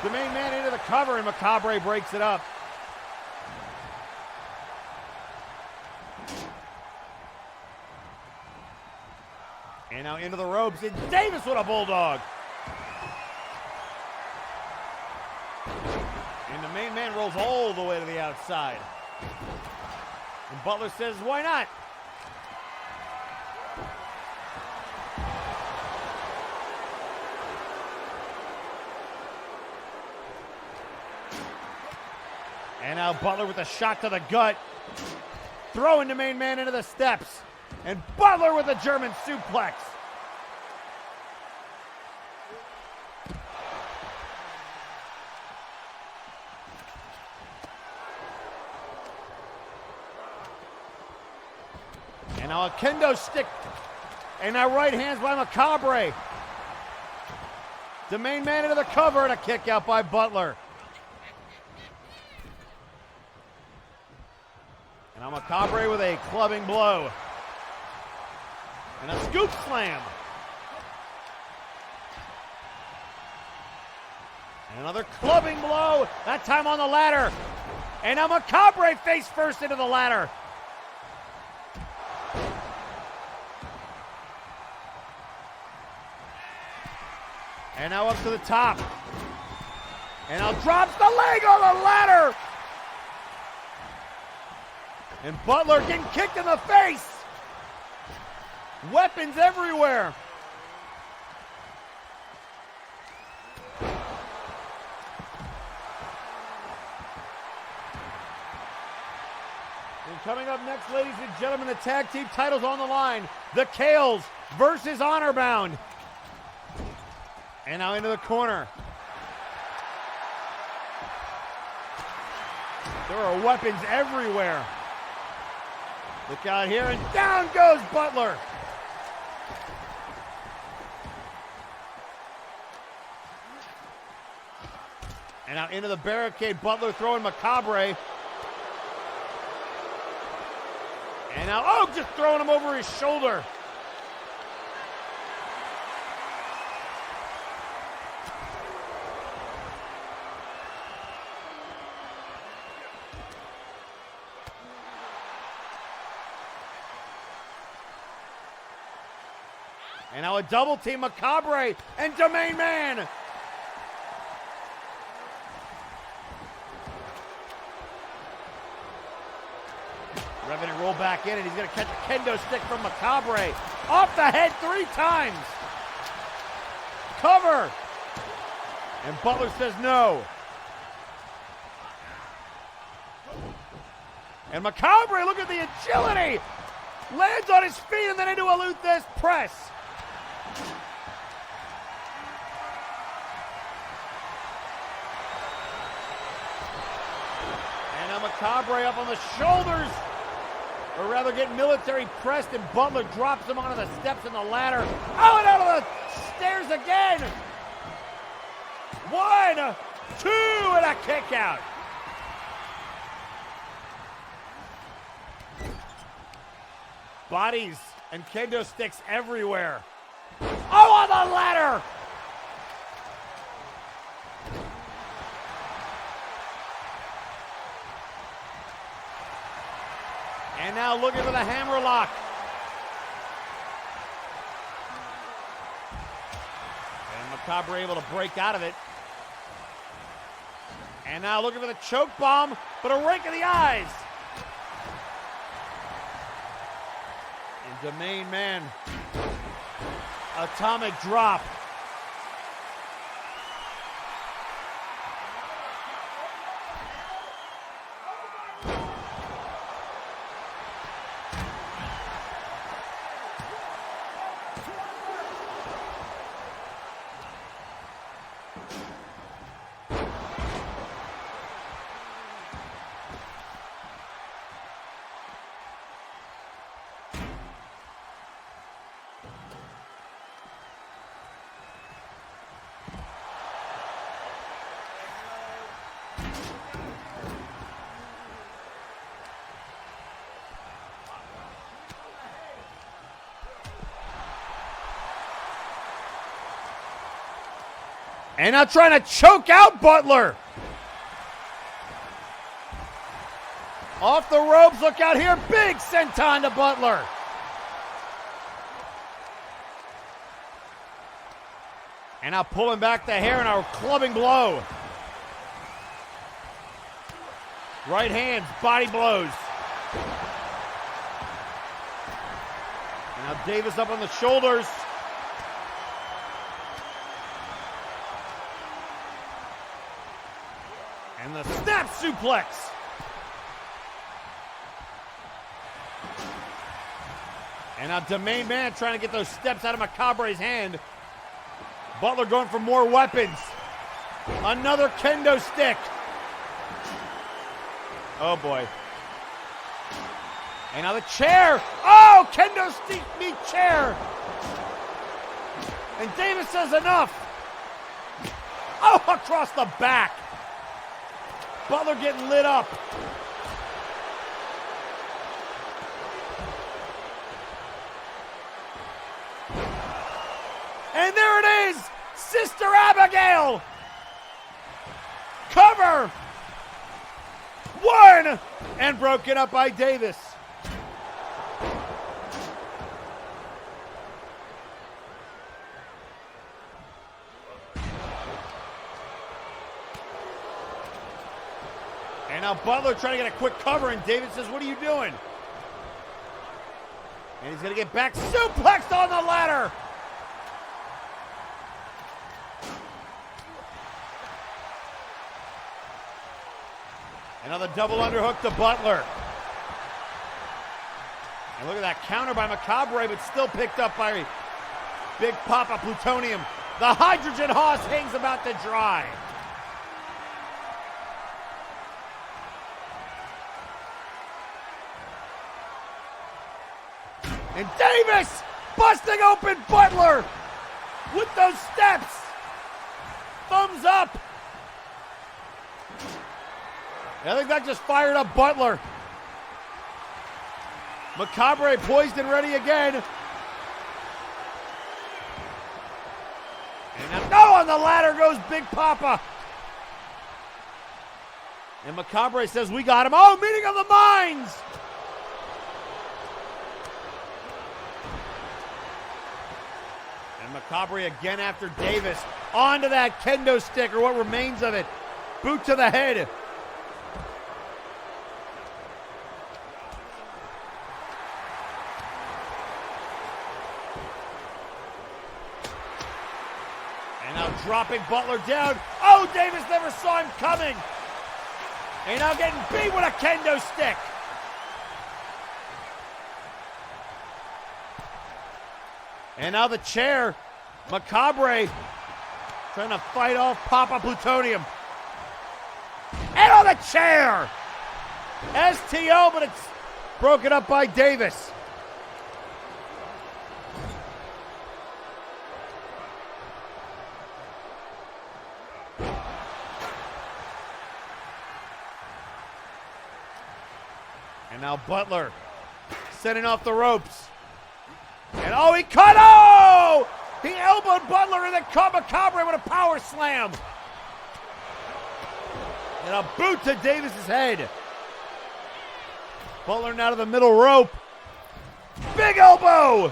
Speaker 2: The main man into the cover, and Macabre breaks it up. And now into the ropes. It's Davis with a bulldog. And the main man rolls all the way to the outside. And Butler says, why not? And now Butler with a shot to the gut. Throwing the main man into the steps. And Butler with a German suplex. And now a kendo stick. And now right hands by Macabre. The main man into the cover, and a kick out by Butler. And now Macabre with a clubbing blow. And a scoop slam. And another clubbing blow, that time on the ladder. And now Macabre face first into the ladder. And now up to the top. And now drops the leg on the ladder. And Butler getting kicked in the face. Weapons everywhere. And coming up next, ladies and gentlemen, the tag team titles on the line. The Kales versus Honorbound. And now into the corner. There are weapons everywhere. Look out here, and down goes Butler. And now into the barricade, Butler throwing Macabre. And now, oh, just throwing him over his shoulder. And now a double team, Macabre and Domain Man. Revenant roll back in, and he's going to catch a kendo stick from Macabre. Off the head 3 times. Cover. And Butler says no. And Macabre, look at the agility. Lands on his feet and then into a Luthes press. And now Macabre up on the shoulders. Or rather get military pressed, and Butler drops him onto the steps and the ladder. Oh, and out of the stairs again. 1, 2, and a kick out. Bodies and kendo sticks everywhere. Oh, on the ladder. And now looking for the hammerlock. And Macabre able to break out of it. And now looking for the choke bomb, but a rake of the eyes. And the main man Atomic drop. And now trying to choke out Butler. Off the ropes, look out here. Big senton to Butler. And now pulling back the hair and a clubbing blow. Right hands, body blows. And now Davis up on the shoulders. And the snap suplex. And now Domain Man trying to get those steps out of Macabre's hand. Butler going for more weapons. Another kendo stick. Oh boy. And now the chair. Oh, kendo stick meet chair. And Davis says enough. Oh, across the back. Butler getting lit up. And there it is! Sister Abigail! Cover! One! And broken up by Davis. And now Butler trying to get a quick cover, and Davis says, what are you doing? And he's going to get back suplexed on the ladder. Another double underhook to Butler. And look at that counter by Macabre, but still picked up by Big Papa Plutonium. The hydrogen horse hangs about to dry. And Davis busting open Butler with those steps. Thumbs up. I think that just fired up Butler. Macabre poised and ready again. And now, on the ladder goes Big Papa. And Macabre says, we got him. Oh, meeting of the minds. And Macabre again after Davis. Onto that kendo stick, or what remains of it. Boot to the head. And now dropping Butler down. Oh, Davis never saw him coming. And now getting beat with a kendo stick. And now the chair. Macabre trying to fight off Papa Plutonium. And on the chair. STO, but it's broken up by Davis. And now Butler setting off the ropes. And oh, he cut! Oh! He elbowed Butler and then caught Macabre with a power slam. And a boot to Davis's head. Butler now to the middle rope. Big elbow!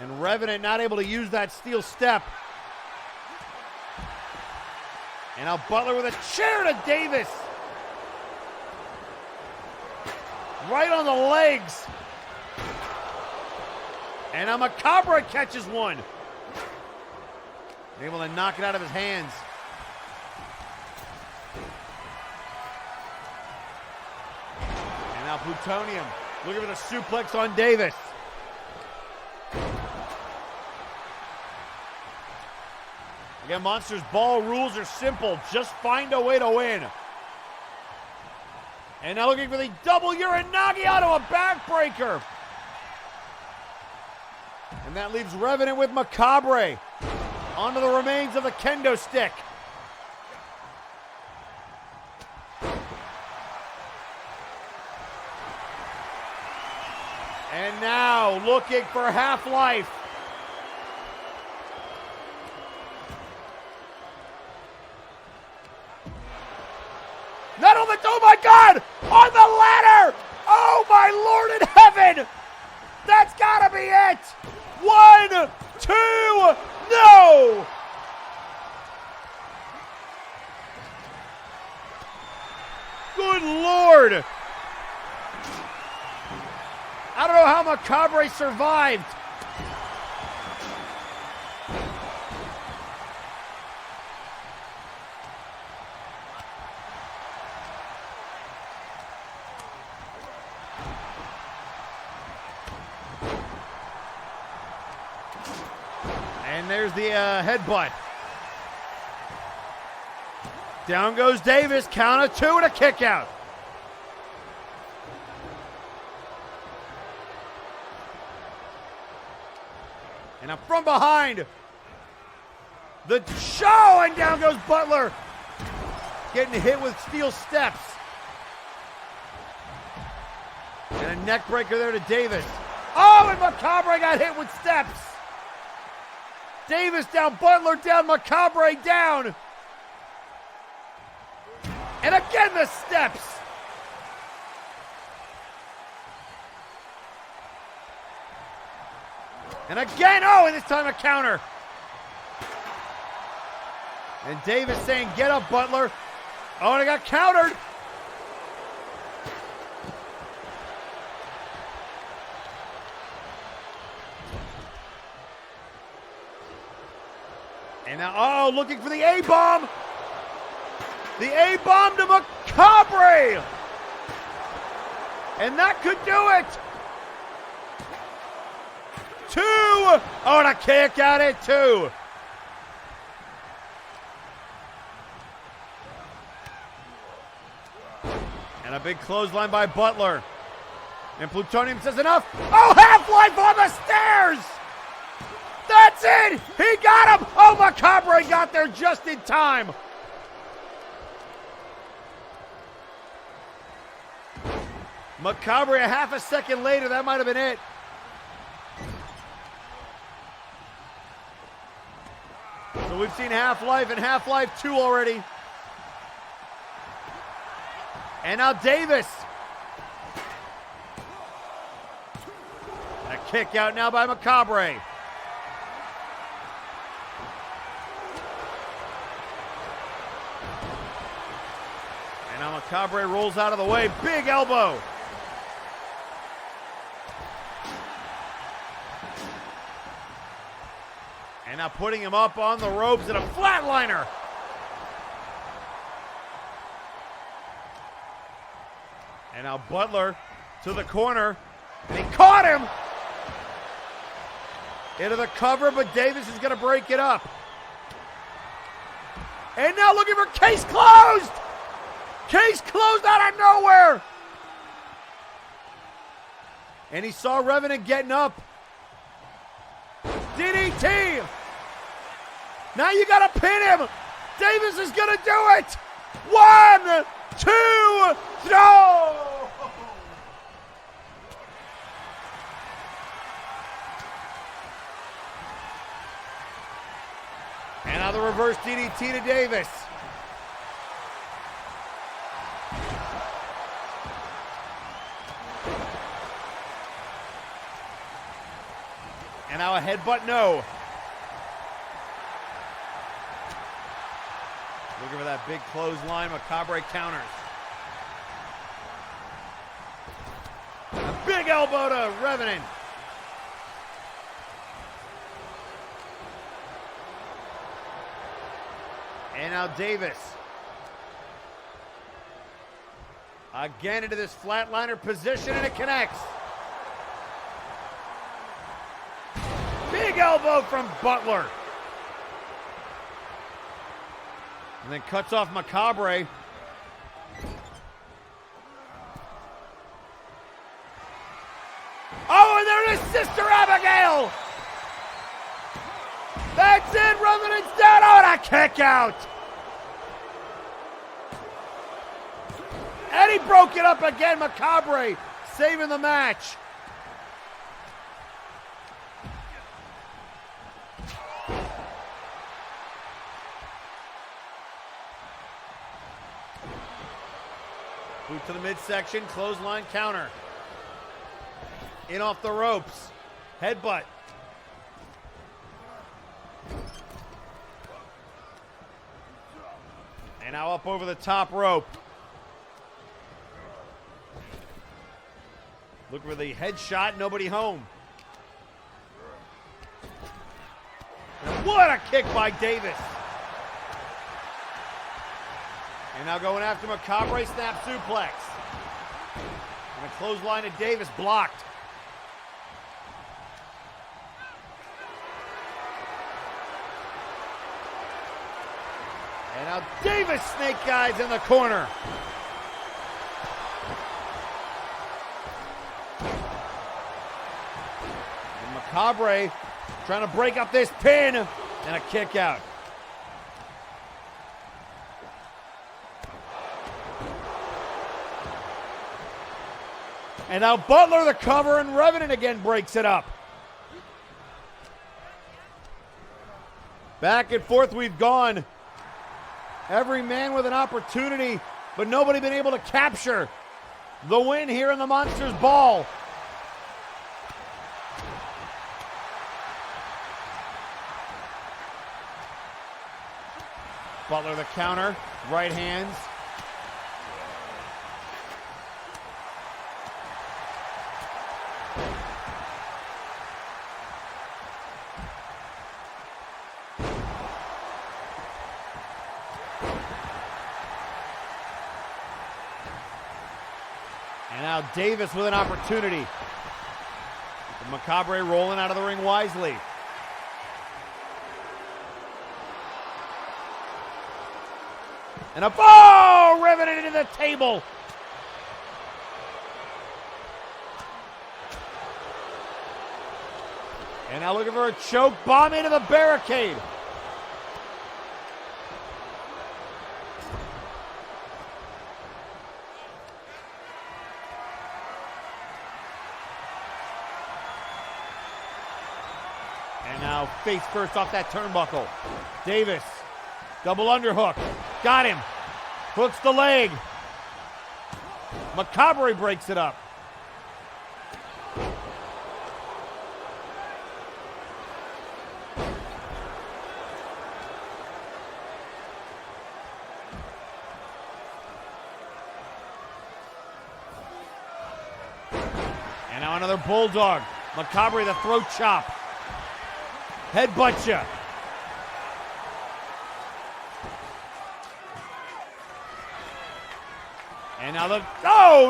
Speaker 2: And Revenant not able to use that steel step. And now Butler with a chair to Davis. Right on the legs. And now Macabre catches one. Able to knock it out of his hands. And now Plutonium looking for the suplex on Davis. Again, Monsters Ball rules are simple. Just find a way to win. And now looking for the double Uranagi onto a backbreaker. And that leaves Revenant with Macabre onto the remains of the kendo stick. And now looking for Half-Life. Not on the, oh my God! On the ladder! Oh my Lord in heaven! That's gotta be it! 1, 2, no! Good Lord! I don't know how Macabre survived. And there's the headbutt. Down goes Davis. Count of 2 and a kick out. And now from behind, the show, and down goes Butler. Getting hit with steel steps. And a neck breaker there to Davis. Oh, and Macabre got hit with steps. Davis down, Butler down, Macabre down. And again the steps. And again, oh, and this time a counter. And Davis saying, get up, Butler. Oh, and it got countered. And now, oh, looking for the A-bomb. The A-bomb to Macabre. And that could do it. 2. Oh, and a kick out at 2. And a big clothesline by Butler. And Plutonium says enough. Oh, Half-Life on the stairs. That's it! He got him! Oh, Macabre got there just in time. Macabre a half a second later, that might have been it. So we've seen Half-Life and Half-Life 2 already. And now Davis. A kick out now by Macabre. And now Macabre rolls out of the way. Big elbow. And now putting him up on the ropes in a flatliner. And now Butler to the corner. And he caught him. Into the cover, but Davis is going to break it up. And now looking for case closed. Case closed out of nowhere. And he saw Revenant getting up. DDT. Now you got to pin him. Davis is going to do it. 1, 2, no. And now the reverse DDT to Davis. And now a headbutt, no. Looking for that big clothesline. Macabre counters. A big elbow to Revenant. And now Davis. Again into this flatliner position, and it connects. Big elbow from Butler. And then cuts off Macabre. Oh, and there's his sister Abigail. That's it. Revenant's down. Oh, and a kick out. And he broke it up again. Macabre saving the match. Boot to the midsection, clothesline counter. In off the ropes. Headbutt. And now up over the top rope. Look for the headshot, nobody home. And what a kick by Davis. And now going after Macabre, snap suplex. And a clothesline to Davis, blocked. And now Davis snake guys in the corner. And Macabre trying to break up this pin, and a kick out. And now Butler the cover, and Revenant again breaks it up. Back and forth we've gone. Every man with an opportunity, but nobody been able to capture the win here in the Monsters Ball. Butler the counter, right hands. And now Davis with an opportunity. Macabre rolling out of the ring wisely. And a Revenant into the table. And now looking for a choke bomb into the barricade. And now face first off that turnbuckle. Davis, double underhook. Got him. Hooks the leg. Macabre breaks it up. And now another bulldog. Macabre the throat chop. Headbutt ya. And now the,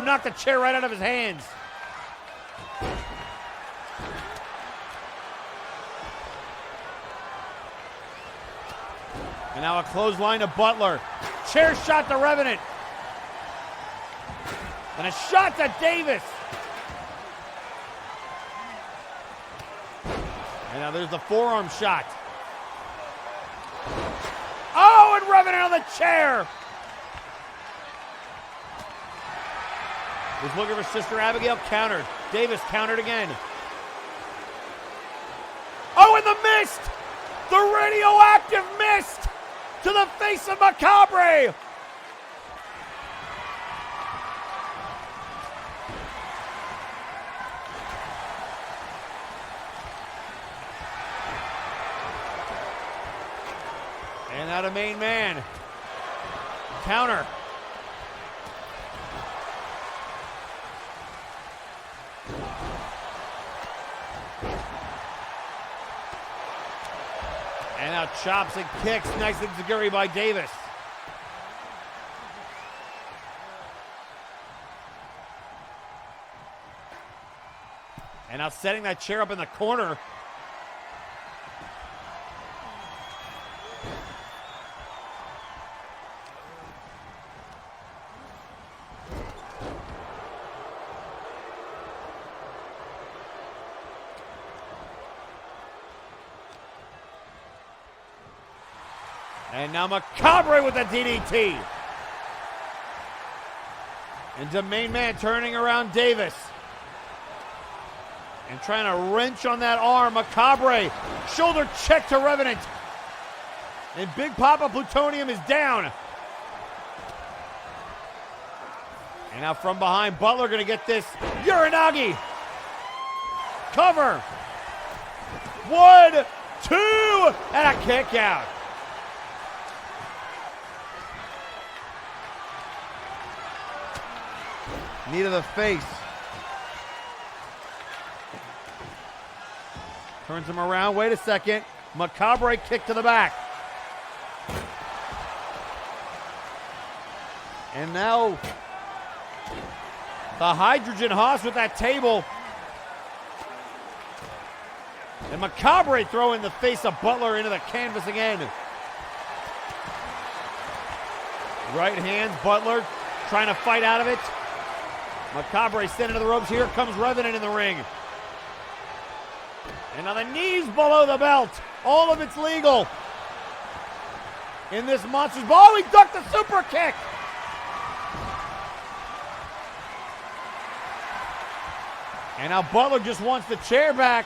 Speaker 2: knocked the chair right out of his hands. And now a clothesline to Butler. Chair shot to Revenant. And a shot to Davis. And now there's the forearm shot. Oh, and Revenant on the chair. Was looking for Sister Abigail, countered. Davis countered again. Oh, and the mist! The radioactive mist to the face of Macabre! And now the main man. Counter. And now chops and kicks. Nice enziguri by Davis. And now setting that chair up in the corner. And now Macabre with the DDT. And the main man turning around Davis. And trying to wrench on that arm. Macabre. Shoulder check to Revenant. And Big Papa Plutonium is down. And now from behind, Butler going to get this. Uranagi. Cover. 1, 2, and a kick out. Knee to the face. Turns him around. Wait a second. Macabre kick to the back. And now the Hydrogen Hoss with that table. And Macabre throwing the face of Butler into the canvas again. Right hands, Butler trying to fight out of it. Macabre sent into the ropes. Here comes Revenant in the ring. And now the knees below the belt. All of it's legal. In this monster's ball, he ducked the super kick. And now Butler just wants the chair back.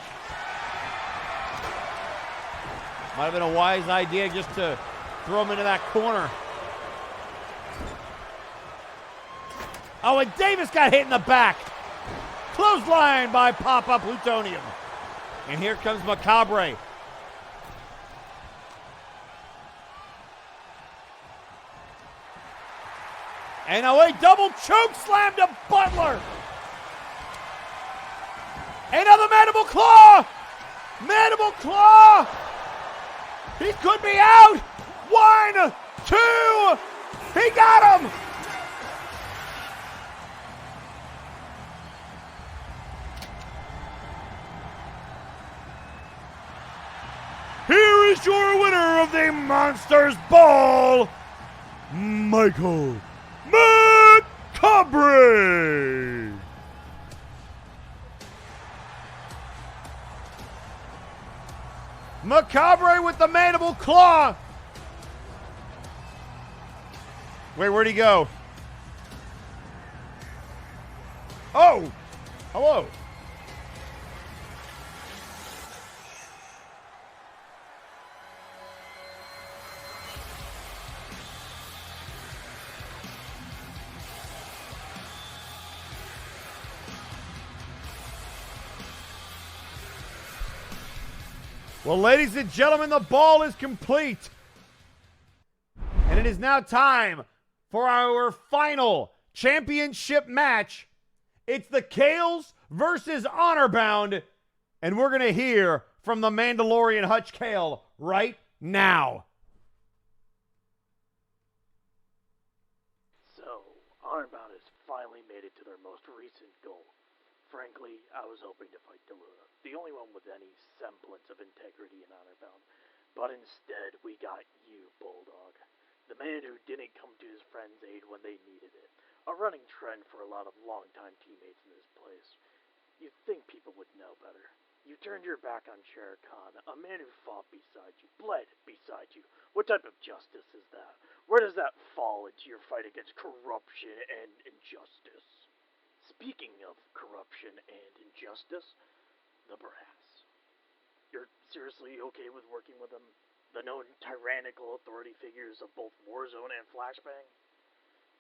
Speaker 2: Might have been a wise idea just to throw him into that corner. Oh, and Davis got hit in the back. Clothesline by Papa Plutonium. And here comes Macabre. And now a double choke slam to Butler. Another mandible claw. Mandible claw. He could be out. 1, 2. He got him. Here is your winner of the Monsters Ball, Michael Macabre. Macabre with the mandible claw. Wait, where'd he go? Oh, hello. Well, ladies and gentlemen, the ball is complete. And it is now time for our final championship match. It's the Kales versus Honorbound. And we're going to hear from the Mandalorian Hutch Kale right now.
Speaker 9: So, Honorbound has finally made it to their most recent goal. Frankly, I was hoping to fight Deluna, the only one with any semblance of integrity in Honorbound. But instead, we got you, Bulldog. The man who didn't come to his friend's aid when they needed it. A running trend for a lot of longtime teammates in this place. You'd think people would know better. You turned your back on Shere Khan, a man who fought beside you, bled beside you. What type of justice is that? Where does that fall into your fight against corruption and injustice? Speaking of corruption and injustice, the brass. You're seriously okay with working with them? The known tyrannical authority figures of both Warzone and Flashbang?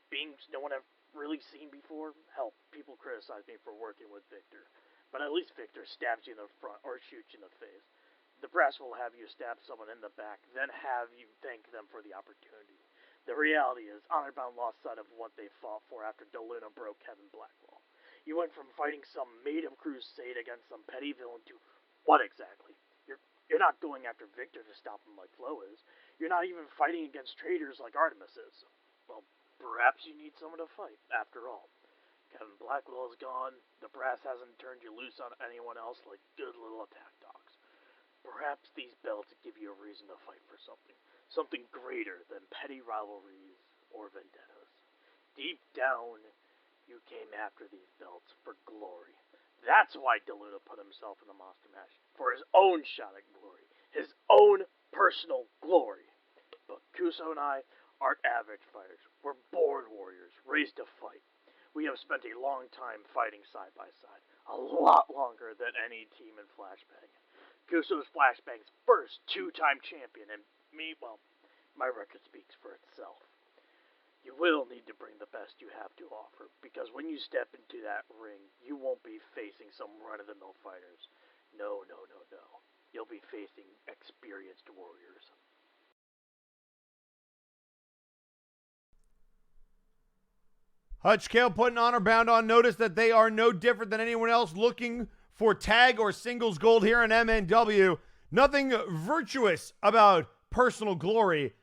Speaker 9: Beings no one have really seen before? Hell, people criticize me for working with Victor. But at least Victor stabs you in the front or shoots you in the face. The brass will have you stab someone in the back, then have you thank them for the opportunity. The reality is, Honorbound lost sight of what they fought for after Deluna broke Kevin Blackwell. You went from fighting some made-up crusade against some petty villain to what exactly? You're You're not going after Victor to stop him like Flo is. You're not even fighting against traitors like Artemis is. Well, perhaps you need someone to fight, after all. Kevin Blackwell is gone. The brass hasn't turned you loose on anyone else like good little attack dogs. Perhaps these belts give you a reason to fight for something. Something greater than petty rivalries or vendettas. Deep down, you came after these belts for glory. That's why DeLuna put himself in the Monster Mash. For his own shot at glory. His own personal glory. But Kuso and I aren't average fighters. We're born warriors, raised to fight. We have spent a long time fighting side by side. A lot longer than any team in Flashbang. Kuso's Flashbang's first two-time champion, and me, well, my record speaks for itself. You will need to bring the best you have to offer, because when you step into that ring, you won't be facing some run-of-the-mill fighters. No. You'll be facing experienced warriors.
Speaker 2: Hutch Kale putting Honor Bound on notice that they are no different than anyone else looking for tag or singles gold here in MNW. Nothing virtuous about personal glory.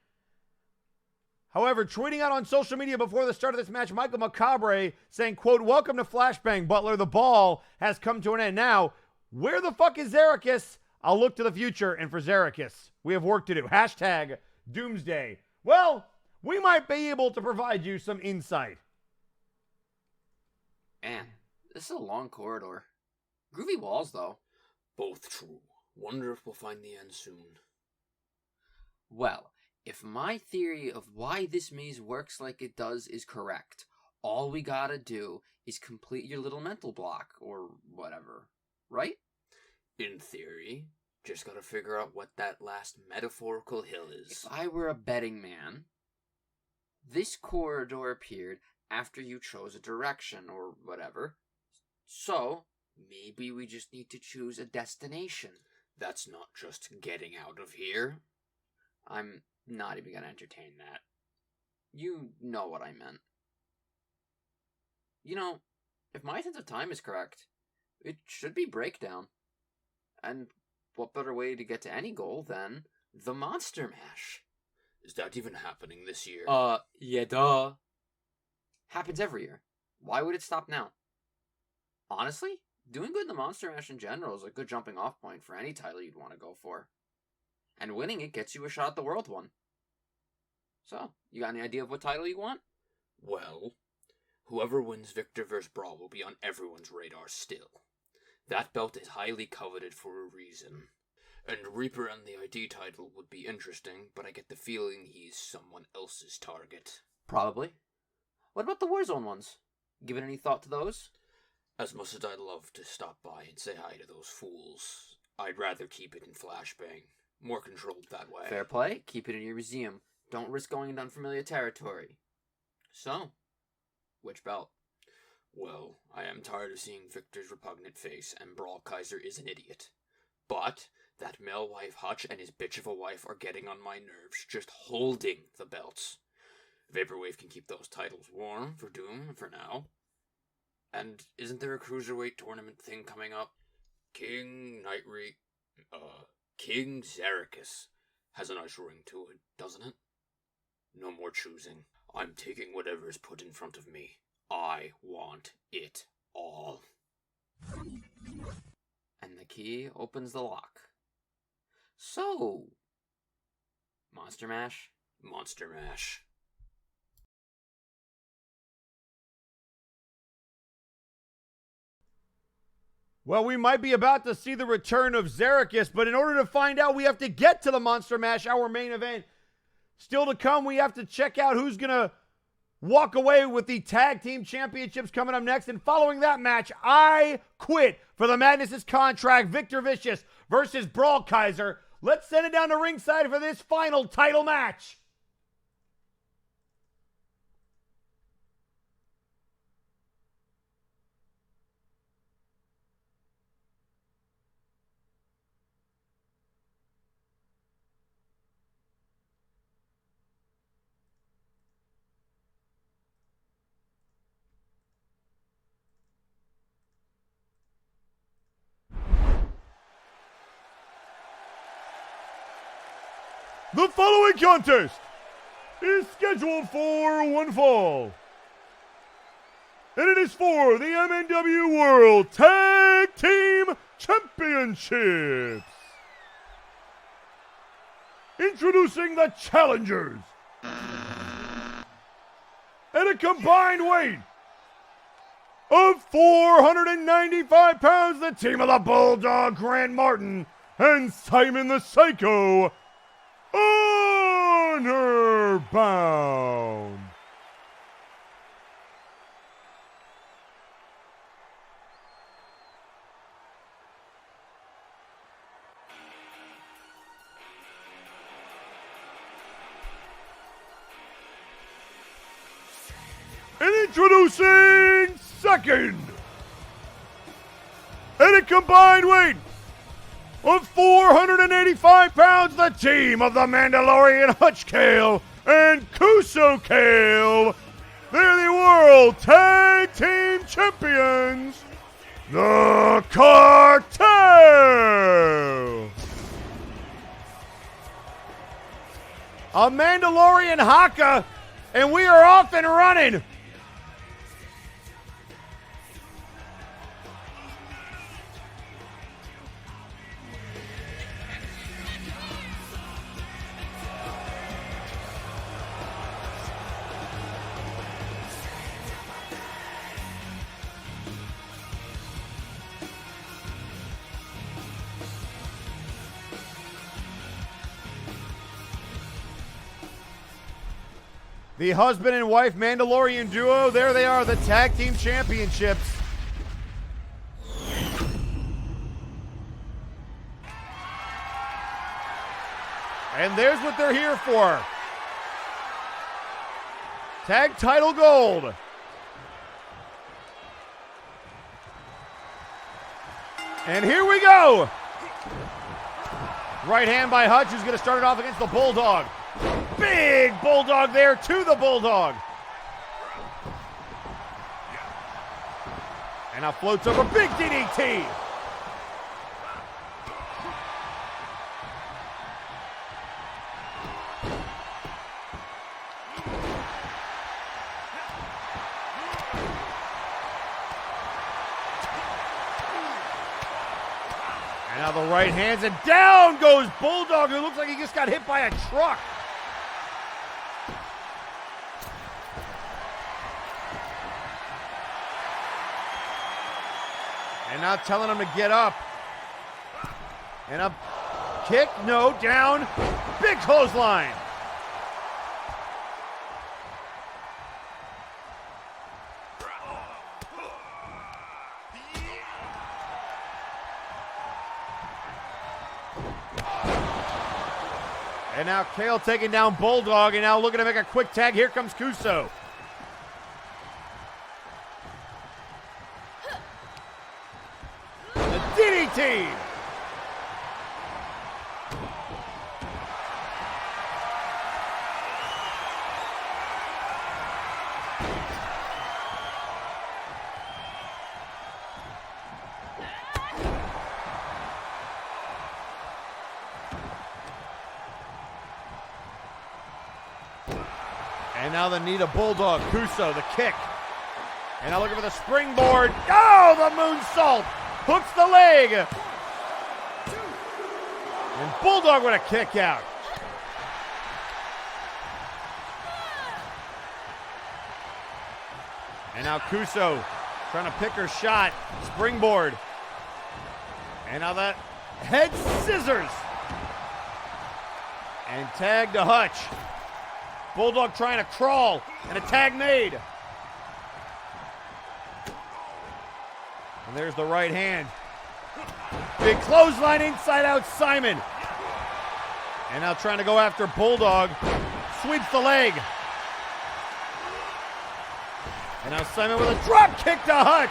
Speaker 2: However, tweeting out on social media before the start of this match, Michael Macabre saying, quote, "Welcome to Flashbang, Butler. The ball has come to an end. Now, where the fuck is Xerxes? I'll look to the future, and for Xerxes, we have work to do. Hashtag Doomsday." Well, we might be able to provide you some insight.
Speaker 10: Man, this is a long corridor. Groovy walls, though.
Speaker 11: Both true. Wonder if we'll find the end soon.
Speaker 10: Well, if my theory of why this maze works like it does is correct, all we gotta do is complete your little mental block, or whatever, right?
Speaker 11: In theory, just gotta figure out what that last metaphorical hill is.
Speaker 10: If I were a betting man, this corridor appeared after you chose a direction, or whatever. So, maybe we just need to choose a destination.
Speaker 11: That's not just getting out of here.
Speaker 10: I'm not even gonna entertain that. You know what I meant. You know, if my sense of time is correct, it should be Breakdown. And what better way to get to any goal than the Monster Mash?
Speaker 11: Is that even happening this year?
Speaker 10: Yeah, duh. Happens every year. Why would it stop now? Honestly, doing good in the Monster Mash in general is a good jumping off point for any title you'd want to go for. And winning it gets you a shot at the World one. So, you got any idea of what title you want?
Speaker 11: Well, whoever wins Victor vs. Brawl will be on everyone's radar still. That belt is highly coveted for a reason. And Reaper and the ID title would be interesting, but I get the feeling he's someone else's target.
Speaker 10: Probably. What about the Warzone ones? Given any thought to those?
Speaker 11: As much as I'd love to stop by and say hi to those fools, I'd rather keep it in Flashbang. More controlled that way.
Speaker 10: Fair play. Keep it in your museum. Don't risk going into unfamiliar territory. So, which belt?
Speaker 11: Well, I am tired of seeing Victor's repugnant face, and Brawl Kaiser is an idiot. But that male wife Hutch and his bitch of a wife are getting on my nerves just holding the belts. Vaporwave can keep those titles warm for Doom for now. And isn't there a cruiserweight tournament thing coming up? King Xerxes has a nice ring to it, doesn't it? No more choosing. I'm taking whatever is put in front of me. I want it all.
Speaker 10: And the key opens the lock. So, Monster Mash?
Speaker 11: Monster Mash.
Speaker 2: Well, we might be about to see the return of Xerxes, but in order to find out, we have to get to the Monster Mash, our main event. Still to come, we have to check out who's going to walk away with the Tag Team Championships coming up next. And following that match, I quit for the Madness's contract. Victor Vicious versus Brawl Kaiser. Let's send it down to ringside for this final title match. The following contest is scheduled for one fall. And it is for the MNW World Tag Team Championships. Introducing the challengers. At a combined weight of 495 pounds, the team of the Bulldog Grant Martin and Simon the Psycho Honor Bound. And introducing second, at a combined weight of 485 pounds, the team of the Mandalorian Hutch Kale and Kuso Kale. They're the World Tag Team Champions, the Cartel. A Mandalorian Haka, and we are off and running. The husband and wife Mandalorian duo, there they are, the Tag Team Championships. And there's what they're here for. Tag title gold. And here we go. Right hand by Hutch, who's going to start it off against the Bulldog. Big Bulldog there to the Bulldog. And now floats over, big DDT. And now the right hands, and down goes Bulldog, who looks like he just got hit by a truck. And now telling him to get up. And a kick, no, down. Big clothesline. And now Kale taking down Bulldog, and now looking to make a quick tag. Here comes Kuso. DDT! And now the knee to Bulldog. Kuso, the kick. And now looking for the springboard. Oh, the moonsault! Hooks the leg. And Bulldog with a kick out. And now Kuso trying to pick her shot. Springboard. And now that head scissors. And tag to Hutch. Bulldog trying to crawl. And a tag made. And there's the right hand. Big clothesline inside out Simon. And now trying to go after Bulldog. Sweeps the leg. And now Simon with a drop kick to Hutch.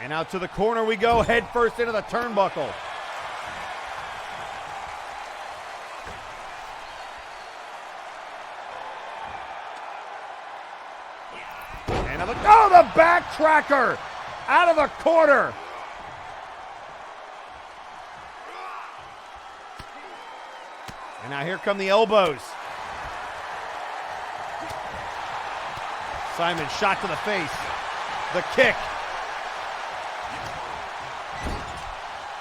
Speaker 2: And out to the corner we go, head first into the turnbuckle. tracker out of the corner. And now here come the elbows. Simon shot to the face. The kick.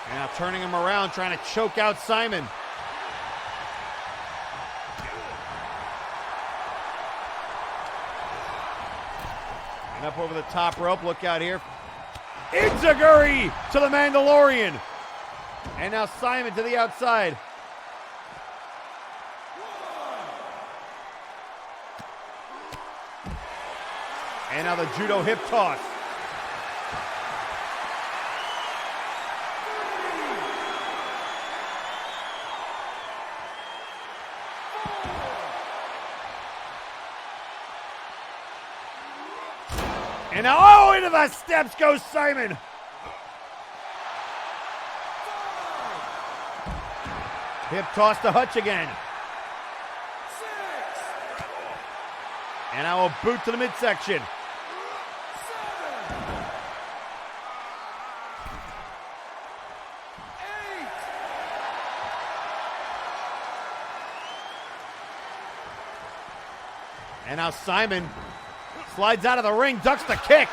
Speaker 2: And now turning him around, trying to choke out Simon. And up over the top rope, look out here. Enziguri to the Mandalorian. And now Simon to the outside. And now the judo hip toss. And now, oh, into the steps goes Simon. Hip toss to Hutch again. And now a boot to the midsection. And now Simon slides out of the ring, ducks the kick.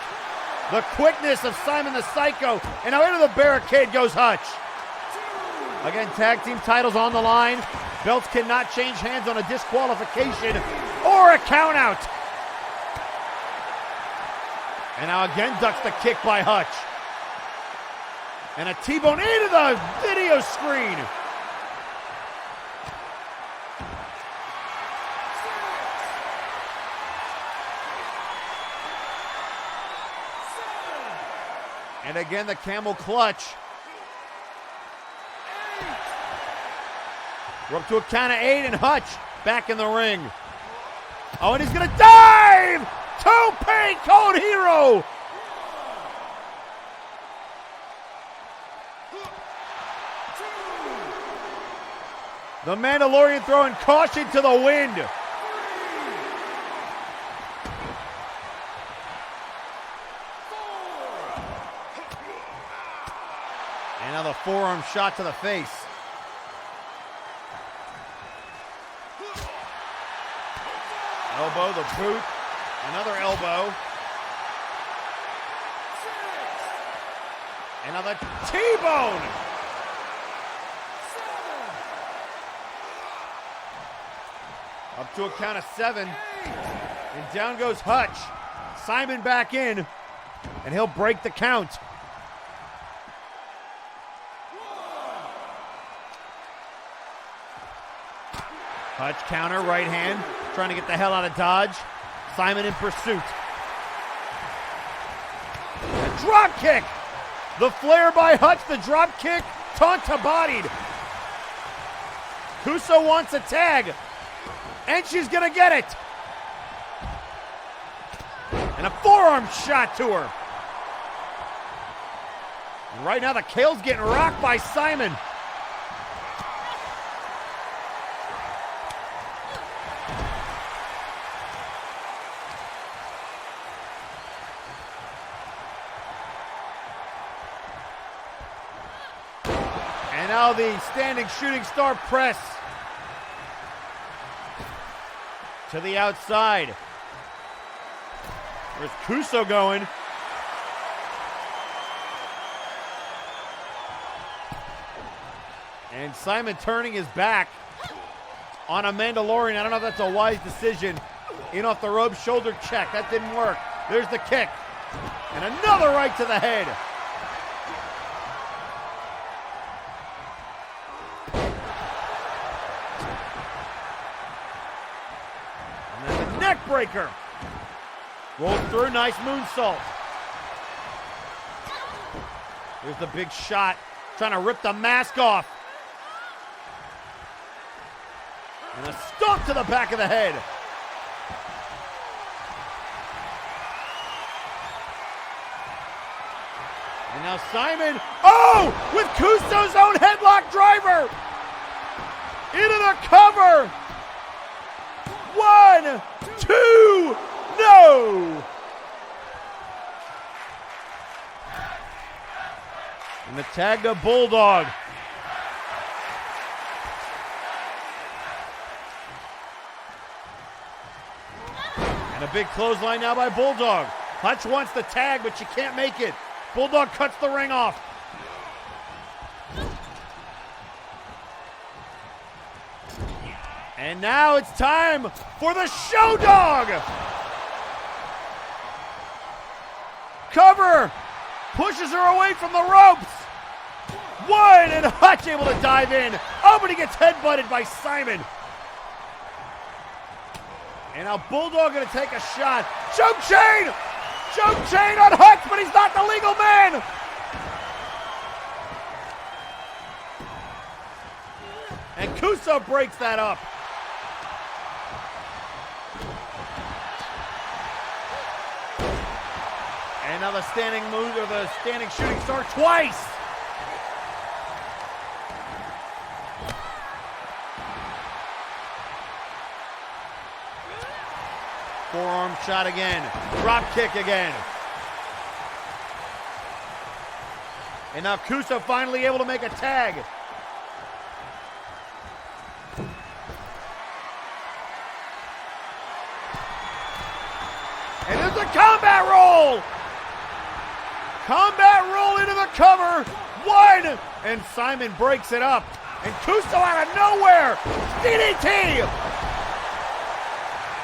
Speaker 2: The quickness of Simon the Psycho. And now into the barricade goes Hutch. Again, tag team titles on the line. Belts cannot change hands on a disqualification or a count out. And now again ducks the kick by Hutch. And a T-bone into the video screen. And again, the camel clutch. We're up to a count of 8, and Hutch back in the ring. Oh, and he's going to dive! Tope Cold Hero! The Mandalorian throwing caution to the wind. And now the forearm shot to the face. Elbow, the boot, another elbow. And now the T-bone. Up to a count of 7. And down goes Hutch. Simon back in. And he'll break the count. Hutch counter, right hand, trying to get the hell out of Dodge. Simon in pursuit. A drop kick! The flare by Hutch, the drop kick, Tonta bodied. Kuso wants a tag, and she's gonna get it. And a forearm shot to her. And right now the Kale's getting rocked by Simon. And now the standing shooting star press to the outside. There's Kuso going. And Simon turning his back on a Mandalorian. I don't know if that's a wise decision. In off the rope, shoulder check. That didn't work. There's the kick. And another right to the head. Breaker. Rolls through, nice moonsault. There's the big shot, trying to rip the mask off. And a stomp to the back of the head. And now Simon, oh, with Kuso's own headlock driver. Into the cover. 1, 2, no! And the tag to Bulldog. And a big clothesline now by Bulldog. Hutch wants the tag, but she can't make it. Bulldog cuts the ring off. And now it's time for the Show Dog. Cover. Pushes her away from the ropes. One, and Hutch able to dive in. Oh, but he gets headbutted by Simon. And now Bulldog gonna take a shot. Choke chain! Choke chain on Hutch, but he's not the legal man! And Kuso breaks that up. And now the standing move, or the standing shooting star twice. Forearm shot again. Drop kick again. And now Kuso finally able to make a tag. And there's a combat roll. Combat roll into the cover. One. And Simon breaks it up. And Kuso out of nowhere. DDT.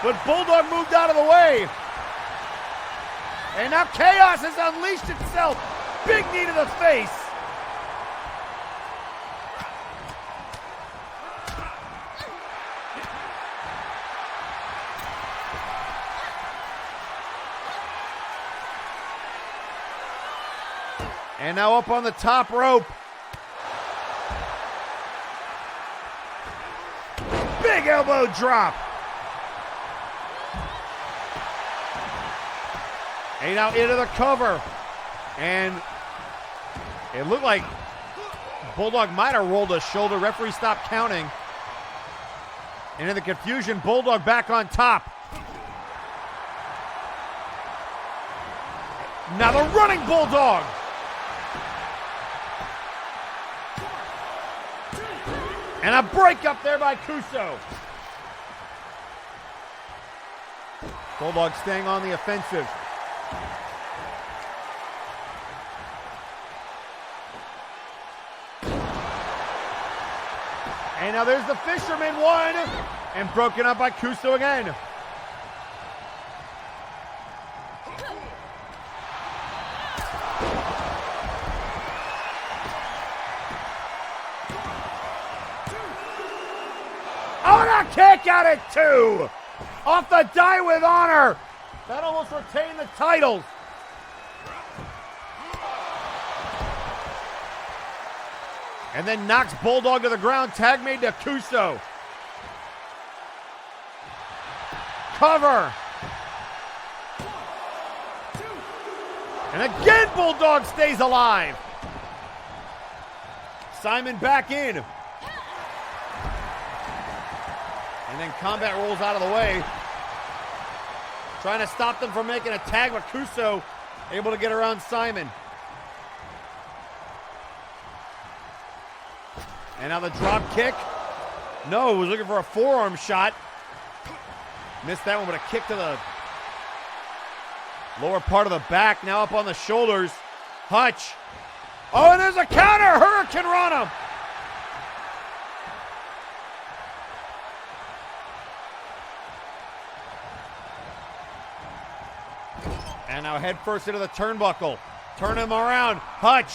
Speaker 2: But Bulldog moved out of the way. And now Chaos has unleashed itself. Big knee to the face. And now up on the top rope. Big elbow drop. And now into the cover. And it looked like Bulldog might have rolled a shoulder. Referee stopped counting. And in the confusion, Bulldog back on top. Now the running Bulldog. And a break up there by Kuso. Bulldog staying on the offensive. And now there's the Fisherman one. And broken up by Kuso again. Oh, and a kick out at 2. Off the Die with Honor. That almost retained the titles. And then knocks Bulldog to the ground. Tag made to Kuso. Cover. And again, Bulldog stays alive. Simon back in. And then Combat rolls out of the way. Trying to stop them from making a tag, but Kuso able to get around Simon. And now the drop kick. No, was looking for a forearm shot. Missed that one, but a kick to the lower part of the back. Now up on the shoulders. Hutch. Oh, and there's a counter. Hurricane Rana. And now head first into the turnbuckle. Turn him around. Hutch.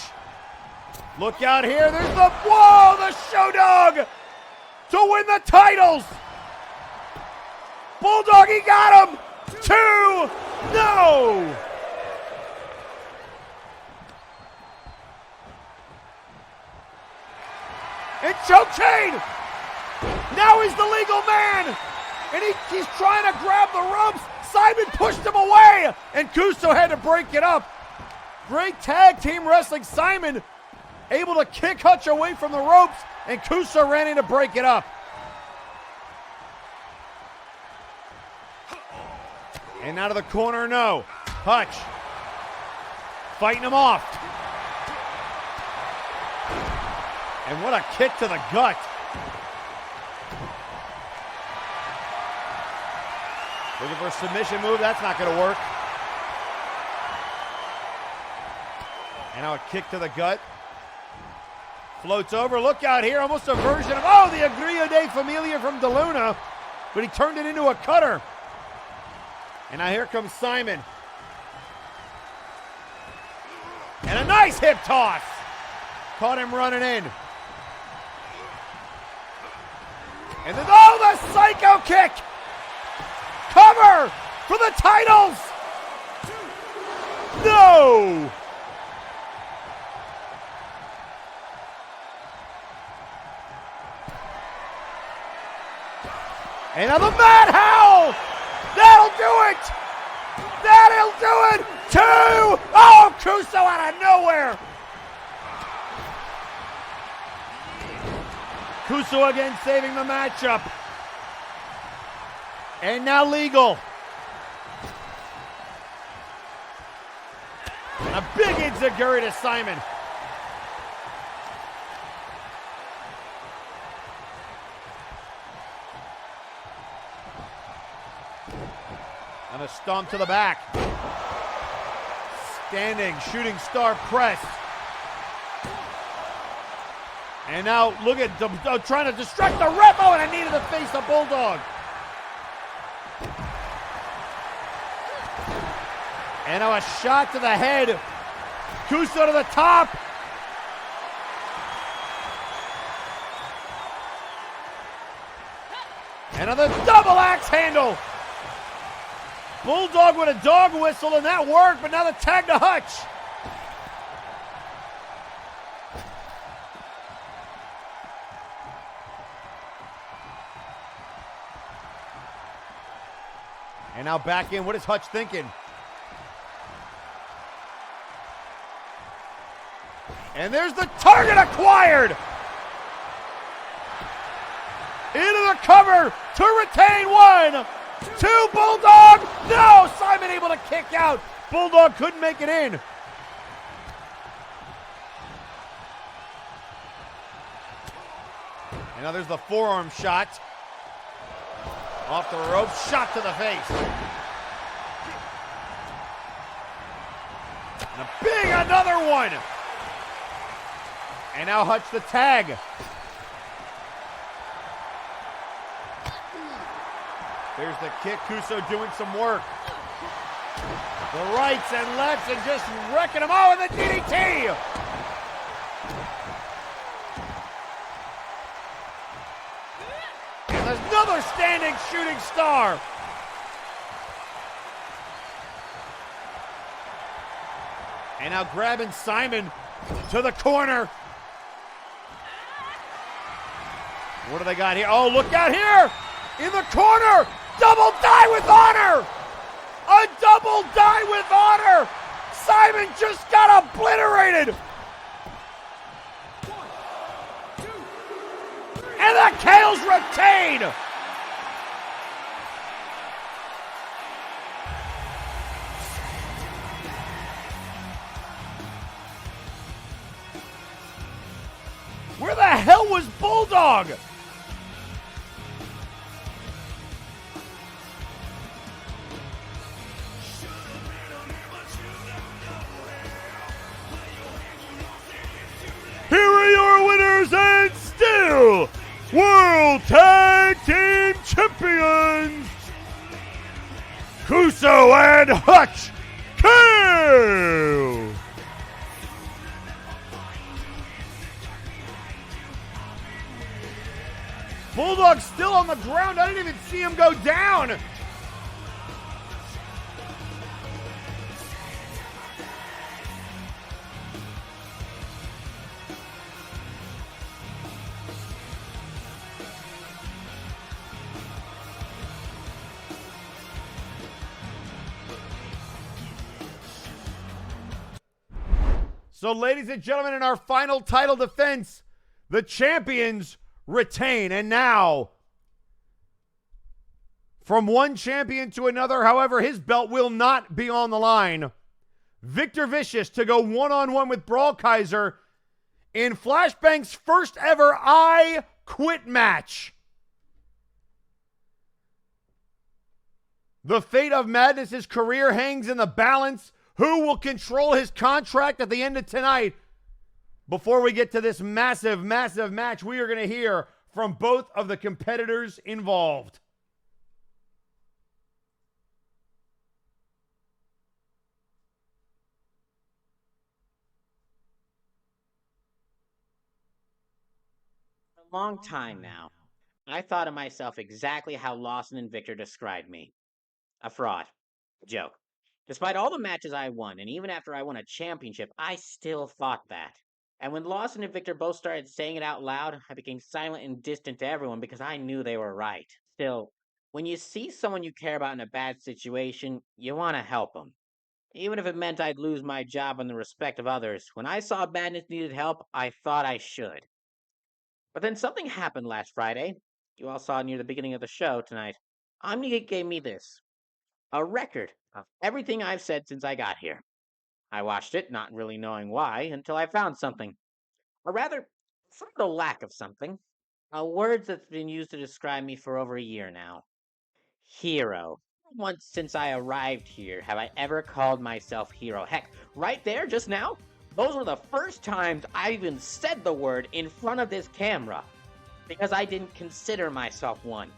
Speaker 2: Look out here. There's the, whoa, the Show Dog to win the titles. Bulldog, he got him. 2, no. And choke chain. Now he's the legal man. And he's trying to grab the ropes. Simon pushed him away. And Kuso had to break it up. Great tag team wrestling. Simon able to kick Hutch away from the ropes. And Kuso ran in to break it up. And out of the corner, no. Hutch fighting him off. And what a kick to the gut. Looking for a submission move. That's not going to work. And now a kick to the gut. Floats over. Look out here. Almost a version of, oh, the Agria de Familia from DeLuna. But he turned it into a cutter. And now here comes Simon. And a nice hip toss. Caught him running in. And then, oh, the psycho kick. Cover for the titles. No. And now the Mad Howl! That'll do it! That'll do it! 2! Oh, Kuso out of nowhere! Kuso again saving the matchup. And now Legal. And a big enziguri to Simon. And a stomp to the back. Standing, shooting star press. And now look at trying to distract the ref. Oh, and I needed to face the Bulldog. And now a shot to the head. Kuso to the top. And another double axe handle. Bulldog with a dog whistle, and that worked, but now the tag to Hutch. And now back in. What is Hutch thinking? And there's the target acquired. Into the cover to retain 1. 2, Bulldog. No, Simon able to kick out. Bulldog couldn't make it in. And now there's the forearm shot. Off the rope, shot to the face. And a big another one. And now Hutch the tag. There's the kick. Kuso doing some work. The rights and lefts and just wrecking them. Oh, and the DDT. And there's another standing shooting star. And now grabbing Simon to the corner. What do they got here? Oh, look out here! In the corner! Double die with honor! A double die with honor! Simon just got obliterated! And the Kales retain! Where the hell was Bulldog? Here are your winners and still World Tag Team Champions, Kuso and Hutch Kale. Bulldog's still on the ground. I didn't even see him go down. So, ladies and gentlemen, in our final title defense, the champions retain. And now, from one champion to another, however, his belt will not be on the line. Victor Vicious to go one-on-one with Brawl Kaiser in Flashbang's first ever I Quit match. The fate of Madness's career hangs in the balance. Who will control his contract at the end of tonight? Before we get to this massive, massive match, we are going to hear from both of the competitors involved.
Speaker 6: A long time now, I thought of myself exactly how Lawson and Victor described me. A fraud. A joke. Despite all the matches I won, and even after I won a championship, I still thought that. And when Lawson and Victor both started saying it out loud, I became silent and distant to everyone because I knew they were right. Still, when you see someone you care about in a bad situation, you want to help them. Even if it meant I'd lose my job and the respect of others, when I saw Madness needed help, I thought I should. But then something happened last Friday. You all saw it near the beginning of the show tonight. OmniGeek gave me this. A record of everything I've said since I got here. I watched it, not really knowing why, until I found something. Or rather, sort of the lack of something. A word that's been used to describe me for over a year now. Hero. Once since I arrived here have I ever called myself hero. Heck, right there just now, those were the first times I even said the word in front of this camera. Because I didn't consider myself one.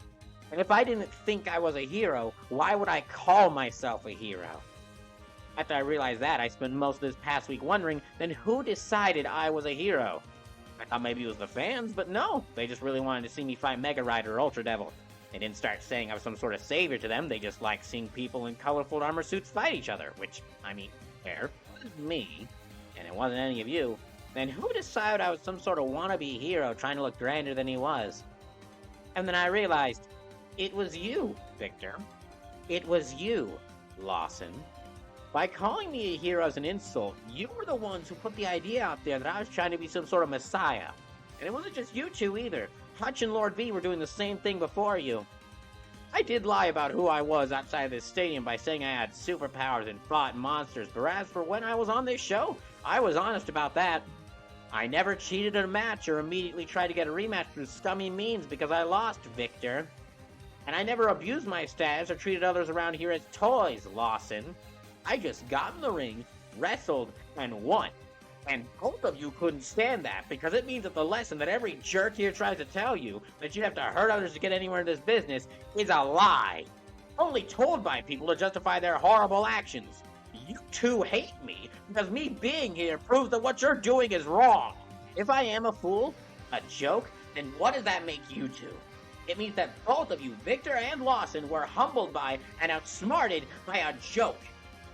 Speaker 6: And if I didn't think I was a hero, why would I call myself a hero? After I realized that, I spent most of this past week wondering, then who decided I was a hero? I thought maybe it was the fans, but no. They just really wanted to see me fight Mega Rider or Ultra Devil. They didn't start saying I was some sort of savior to them. They just liked seeing people in colorful armor suits fight each other, which, I mean, fair. It was me, and it wasn't any of you. Then who decided I was some sort of wannabe hero trying to look grander than he was? And then I realized, it was you, Victor. It was you, Lawson. By calling me a hero as an insult, you were the ones who put the idea out there that I was trying to be some sort of messiah. And it wasn't just you two either. Hutch and Lord V were doing the same thing before you. I did lie about who I was outside of this stadium by saying I had superpowers and fought monsters, but as for when I was on this show, I was honest about that. I never cheated at a match or immediately tried to get a rematch through scummy means because I lost, Victor. And I never abused my status or treated others around here as toys, Lawson. I just got in the ring, wrestled, and won. And both of you couldn't stand that, because it means that the lesson that every jerk here tries to tell you, that you have to hurt others to get anywhere in this business, is a lie. Only told by people to justify their horrible actions. You two hate me, because me being here proves that what you're doing is wrong. If I am a fool, a joke, then what does that make you two? It means that both of you, Victor and Lawson, were humbled by and outsmarted by a joke.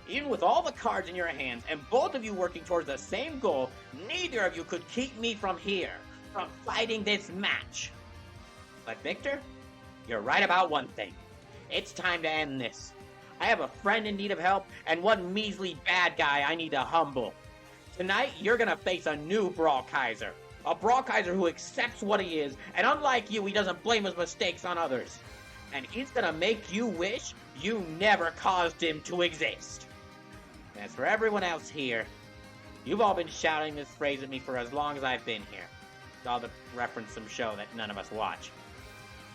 Speaker 6: Even with all the cards in your hands and both of you working towards the same goal, neither of you could keep me from here, from fighting this match. But Victor, you're right about one thing. It's time to end this. I have a friend in need of help and one measly bad guy I need to humble. Tonight, you're gonna face a new Brawl Kaiser. A Brawl Kaiser who accepts what he is, and unlike you, he doesn't blame his mistakes on others. And he's gonna make you wish you never caused him to exist. As for everyone else here, you've all been shouting this phrase at me for as long as I've been here. It's all to reference some show that none of us watch.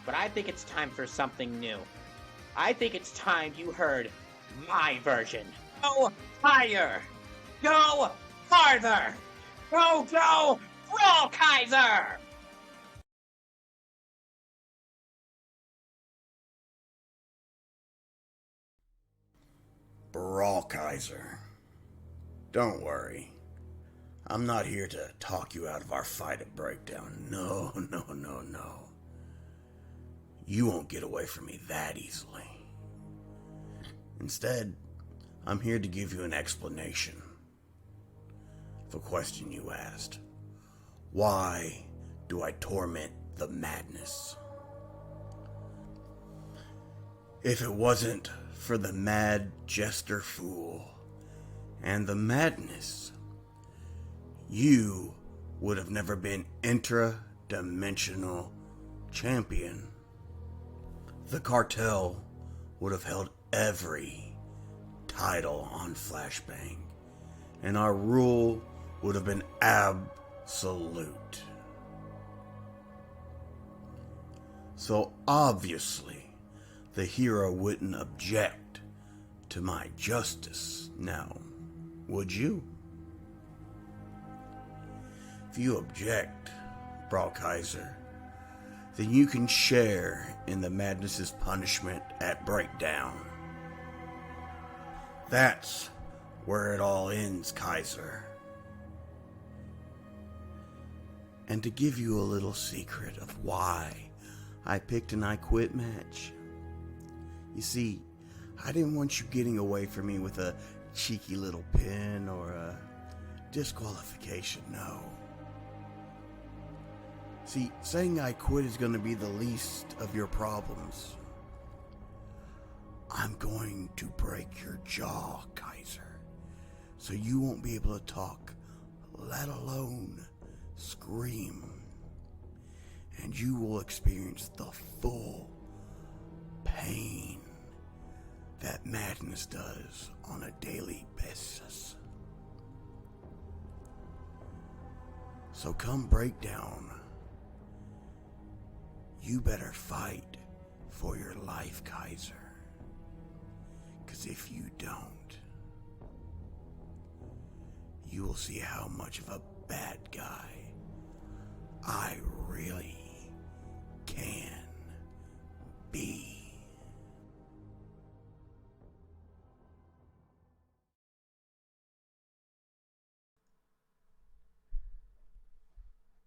Speaker 6: But I think it's time for something new. I think it's time you heard my version. Go higher! Go farther! Go, Brawl Kaiser!
Speaker 12: Brawl Kaiser. Don't worry. I'm not here to talk you out of our fight at Breakdown. No. You won't get away from me that easily. Instead, I'm here to give you an explanation of a question you asked. Why do I torment the madness? If it wasn't for the mad jester fool and the madness, you would have never been intra-dimensional champion. The cartel would have held every title on Flashbang, and our rule would have been absolute. salute. So obviously, the hero wouldn't object to my justice now, would you? If you object, Brauchheiser, then you can share in the madness's punishment at breakdown. That's where it all ends, Kaiser. And to give you a little secret of why I picked an I Quit match, you see, I didn't want you getting away from me with a cheeky little pin or a disqualification, no. See, saying I quit is going to be the least of your problems. I'm going to break your jaw, Kaiser, so you won't be able to talk, let alone scream. And you will experience the full pain that madness does on a daily basis. So come breakdown. You better fight for your life, Kaiser. 'Cause if you don't, you will see how much of a bad guy I really can be.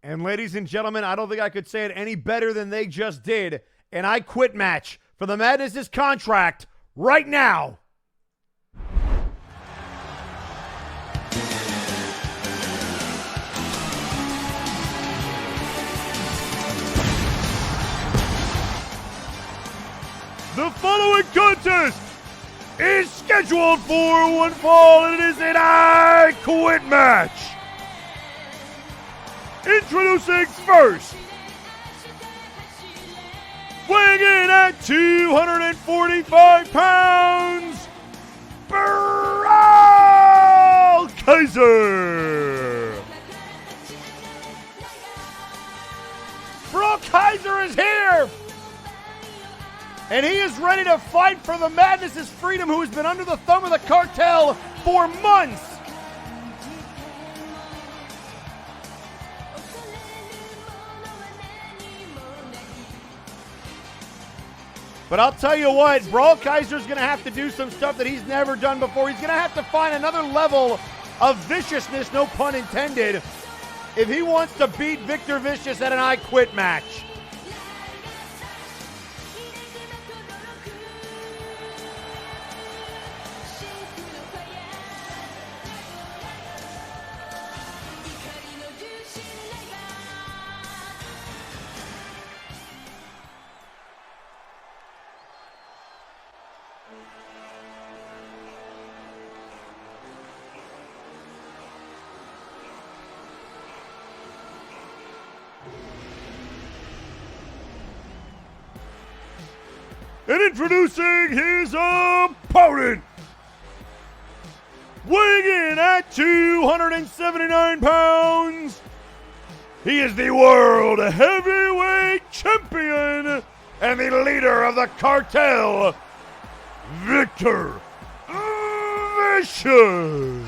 Speaker 2: And ladies and gentlemen, I don't think I could say it any better than they just did. An I Quit match for the Madness's contract right now. The following contest is scheduled for one fall, and it is an I Quit match. Introducing first, weighing in at 245 pounds, Brauchheiser. Brauchheiser is here, and he is ready to fight for the Madness's freedom, who has been under the thumb of the cartel for months. But I'll tell you what, Brauchheiser's going to have to do some stuff that he's never done before. He's going to have to find another level of viciousness, no pun intended, if he wants to beat Victor Vicious at an I Quit match. And introducing his opponent, weighing in at 279 pounds, he is the World Heavyweight Champion and the leader of the cartel, Victor Vicious.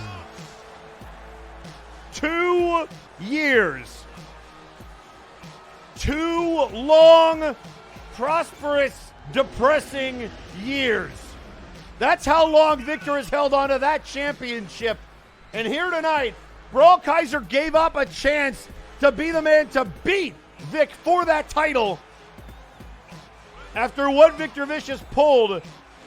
Speaker 2: 2 years. 2 long, prosperous, depressing years. That's how long Victor has held on to that championship. And here tonight, Brauchheiser gave up a chance to be the man to beat Vic for that title after what Victor Vicious pulled,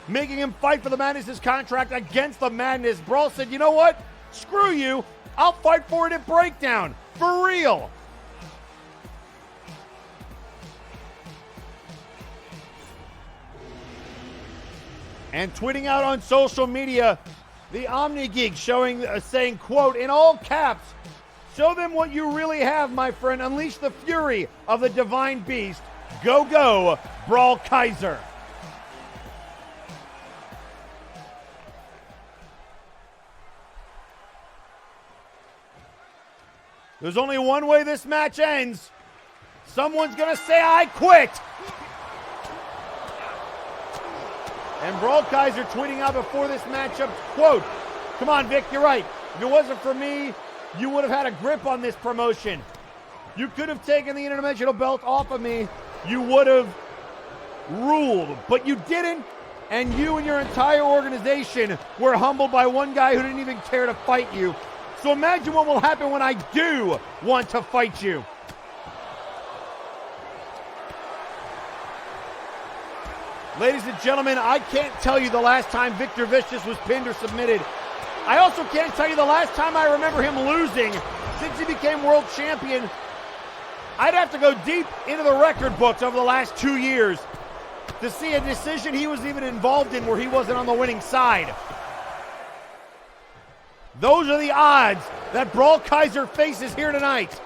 Speaker 2: making him fight for the Madness's contract against the Madness. Brawl said, you know what? Screw you. I'll fight for it at Breakdown. For real. And tweeting out on social media, the Omni Geek saying, quote, in all caps, show them what you really have, my friend. Unleash the fury of the divine beast. Go, go, Brauchheiser. There's only one way this match ends. Someone's going to say, I quit. And Brawl Kaiser tweeting out before this matchup, quote, come on, Vic, you're right. If it wasn't for me, you would have had a grip on this promotion. You could have taken the interdimensional belt off of me. You would have ruled, but you didn't. And you and your entire organization were humbled by one guy who didn't even care to fight you. So imagine what will happen when I do want to fight you. Ladies and gentlemen, I can't tell you the last time Victor Vicious was pinned or submitted. I also can't tell you the last time I remember him losing since he became world champion. I'd have to go deep into the record books over the last 2 years to see a decision he was even involved in where he wasn't on the winning side. Those are the odds that Brawl Kaiser faces here tonight.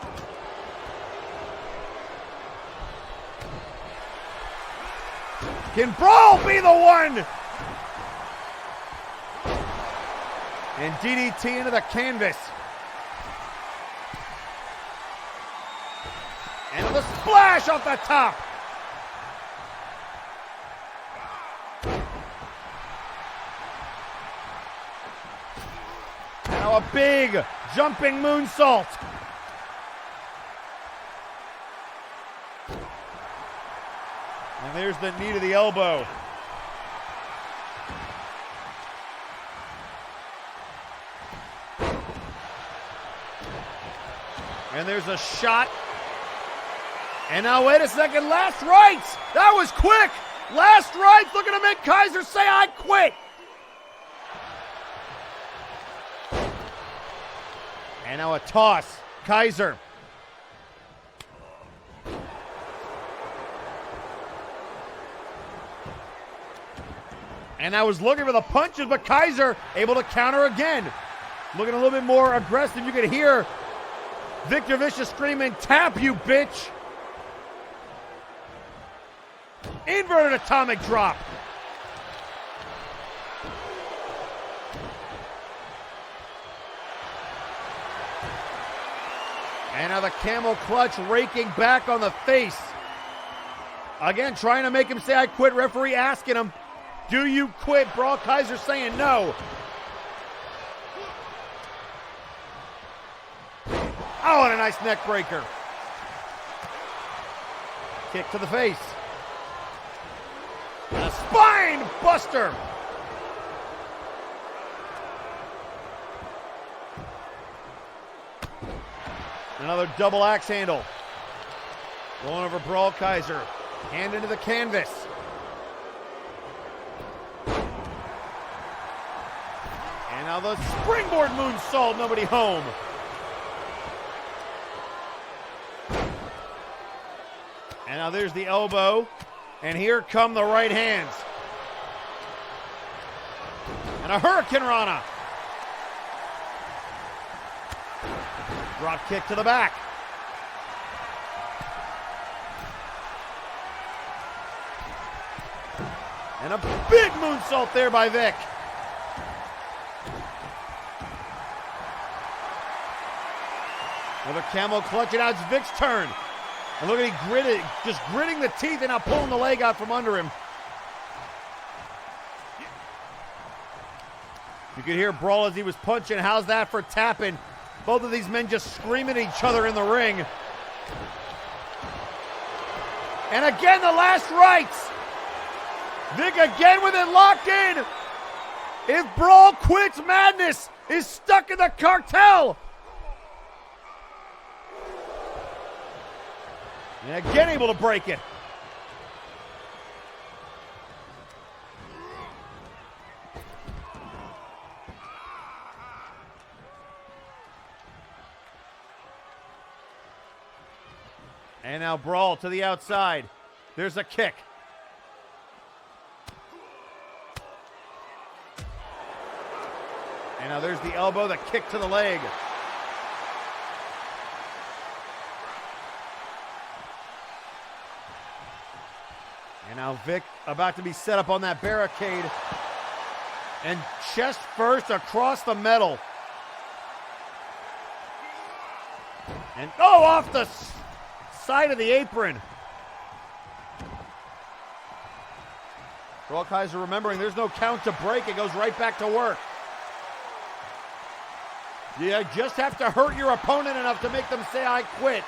Speaker 2: Can Brawl be the one? And DDT into the canvas. And the splash off the top. Now a big jumping moonsault. And there's the knee to the elbow. And there's a shot. And now wait a second, last rights. That was quick. Last rights looking to make Kaiser say I quit. And now a toss. Kaiser. And I was looking for the punches, but Kaiser able to counter again. Looking a little bit more aggressive. You could hear Victor Vicious screaming, tap you bitch. Inverted atomic drop. And now the camel clutch raking back on the face. Again, trying to make him say I quit. Referee asking him, do you quit? Brawl Kaiser saying no. Oh, and a nice neck breaker. Kick to the face. And a spine buster. Another double axe handle. Going over Brawl Kaiser. Hand into the canvas. And now the springboard moonsault, nobody home. And now there's the elbow. And here come the right hands. And a Hurricane Rana. Drop kick to the back. And a big moonsault there by Vic. Another camel clutch, and now it's Vic's turn. And look at he gritted, just gritting the teeth and now pulling the leg out from under him. You could hear Brawl as he was punching. How's that for tapping? Both of these men just screaming at each other in the ring. And again, the last rights. Vic again with it locked in. If Brawl quits, Madness is stuck in the cartel. And again able to break it. And now Brawl to the outside. There's a kick. And now there's the elbow, the kick to the leg. And now Vic about to be set up on that barricade. And chest first across the metal. And, oh, off the side of the apron. Kaiser remembering there's no count to break. It goes right back to work. You just have to hurt your opponent enough to make them say, I quit.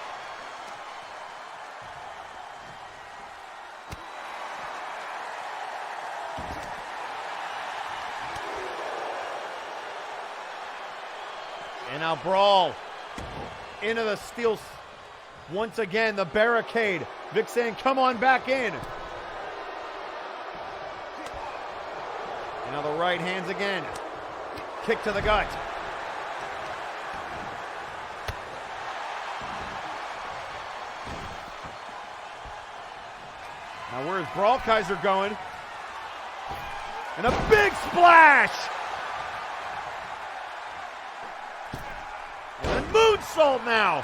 Speaker 2: And now Brawl into the steel. Once again, the barricade. Vic saying, come on back in. And now the right hands again. Kick to the gut. Now where's Brawl Kaiser going? And a big splash! And then moonsault now!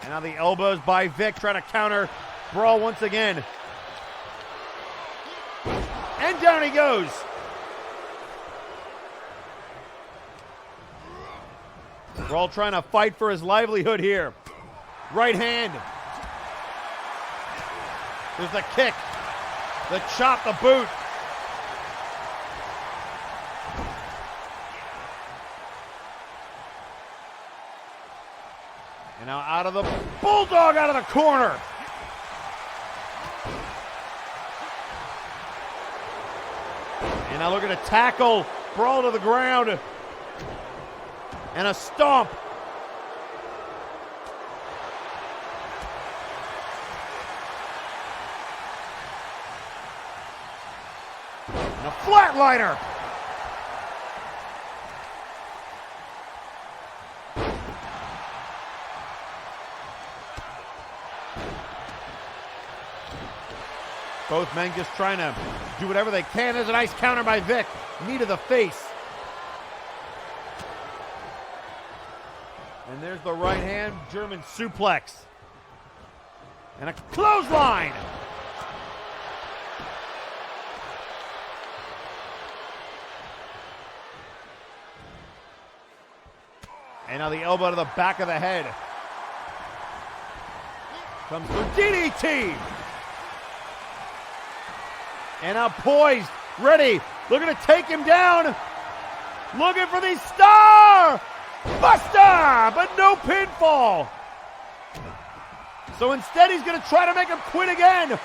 Speaker 2: And now the elbows by Vic trying to counter Brawl once again. And down he goes! Brawl trying to fight for his livelihood here. Right hand. There's the kick. The chop, the boot. And now out of the bulldog out of the corner. And now looking to tackle Brawl to the ground. And a stomp. And a flatliner. Both men just trying to do whatever they can. There's a nice counter by Vic. Knee to the face. And there's the right hand, German suplex. And a clothesline. And now the elbow to the back of the head. Comes through DDT. And now poised, ready, looking to take him down. Looking for the star. Buster, but no pinfall. So instead, he's going to try to make him quit again.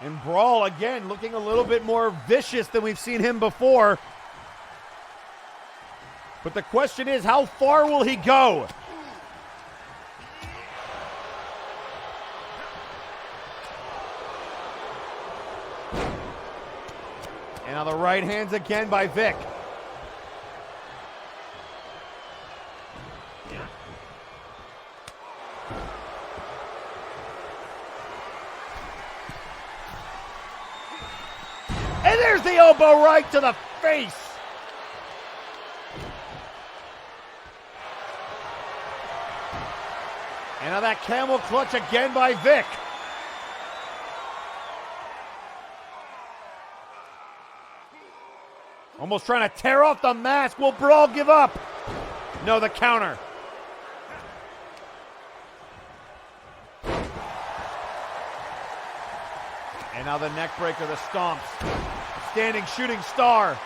Speaker 2: And Brawl, again, looking a little bit more vicious than we've seen him before. But the question is, how far will he go? And now the right hands again by Vic. And there's the elbow right to the face. And now that camel clutch again by Vic. Almost trying to tear off the mask. Will Brawl give up? No, the counter. And now the neck breaker, the stomps. Standing shooting star.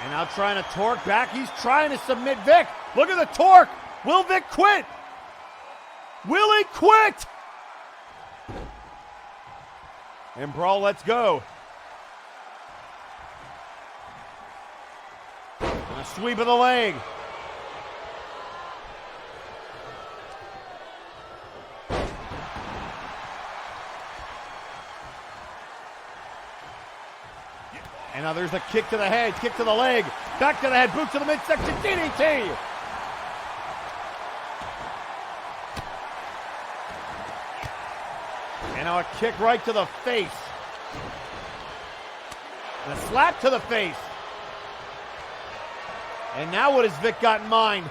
Speaker 2: And now trying to torque back. He's trying to submit Vic. Look at the torque. Will Vic quit? Will he quit? And Brawl lets go. And a sweep of the leg. And now there's a kick to the head, kick to the leg, back to the head, boot to the midsection, DDT! And now now a kick right to the face. And a slap to the face. And now what has Vic got in mind?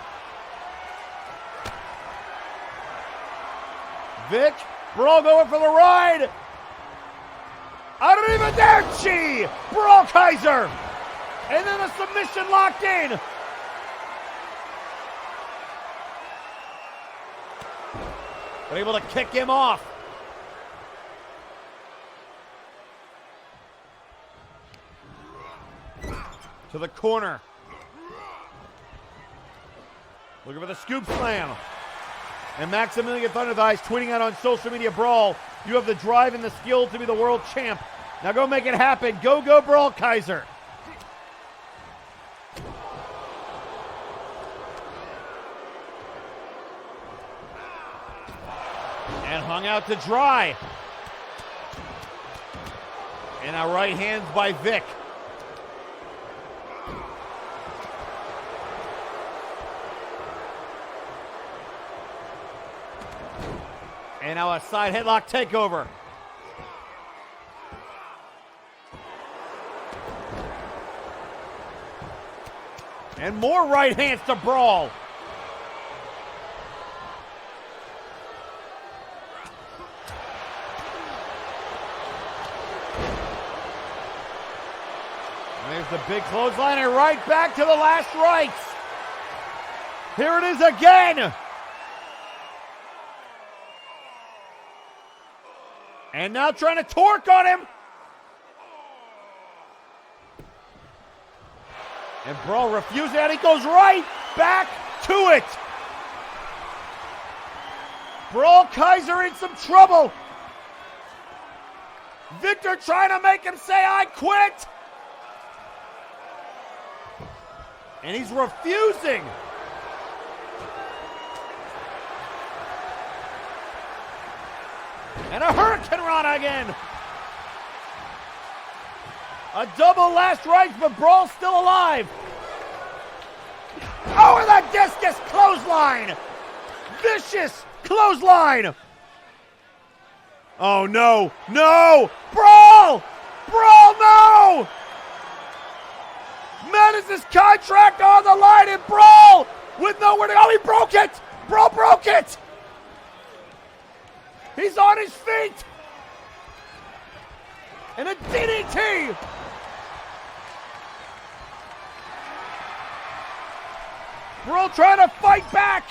Speaker 2: Vic, Brawl going for the ride. Arrivederci! Brawl Kaiser! And then a submission locked in. But able to kick him off. To the corner. Looking for the scoop slam. And Maximilian Thunderthighs tweeting out on social media, Brawl, you have the drive and the skill to be the world champ. Now go make it happen. Go, go, Brawl Kaiser. And hung out to dry. And now right hands by Vic. And now a side headlock takeover. And more right hands to Brawl. And there's the big clothesline and right back to the last rights. Here it is again. And now trying to torque on him. And Brawl refuses it. He goes right back to it. Brawl Kaiser in some trouble. Victor trying to make him say, I quit. And he's refusing. And a Hurricane Rana again. A double last rights, but Brawl's still alive. Oh, and the discus clothesline. Vicious clothesline. Oh, no. No. Brawl. Brawl, no. Madison's contract on the line, and Brawl with nowhere to go. He broke it. Brawl broke it. He's on his feet. And a DDT. Brawl trying to fight back.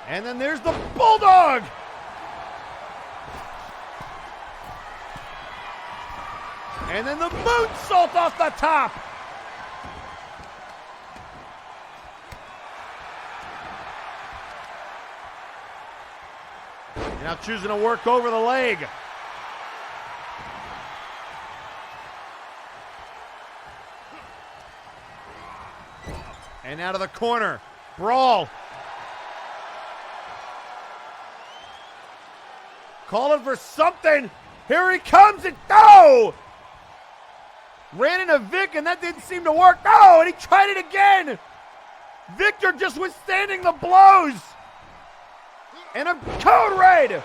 Speaker 2: And then there's the Bulldog. And then the moonsault off the top. Now choosing to work over the leg. And out of the corner. Brawl. Calling for something. Here he comes and no! Ran into Vic and that didn't seem to work. No, and he tried it again. Victor just withstanding the blows. And a code red.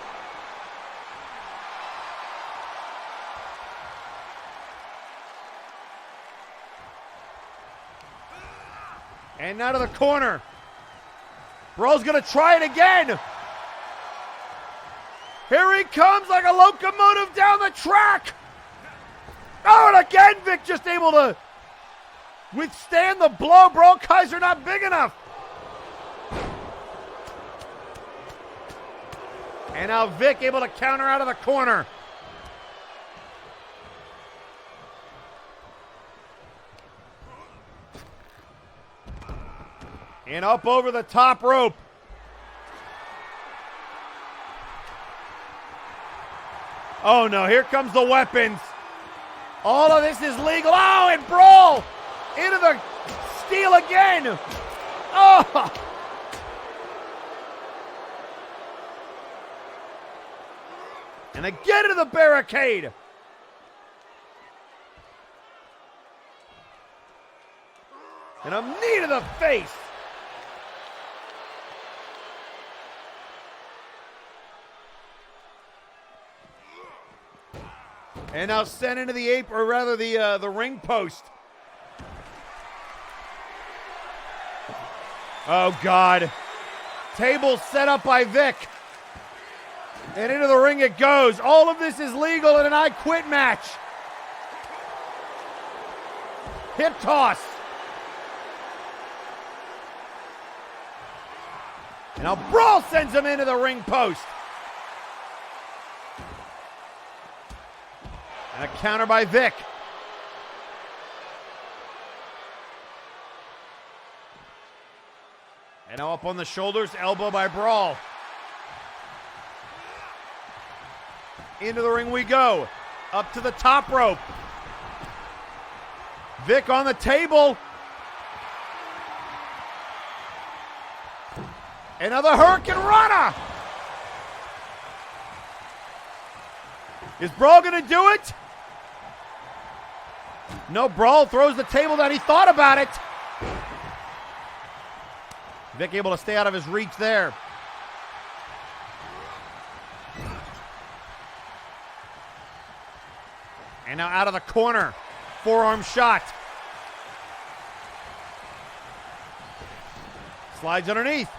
Speaker 2: And now to the corner. Brawl's gonna try it again. Here he comes like a locomotive down the track. Oh, and again Vic just able to withstand the blow. Brawl Kaiser not big enough. And now Vic able to counter out of the corner. And up over the top rope. Oh no, here comes the weapons. All of this is legal. Oh, and Brawl into the steel again. Oh! And again into the barricade. And a knee to the face. And now sent into the apron, or rather the ring post. Oh, God. Table set up by Vic. And into the ring it goes. All of this is legal in an I Quit match. Hip toss. And now Brawl sends him into the ring post. And a counter by Vic. And now up on the shoulders, elbow by Brawl. Into the ring we go. Up to the top rope. Vic on the table. Another Hurricane Rana. Is Brawl going to do it? No, Brawl throws the table down. He thought about it. Vic able to stay out of his reach there. And now out of the corner. Forearm shot. Slides underneath.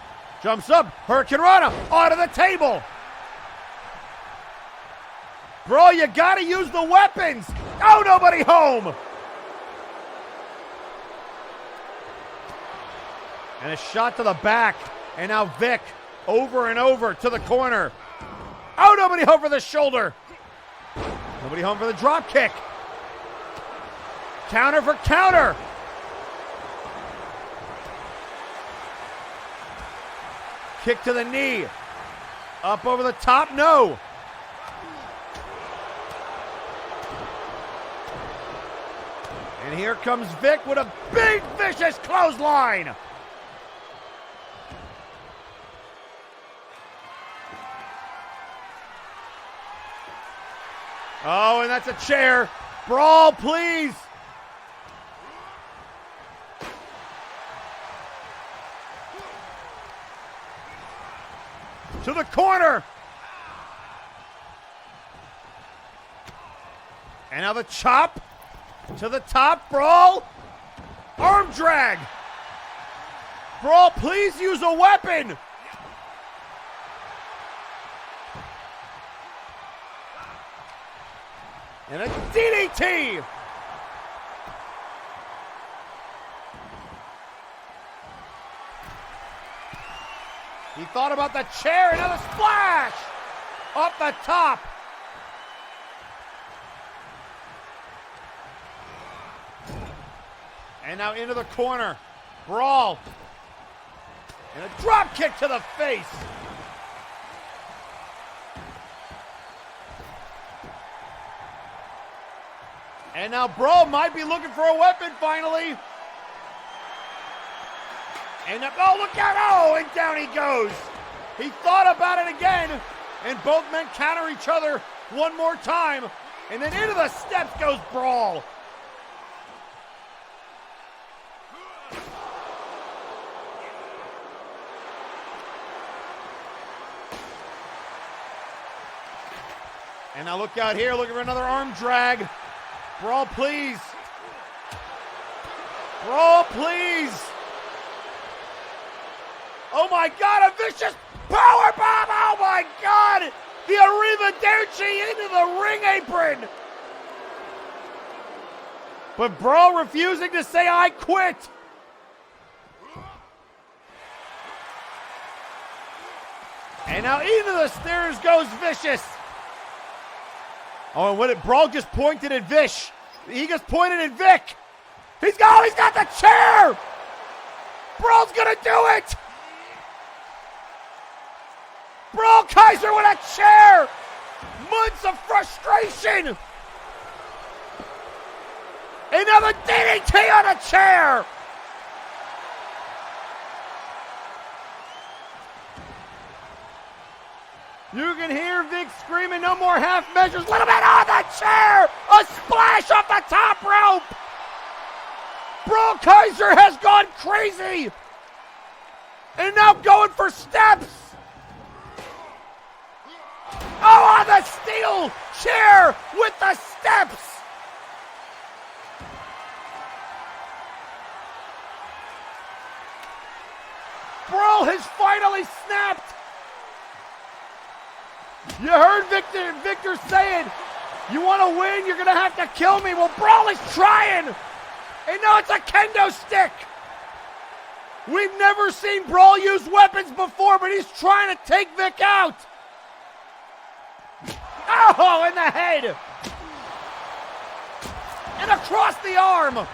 Speaker 2: Jumps up. Hurricane Rana onto the table. Bro, you gotta use the weapons. Oh, nobody home. And a shot to the back. And now Vic over and over to the corner. Oh, nobody home for the shoulder. Nobody home for the drop kick. Counter for counter. Kick to the knee. Up over the top, no. And here comes Vic with a big, vicious clothesline. Oh, and that's a chair. Brawl, please. To the corner. And now the chop. To the top, Brawl. Arm drag. Brawl, please use a weapon. And a DDT. He thought about the chair, another splash. Up the top. And now into the corner. Brawl. And a drop kick to the face. And now Brawl might be looking for a weapon finally. And oh, look out. Oh, and down he goes. He thought about it again. And both men counter each other one more time. And then into the steps goes Brawl. And now look out here, looking for another arm drag. Brawl, please. Brawl, please. Oh my God, a vicious power bomb. Oh my God. The Arrivederci into the ring apron. But Brawl refusing to say I quit. And now into the stairs goes Vicious. Oh, and what Brawl just pointed at Vish. He just pointed at Vic. He's got the chair. Brawl's gonna do it. Brawl Kaiser with a chair. Months of frustration. Another DDT on a chair. You can hear Vic screaming, no more half measures. Little bit on the chair. A splash off the top rope. Brawl Kaiser has gone crazy. And now going for steps. Oh, on the a steel chair with the steps. Brawl has finally snapped. You heard Victor saying, you want to win, you're going to have to kill me. Well, Brawl is trying. And now it's a kendo stick. We've never seen Brawl use weapons before, but he's trying to take Vic out. Oh, in the head. And across the arm.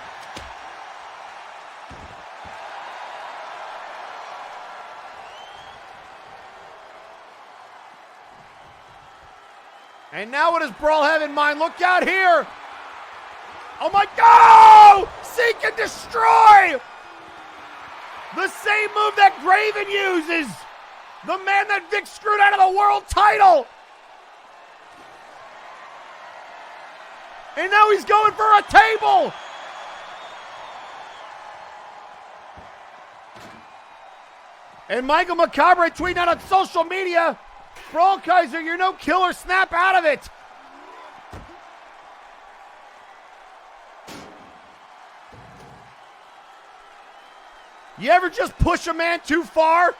Speaker 2: And now what does Brawl have in mind? Look out here. Oh my God! Seek and destroy! The same move that Graven uses. The man that Vic screwed out of the world title. And now he's going for a table. And Michael Macabre tweeting out on social media, Brawl Kaiser, you're no killer, snap out of it. You ever just push a man too far?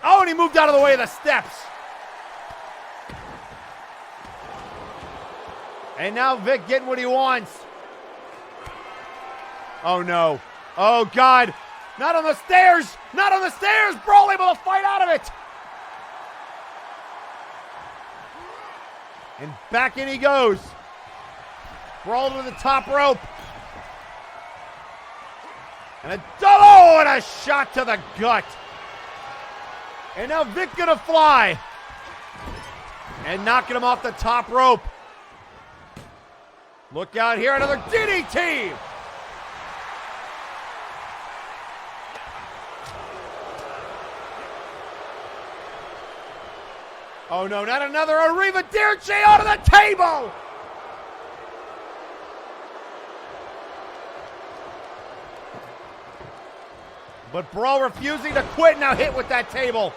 Speaker 2: Oh, and he moved out of the way of the steps. And now Vic getting what he wants. Oh no. Oh God. Not on the stairs. Not on the stairs. Brawl able to fight out of it. And back in he goes. Brawl to the top rope. And a double and a shot to the gut. And now Vic gonna fly. And knocking him off the top rope. Look out here, another DDT. Oh no, not another Arrivederci onto the table. But Brawl refusing to quit, now hit with that table.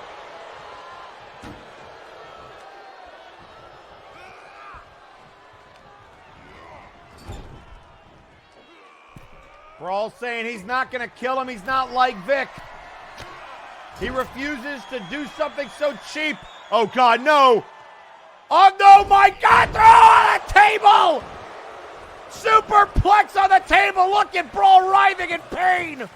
Speaker 2: Brawl saying he's not going to kill him. He's not like Vic. He refuses to do something so cheap. Oh, God, no. Oh, no, my God. Throw on the table. Superplex on the table. Look at Brawl writhing in pain.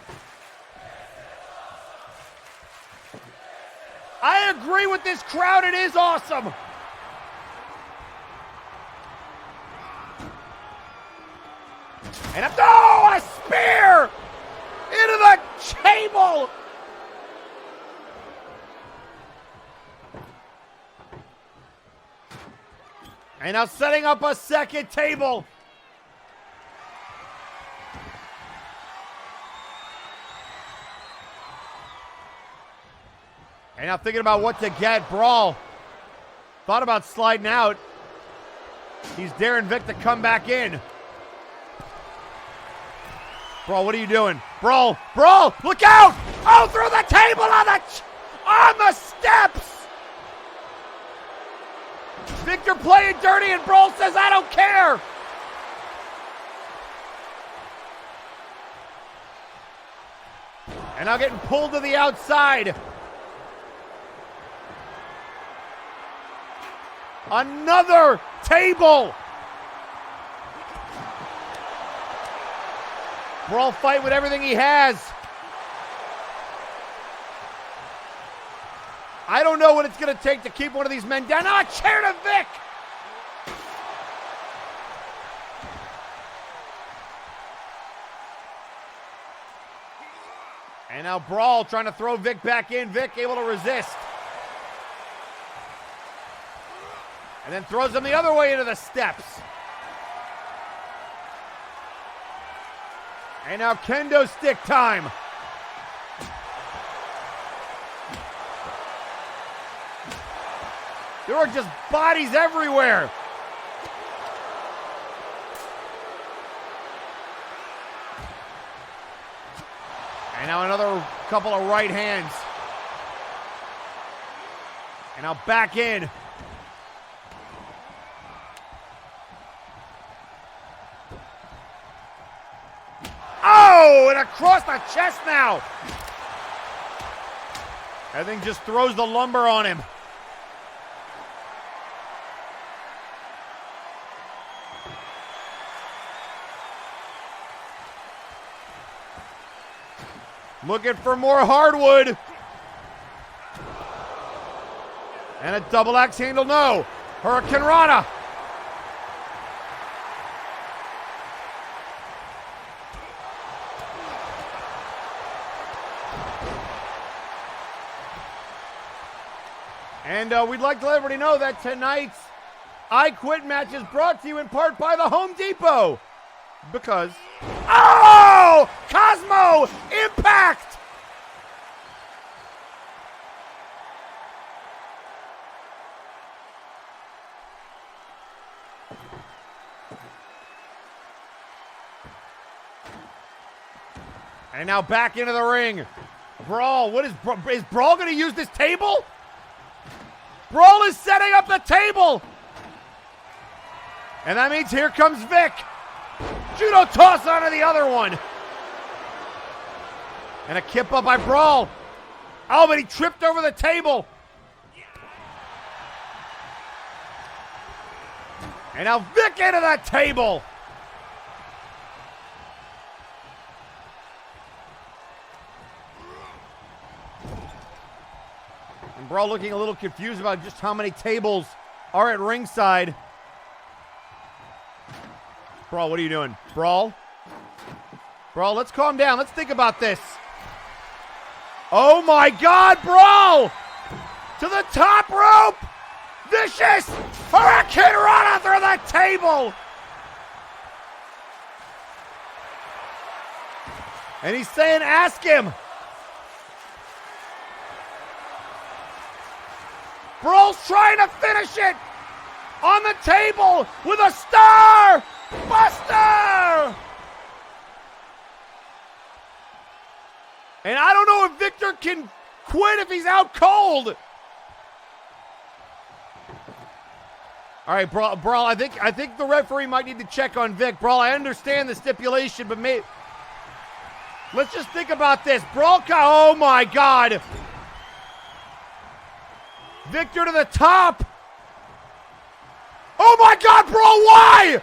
Speaker 2: I agree with this crowd. It is awesome. And a spear into the table. And now setting up a second table. And now thinking about what to get. Brawl thought about sliding out. He's daring Vic to come back in. Brawl, what are you doing? Brawl, look out! Oh, through the table on the steps! Victor playing dirty and Brawl says, I don't care! And now getting pulled to the outside. Another table! Brawl fight with everything he has. I don't know what it's going to take to keep one of these men down. Ah, chair to Vic! And now Brawl trying to throw Vic back in. Vic able to resist. And then throws him the other way into the steps. And now kendo stick time. There are just bodies everywhere. And now another couple of right hands. And now back in. Oh, and across the chest now. That thing just throws the lumber on him. Looking for more hardwood. And a double axe handle, no. Hurricane Rana. And we'd like to let everybody know that tonight's I Quit match is brought to you in part by the Home Depot. Because... Oh! Cosmo! Impact! And now back into the ring. Brawl, what is Brawl going to use this table? Brawl is setting up the table. And that means here comes Vic. Judo toss onto the other one. And a kip up by Brawl. Oh, but he tripped over the table. And now Vic into that table. And Brawl looking a little confused about just how many tables are at ringside. Brawl, what are you doing? Brawl? Brawl, let's calm down. Let's think about this. Oh my God, Brawl! To the top rope! Vicious! Hurricane Rana through the table! And he's saying, ask him. Brawl's trying to finish it on the table with a star buster. And I don't know if Victor can quit if he's out cold. All right, Brawl. I think the referee might need to check on Vic. Brawl, I understand the stipulation, but let's just think about this. Brawl, oh my God. Victor to the top. Oh my God, Brawl, why?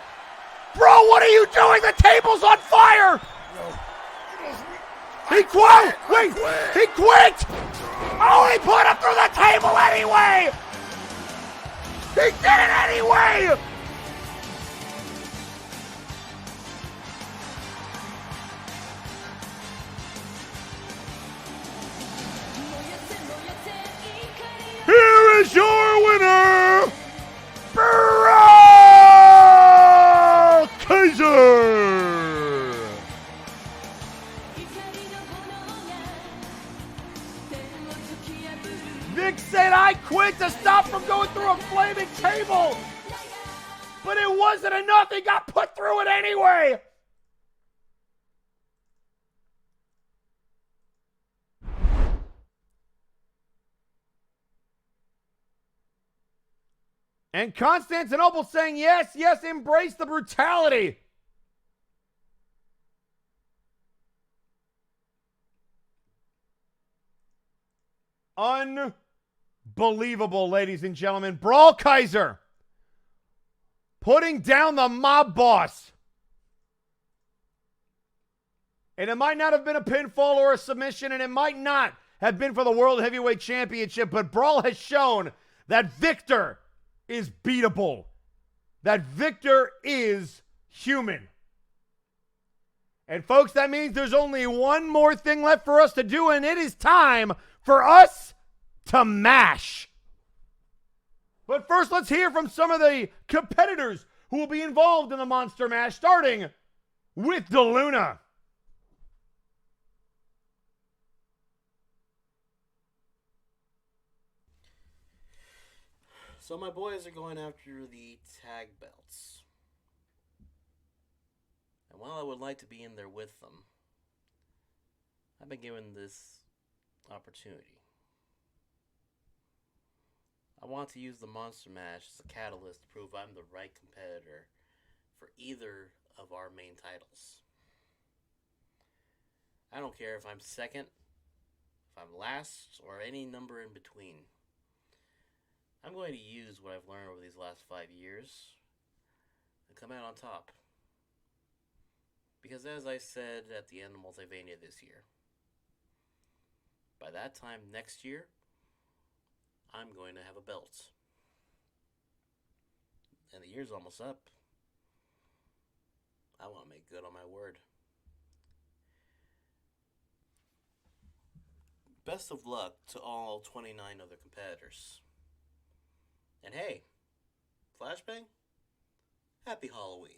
Speaker 2: Bro, what are you doing? The table's on fire. He quit. Wait, he quit. Oh, he put him through the table anyway. He did it anyway. Here is your winner, Brawl Kaiser. Vic said I quit to stop from going through a flaming table, but it wasn't enough. He got put through it anyway. And Constantinople saying, yes, yes, embrace the brutality. Unbelievable, ladies and gentlemen. Brawl Kaiser putting down the mob boss. And it might not have been a pinfall or a submission, and it might not have been for the World Heavyweight Championship, but Brawl has shown that Victor is beatable. That Victor is human. And folks, that means there's only one more thing left for us to do, and it is time for us to mash. But first, let's hear from some of the competitors who will be involved in the Monster Mash, starting with DeLuna.
Speaker 13: So my boys are going after the tag belts. And while I would like to be in there with them, I've been given this opportunity. I want to use the Monster Mash as a catalyst to prove I'm the right competitor for either of our main titles. I don't care if I'm second, if I'm last, or any number in between. I'm going to use what I've learned over these last 5 years and come out on top. Because as I said at the end of Multivania this year, by that time next year, I'm going to have a belt. And the year's almost up. I want to make good on my word. Best of luck to all 29 other competitors. And hey, Flashbang, happy Halloween.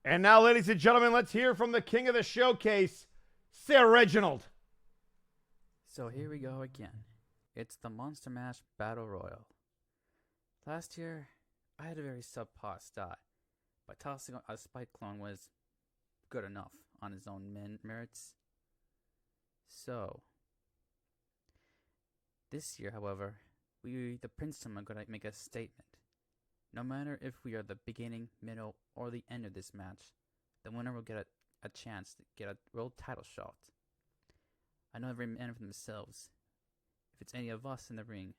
Speaker 2: And now, ladies and gentlemen, let's hear from the king of the showcase, Sir Reginald.
Speaker 14: So here we go again. It's the Monster Mash Battle Royal. Last year, I had a very subpar start, but tossing a Spike clone was good enough on his own merits. So, this year, however, we, the Princeton, are going to make a statement. No matter if we are the beginning, middle, or the end of this match, the winner will get a chance to get a world title shot. I know every man for themselves. If it's any of us in the ring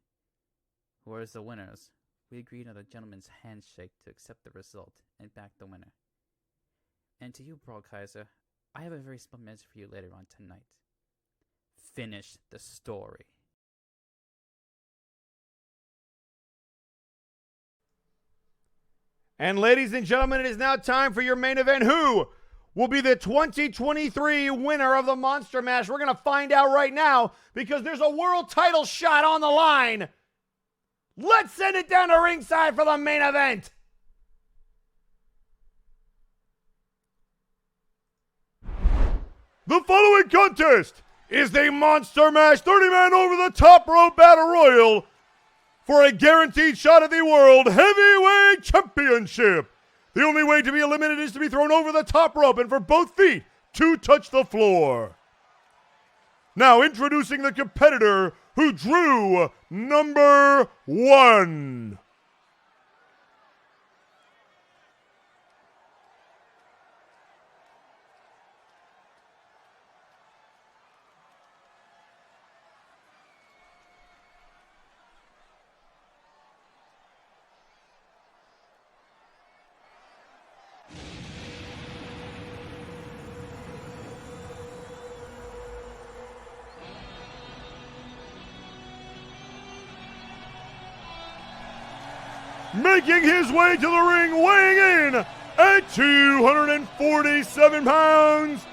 Speaker 14: who are the winners, we agreed on a gentleman's handshake to accept the result and back the winner. And to you, Brawl Kaiser, I have a very special message for you later on tonight. Finish the story.
Speaker 2: And ladies and gentlemen, it is now time for your main event. Who will be the 2023 winner of the Monster Mash? We're going to find out right now because there's a world title shot on the line. Let's send it down to ringside for the main event. The following contest is the Monster Mash 30-man over-the-top rope battle royal for a guaranteed shot at the World Heavyweight Championship. The only way to be eliminated is to be thrown over the top rope and for both feet to touch the floor. Now introducing the competitor who drew number 1. Making his way to the ring, weighing in at 247 pounds,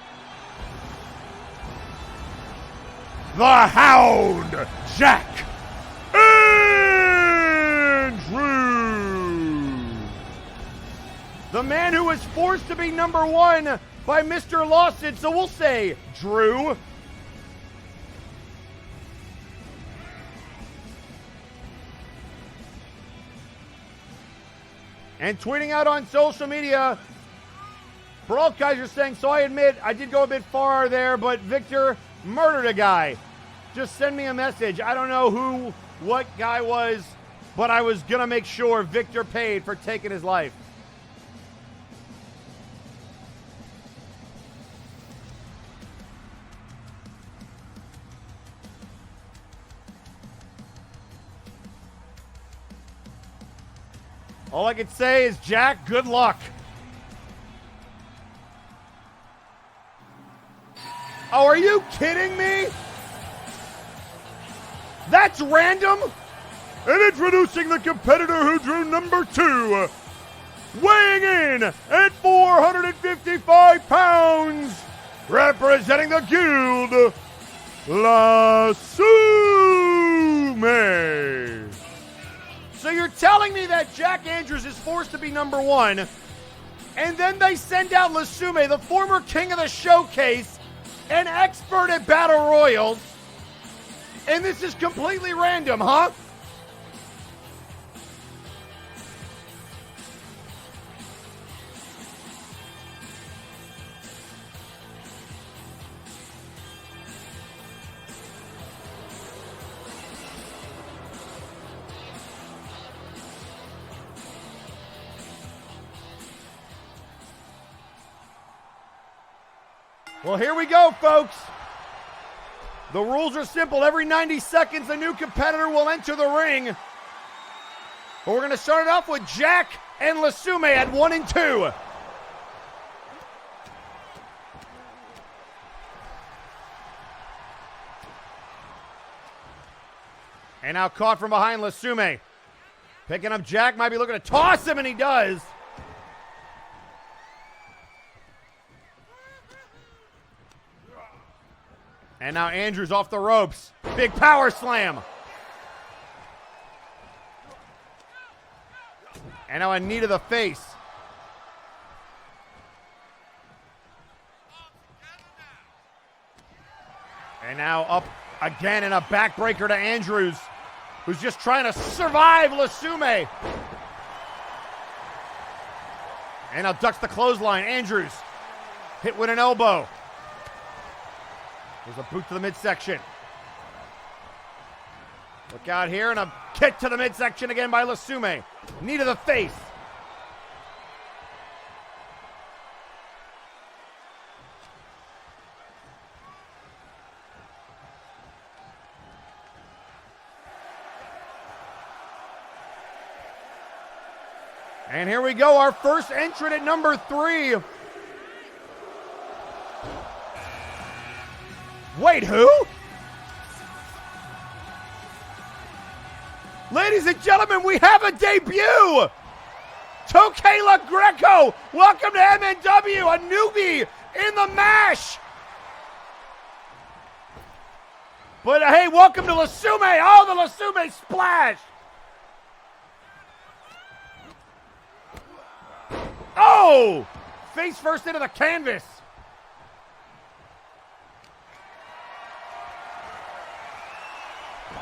Speaker 2: the Hound, Jack Andrews. The man who was forced to be number 1 by Mr. Lawson, so we'll say Drew. And tweeting out on social media, Brawl Kaiser saying, so I admit I did go a bit far there, but Victor murdered a guy. Just send me a message. I don't know who, what guy was, but I was going to make sure Victor paid for taking his life. All I can say is, Jack, good luck. Oh, are you kidding me? That's random? And introducing the competitor who drew number 2, weighing in at 455 pounds, representing the Guild, La Sume. So you're telling me that Jack Andrews is forced to be number 1, and then they send out Lasume, the former king of the showcase, an expert at battle royals, and this is completely random, huh? Well, here we go, folks. The rules are simple. Every 90 seconds, a new competitor will enter the ring. But we're going to start it off with Jack and Lasume at 1 and 2. And now caught from behind, Lasume. Picking up Jack, might be looking to toss him, and he does. And now Andrews off the ropes. Big power slam. And now a knee to the face. And now up again and a backbreaker to Andrews, who's just trying to survive Lasume. And now ducks the clothesline. Andrews hit with an elbow. There's a boot to the midsection. Look out here, and a kick to the midsection again by Lasume. Knee to the face. And here we go, our first entrant at number 3. Wait, who? Ladies and gentlemen, we have a debut! Tokayla Greco, welcome to MNW, a newbie in the MASH! But hey, welcome to Lasume! Oh, the Lasume splash! Oh! Face first into the canvas.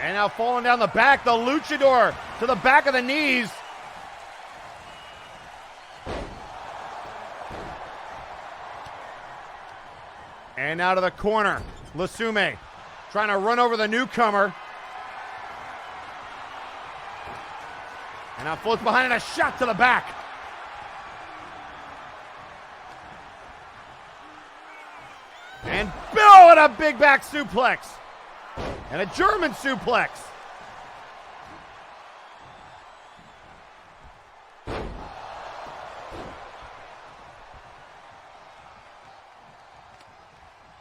Speaker 2: And now falling down the back, the luchador to the back of the knees. And now to the corner, Lasume trying to run over the newcomer. And now floats behind and a shot to the back. And Bill and a big back suplex. And a German suplex.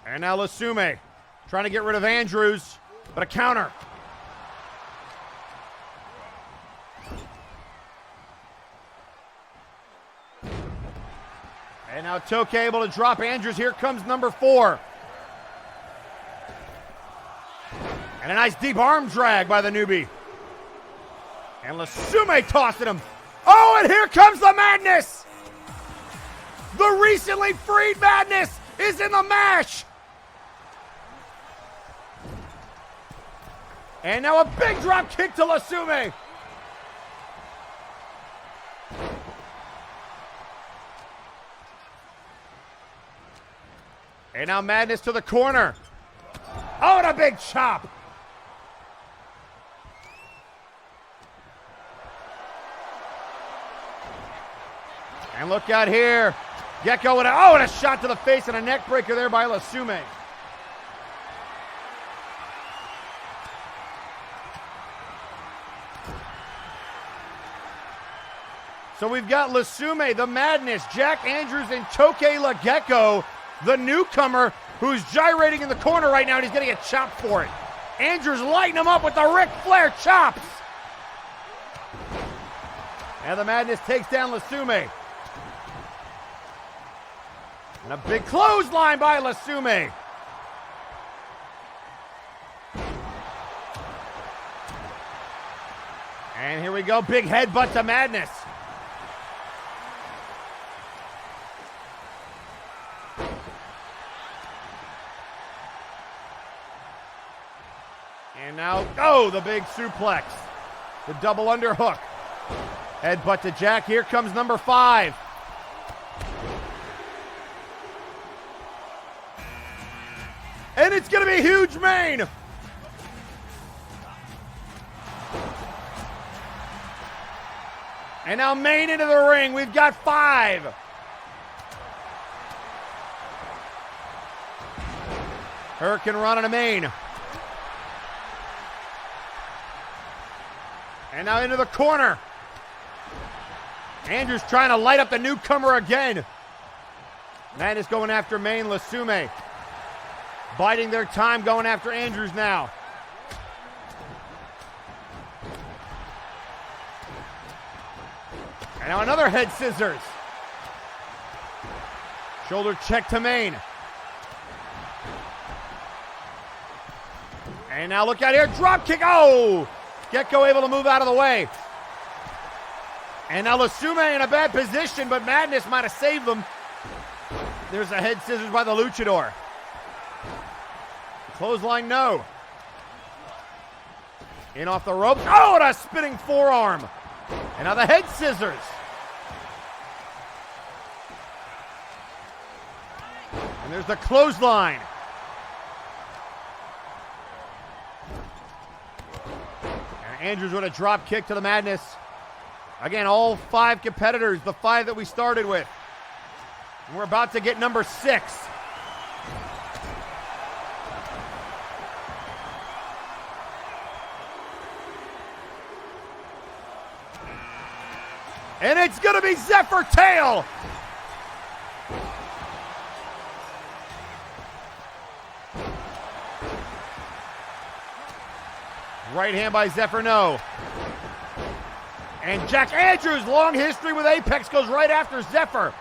Speaker 2: And now Lasume trying to get rid of Andrews, but a counter. And now Toke able to drop Andrews. Here comes number 4. And a nice deep arm drag by the newbie. And Lasume tossing him. Oh, and here comes the madness! The recently freed madness is in the MASH! And now a big drop kick to Lasume. And now madness to the corner. Oh, and a big chop. And look out here. Gecko and a shot to the face and a neck breaker there by Lasume. So we've got Lasume, the Madness, Jack Andrews, and Toke Gecko, the newcomer who's gyrating in the corner right now, and he's getting a chop for it. Andrews lighting him up with the Ric Flair chops. And the Madness takes down Lasume. And a big clothesline by Lasume. And here we go, big headbutt to Madness. And now, the big suplex. The double underhook. Headbutt to Jack. Here comes number 5. And it's going to be a huge main. And now main into the ring. We've got 5. Hurricane run on a main. And now into the corner. Andrews trying to light up the newcomer again. Madness going after main. Lasume biding their time, going after Andrews now. And now another head scissors. Shoulder check to main. And now look out here, drop kick. Oh! Gecko able to move out of the way. And now Lasume in a bad position, but Madness might have saved them. There's a head scissors by the luchador. Clothesline, no. In off the ropes. Oh, and a spinning forearm. And now the head scissors. And there's the clothesline. And Andrews with a drop kick to the Madness. Again, all 5 competitors, the 5 that we started with. And we're about to get number 6. And it's going to be Zephyr Tail. Right hand by Zephyr, no. And Jack Andrews, long history with Apex, goes right after Zephyr.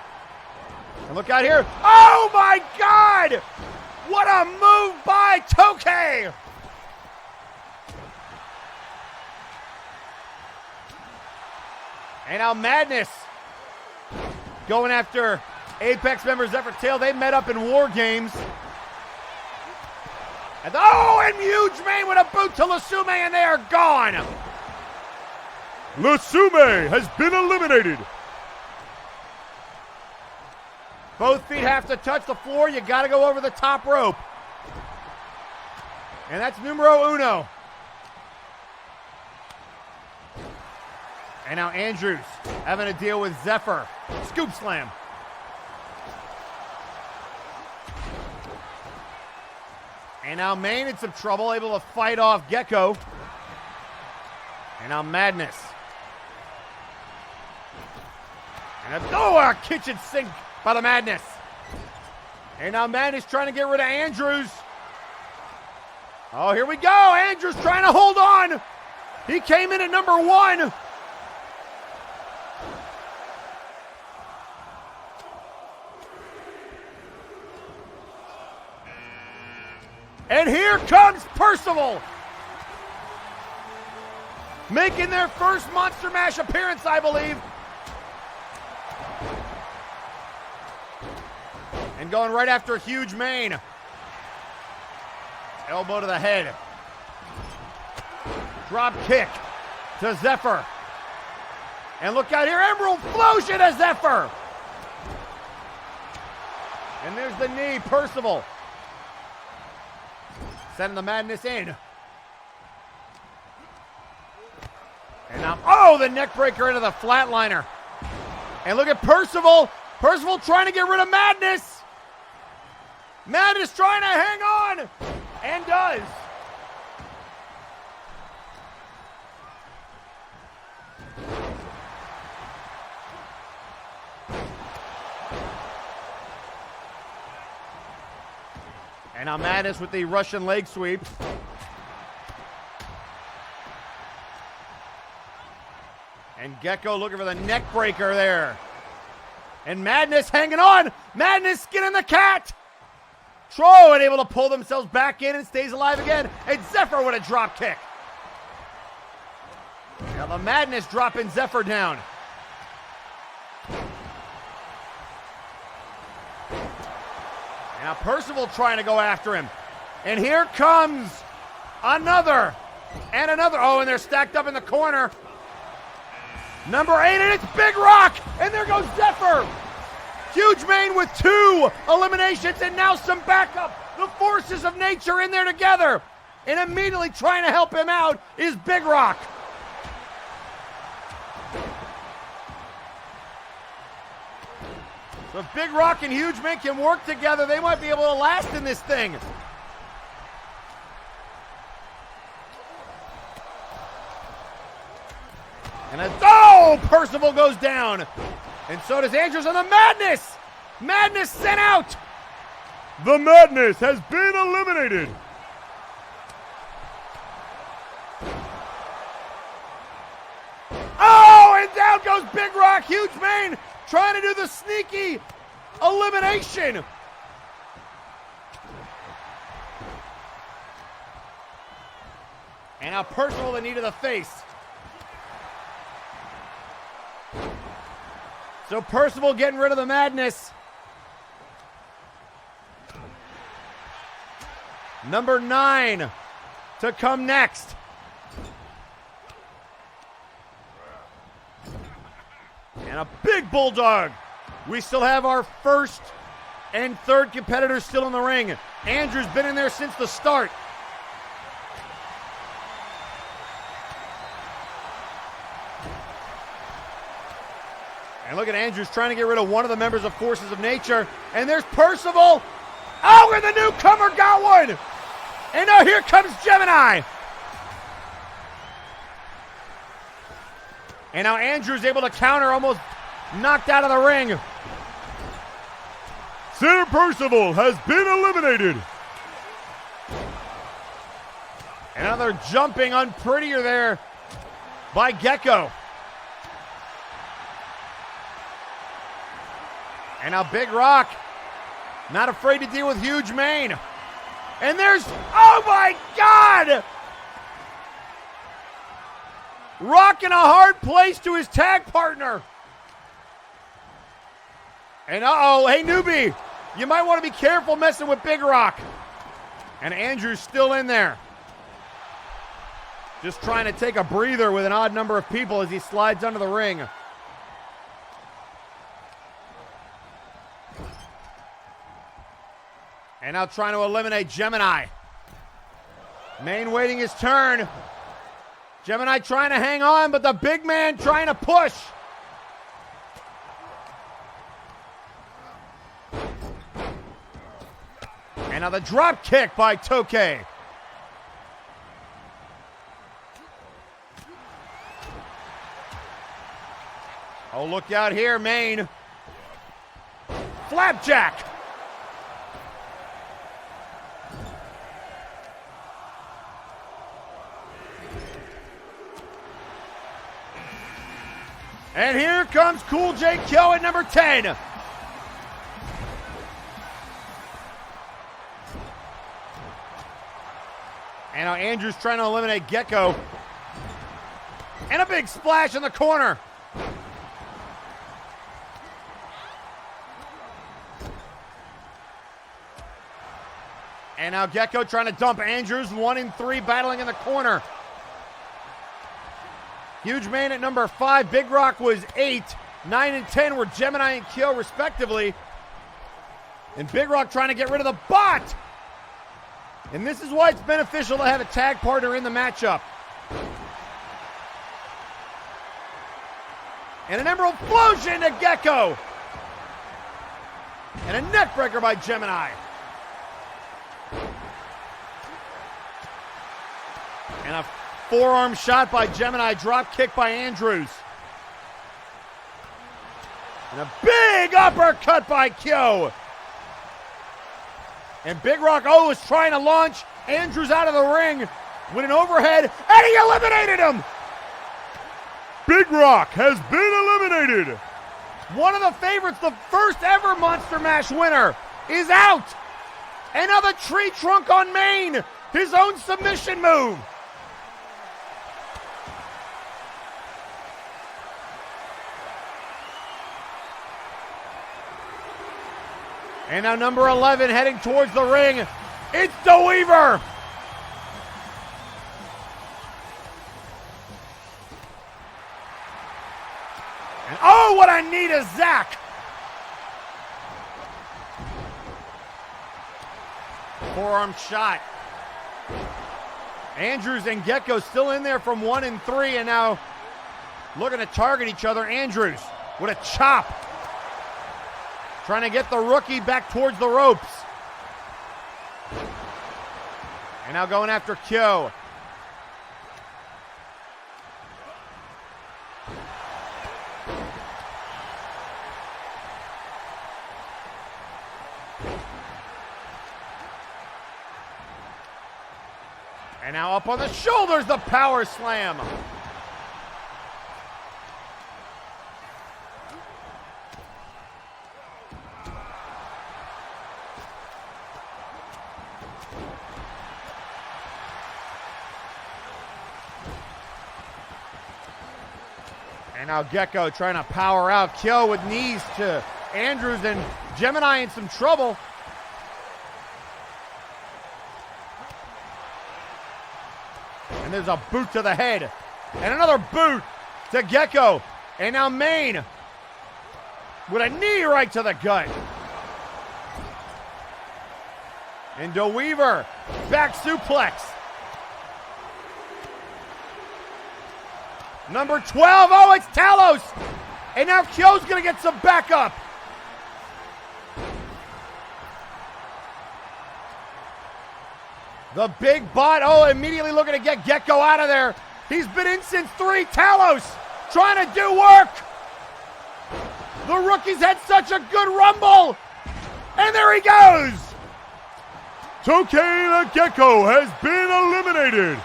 Speaker 2: And look out here. Oh my God! What a move by Tokay! And now Madness going after Apex member Zephyr Tail. They met up in War Games. And huge main with a boot to Lasume, and they are gone.
Speaker 15: Lasume has been eliminated.
Speaker 2: Both feet have to touch the floor. You got to go over the top rope. And that's numero uno. And now Andrews having to deal with Zephyr. Scoop slam. And now Main in some trouble, able to fight off Gecko. And now Madness. And a kitchen sink by the Madness. And now Madness trying to get rid of Andrews. Oh, here we go. Andrews trying to hold on. He came in at number 1. And here comes Percival. Making their first Monster Mash appearance, I believe. And going right after Huge Main. Elbow to the head. Drop kick to Zephyr. And look out here, Emerald Flosion to Zephyr. And there's the knee, Percival. Sending the Madness in. And now, the neck breaker into the flatliner. And look at Percival. Percival trying to get rid of Madness. Madness trying to hang on. And does. And now Madness with the Russian leg sweep. And Gecko looking for the neck breaker there. And Madness hanging on. Madness skinning the cat. Troy able to pull themselves back in and stays alive again. And Zephyr with a drop kick. Now the Madness dropping Zephyr down. Now Percival trying to go after him. And here comes another. And another. And they're stacked up in the corner. Number 8, and it's Big Rock. And there goes Zephyr. Huge Main with 2 eliminations and now some backup. The forces of nature in there together. And immediately trying to help him out is Big Rock. So if Big Rock and Huge Main can work together, they might be able to last in this thing. And Percival goes down. And so does Andrews on the Madness. Madness sent out.
Speaker 15: The Madness has been eliminated.
Speaker 2: Oh, and down goes Big Rock. Huge Mane trying to do the sneaky elimination. And now Percival the knee to the face. So Percival getting rid of the Madness. Number 9 to come next. And a big bulldog. We still have our first and third competitors still in the ring. Andrew's been in there since the start. And look at Andrews trying to get rid of one of the members of Forces of Nature. And there's Percival. Oh, and the newcomer got one. And now here comes Gemini. And now Andrews able to counter, almost knocked out of the ring.
Speaker 15: Sir Percival has been eliminated.
Speaker 2: And another jumping unprettier there by Gecko. And now Big Rock, not afraid to deal with Huge Mane. And there's, oh my God! Rock in a hard place to his tag partner. And hey newbie, you might want to be careful messing with Big Rock. And Andrew's still in there. Just trying to take a breather with an odd number of people as he slides under the ring. And now trying to eliminate Gemini. Mane waiting his turn. Gemini trying to hang on, but the big man trying to push. And now the drop kick by Toke. Oh, look out here, Mane. Flapjack. And here comes Cool J Kyo at number 10. And now Andrews trying to eliminate Gecko. And a big splash in the corner. And now Gecko trying to dump Andrews. 1 and 3 battling in the corner. Huge Mane at number 5. Big Rock was 8. 9 and 10 were Gemini and Kyo respectively. And Big Rock trying to get rid of the bot. And this is why it's beneficial to have a tag partner in the matchup. And an Emerald Explosion to Gecko. And a neckbreaker by Gemini. And a forearm shot by Gemini, drop kick by Andrews. And a big uppercut by Kyo. And Big Rock is trying to launch Andrews out of the ring with an overhead, and he eliminated him!
Speaker 15: Big Rock has been eliminated.
Speaker 2: One of the favorites, the first ever Monster Mash winner, is out. And now the tree trunk on Mane, his own submission move. And now number 11 heading towards the ring. It's the Weaver. And what a knee to Zach. Forearm shot. Andrews and Gecko still in there from 1 and 3, and now looking to target each other. Andrews with a chop. Trying to get the rookie back towards the ropes. And now going after Kyo. And now up on the shoulders, the power slam. And now Gecko trying to power out. Kyo with knees to Andrews, and Gemini in some trouble. And there's a boot to the head. And another boot to Gecko. And now Maine with a knee right to the gut. And DeWeaver, back suplex. Number 12, oh, it's Talos. And now Kyo's gonna get some backup. The big bot, oh, immediately looking to get Gecko out of there. He's been in since 3. Talos trying to do work. The rookie's had such a good rumble. And there he goes.
Speaker 15: Tokay the Gecko has been eliminated.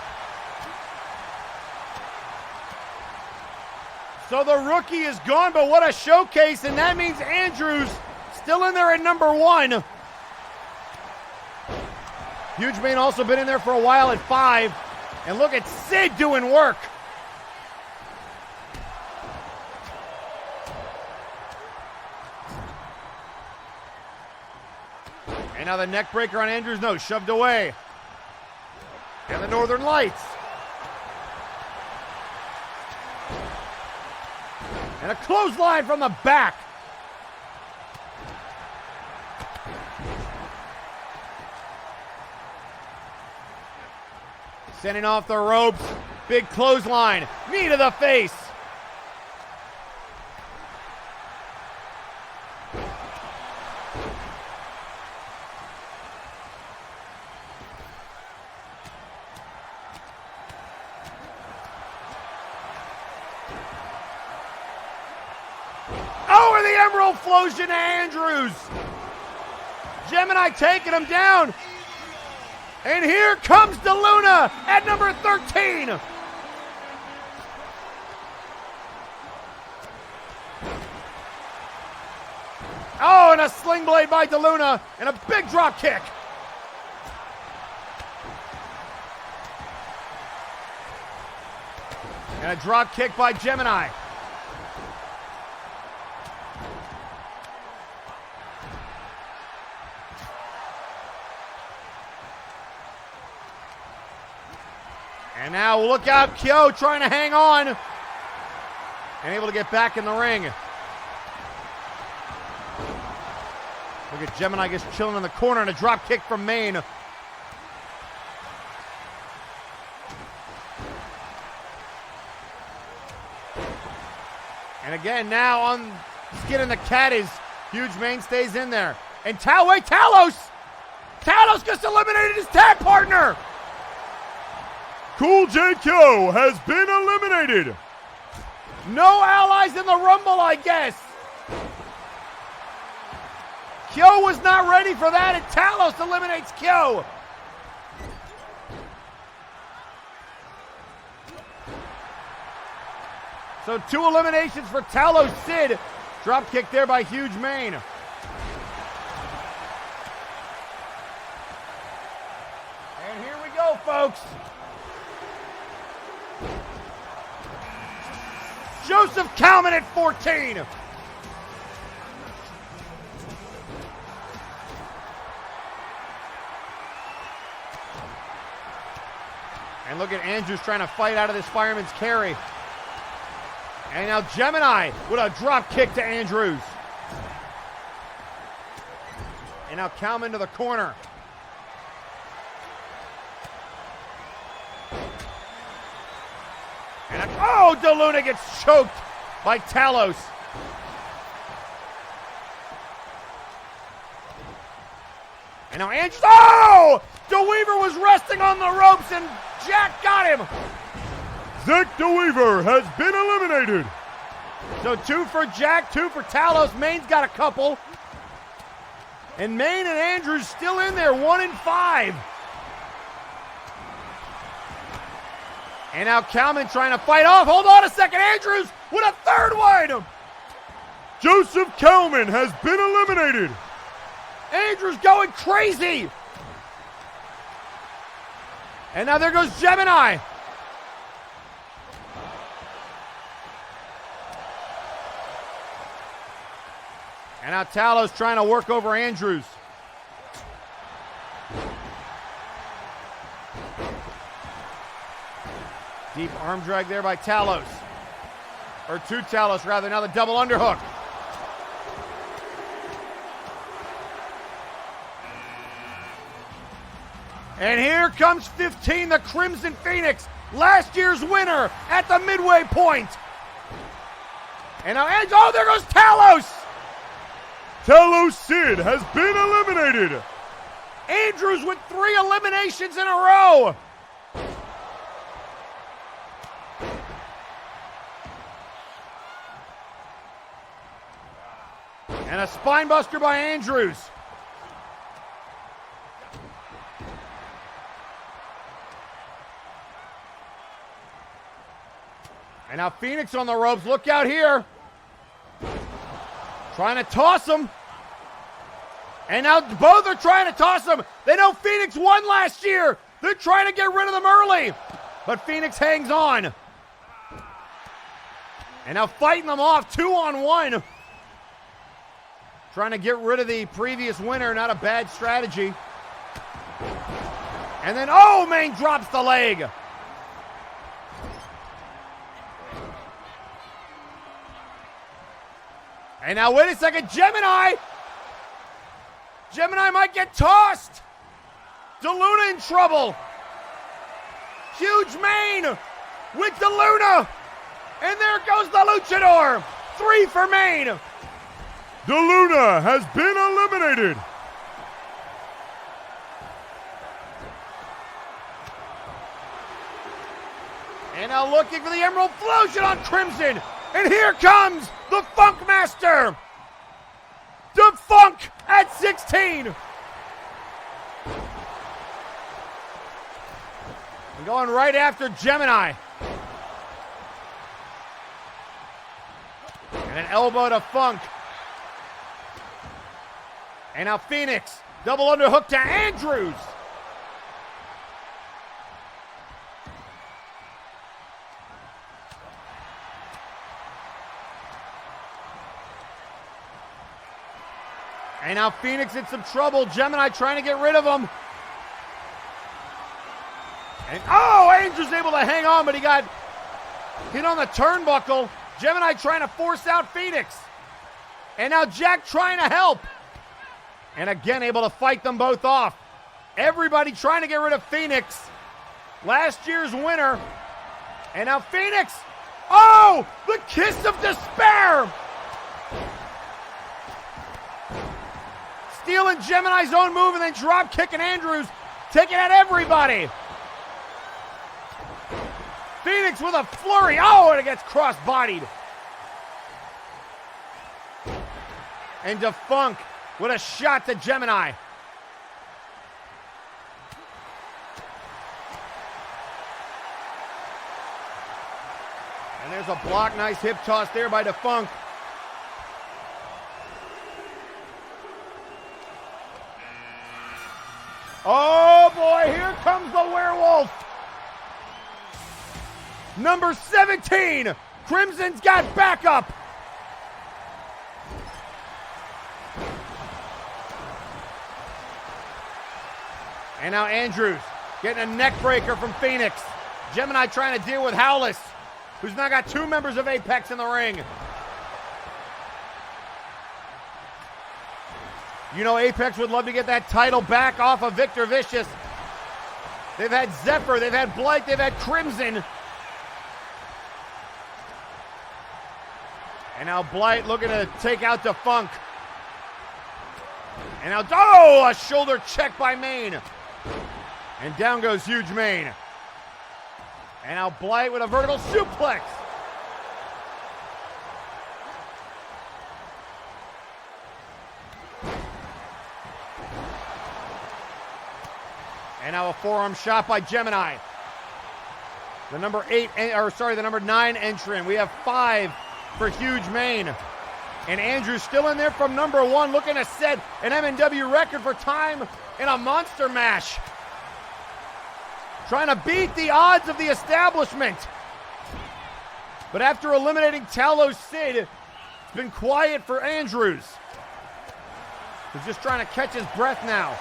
Speaker 2: So the rookie is gone, but what a showcase, and that means Andrews still in there at number 1. Huge Bane also been in there for a while at 5. And look at Sid doing work. And now the neck breaker on Andrews' nose, shoved away. And the Northern Lights. And a clothesline from the back. Sending off the ropes. Big clothesline. Knee to the face. Oh, and the Emerald Flosion to Andrews. Gemini taking him down. And here comes DeLuna at number 13. Oh, and a sling blade by DeLuna and a big drop kick. And a drop kick by Gemini. And now look out, Kyo trying to hang on. And able to get back in the ring. Look at Gemini just chilling in the corner and a drop kick from Maine. And again, now on skin in the cat is Huge Maine stays in there. And Talos! Talos just eliminated his tag partner!
Speaker 15: Cool J Kyo has been eliminated.
Speaker 2: No allies in the Rumble, I guess. Kyo was not ready for that, and Talos eliminates Kyo. So 2 eliminations for Talos. Sid. Drop kick there by Huge Maine. And here we go, folks. Joseph Kalman at 14. And look at Andrews trying to fight out of this fireman's carry. And now Gemini with a drop kick to Andrews. And now Kalman to the corner. And oh, DeLuna gets choked by Talos. And now Andrews, oh! DeWeaver was resting on the ropes and Jack got him.
Speaker 15: Zach DeWeaver has been eliminated.
Speaker 2: So 2 for Jack, 2 for Talos. Maine's got a couple. And Maine and Andrews still in there, 1 and 5. And now Kalman trying to fight off. Hold on a second. Andrews with a third one.
Speaker 15: Joseph Kalman has been eliminated.
Speaker 2: Andrews going crazy. And now there goes Gemini. And now Talos trying to work over Andrews. Deep arm drag there by Talos. Or to Talos, rather. Now the double underhook. And here comes 15, the Crimson Phoenix. Last year's winner at the midway point. And now, oh, there goes Talos.
Speaker 15: Talos Sid has been eliminated.
Speaker 2: Andrews with 3 eliminations in a row. And a spine buster by Andrews. And now Phoenix on the ropes. Look out here. Trying to toss him. And now both are trying to toss him. They know Phoenix won last year. They're trying to get rid of them early. But Phoenix hangs on. And now fighting them off 2-on-1. Trying to get rid of the previous winner. Not a bad strategy. And then, oh, Main drops the leg. And now, wait a second, Gemini! Gemini might get tossed! DeLuna in trouble! Huge Main with DeLuna! And there goes the Luchador! 3 for Main!
Speaker 15: DeLuna has been eliminated!
Speaker 2: And now looking for the Emerald Flosion on Crimson! And here comes the Funk Master! The Funk at 16! And going right after Gemini. And an elbow to Funk. And now Phoenix, double underhook to Andrews. And now Phoenix in some trouble. Gemini trying to get rid of him. And oh, Andrews able to hang on, but he got hit on the turnbuckle. Gemini trying to force out Phoenix. And now Jack trying to help. And again able to fight them both off. Everybody trying to get rid of Phoenix. Last year's winner. And now Phoenix. Oh, the kiss of despair. Stealing Gemini's own move and then drop kicking Andrews. Taking out everybody. Phoenix with a flurry. Oh, and it gets cross-bodied. And Defunk with a shot to Gemini. And there's a block. Nice hip toss there by Defunk. Oh boy, here comes the werewolf. Number 17, Crimson's got backup. And now Andrews getting a neck breaker from Phoenix. Gemini trying to deal with Howless, who's now got 2 members of Apex in the ring. You know Apex would love to get that title back off of Victor Vicious. They've had Zephyr, they've had Blight, they've had Crimson. And now Blight looking to take out Defunk. And now, oh, a shoulder check by Main. And down goes Huge Main. And now Blight with a vertical suplex. And now a forearm shot by Gemini. The number 9 entrant. We have 5 for Huge Mane. And Andrew's still in there from number 1, looking to set an MNW record for time in a monster mash. Trying to beat the odds of the establishment. But after eliminating Talos Sid, it's been quiet for Andrews. He's just trying to catch his breath now.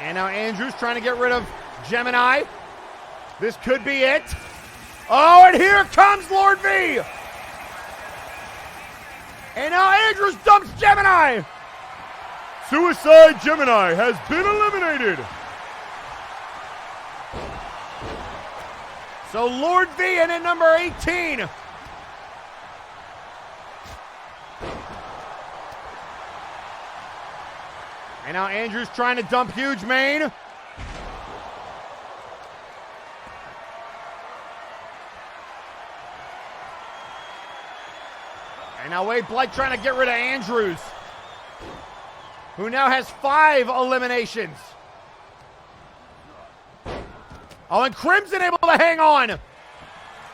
Speaker 2: And now Andrews trying to get rid of Gemini. This could be it. Oh, and here comes Lord V. And now Andrews dumps Gemini.
Speaker 15: Suicide Gemini has been eliminated.
Speaker 2: So Lord V in at number 18. And now Andrews trying to dump Huge Mane. And now Wade Blight trying to get rid of Andrews, who now has 5 eliminations. Oh, and Crimson able to hang on.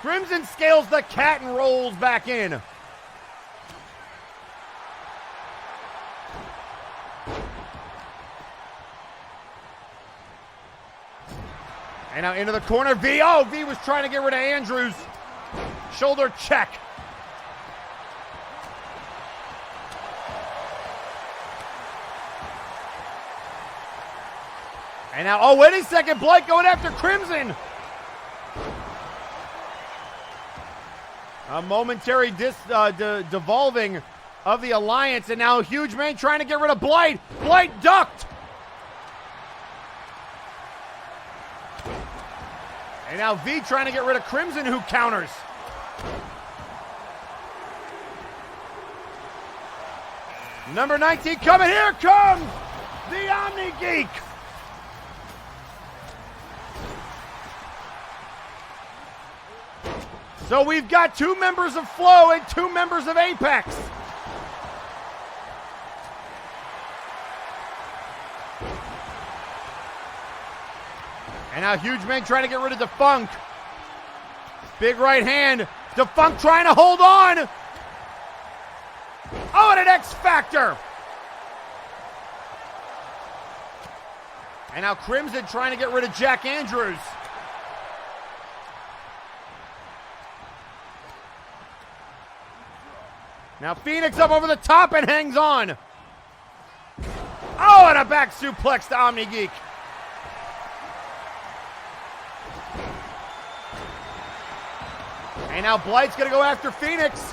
Speaker 2: Crimson scales the cat and rolls back in. And now into the corner, V. Oh, V was trying to get rid of Andrews. Shoulder check. And now, oh, wait a second, Blight going after Crimson. A momentary devolving of the alliance, and now Huge Mane trying to get rid of Blight. Blight ducked. And now V trying to get rid of Crimson, who counters. Number 19 coming, here comes the Omni Geek. So we've got 2 members of Flow and 2 members of Apex. And now Huge Mane trying to get rid of Defunct. Big right hand. Defunct trying to hold on. Oh, and an X Factor. And now Crimson trying to get rid of Jack Andrews. Now Phoenix up over the top and hangs on. Oh, and a back suplex to Omni Geek. And now Blight's going to go after Phoenix.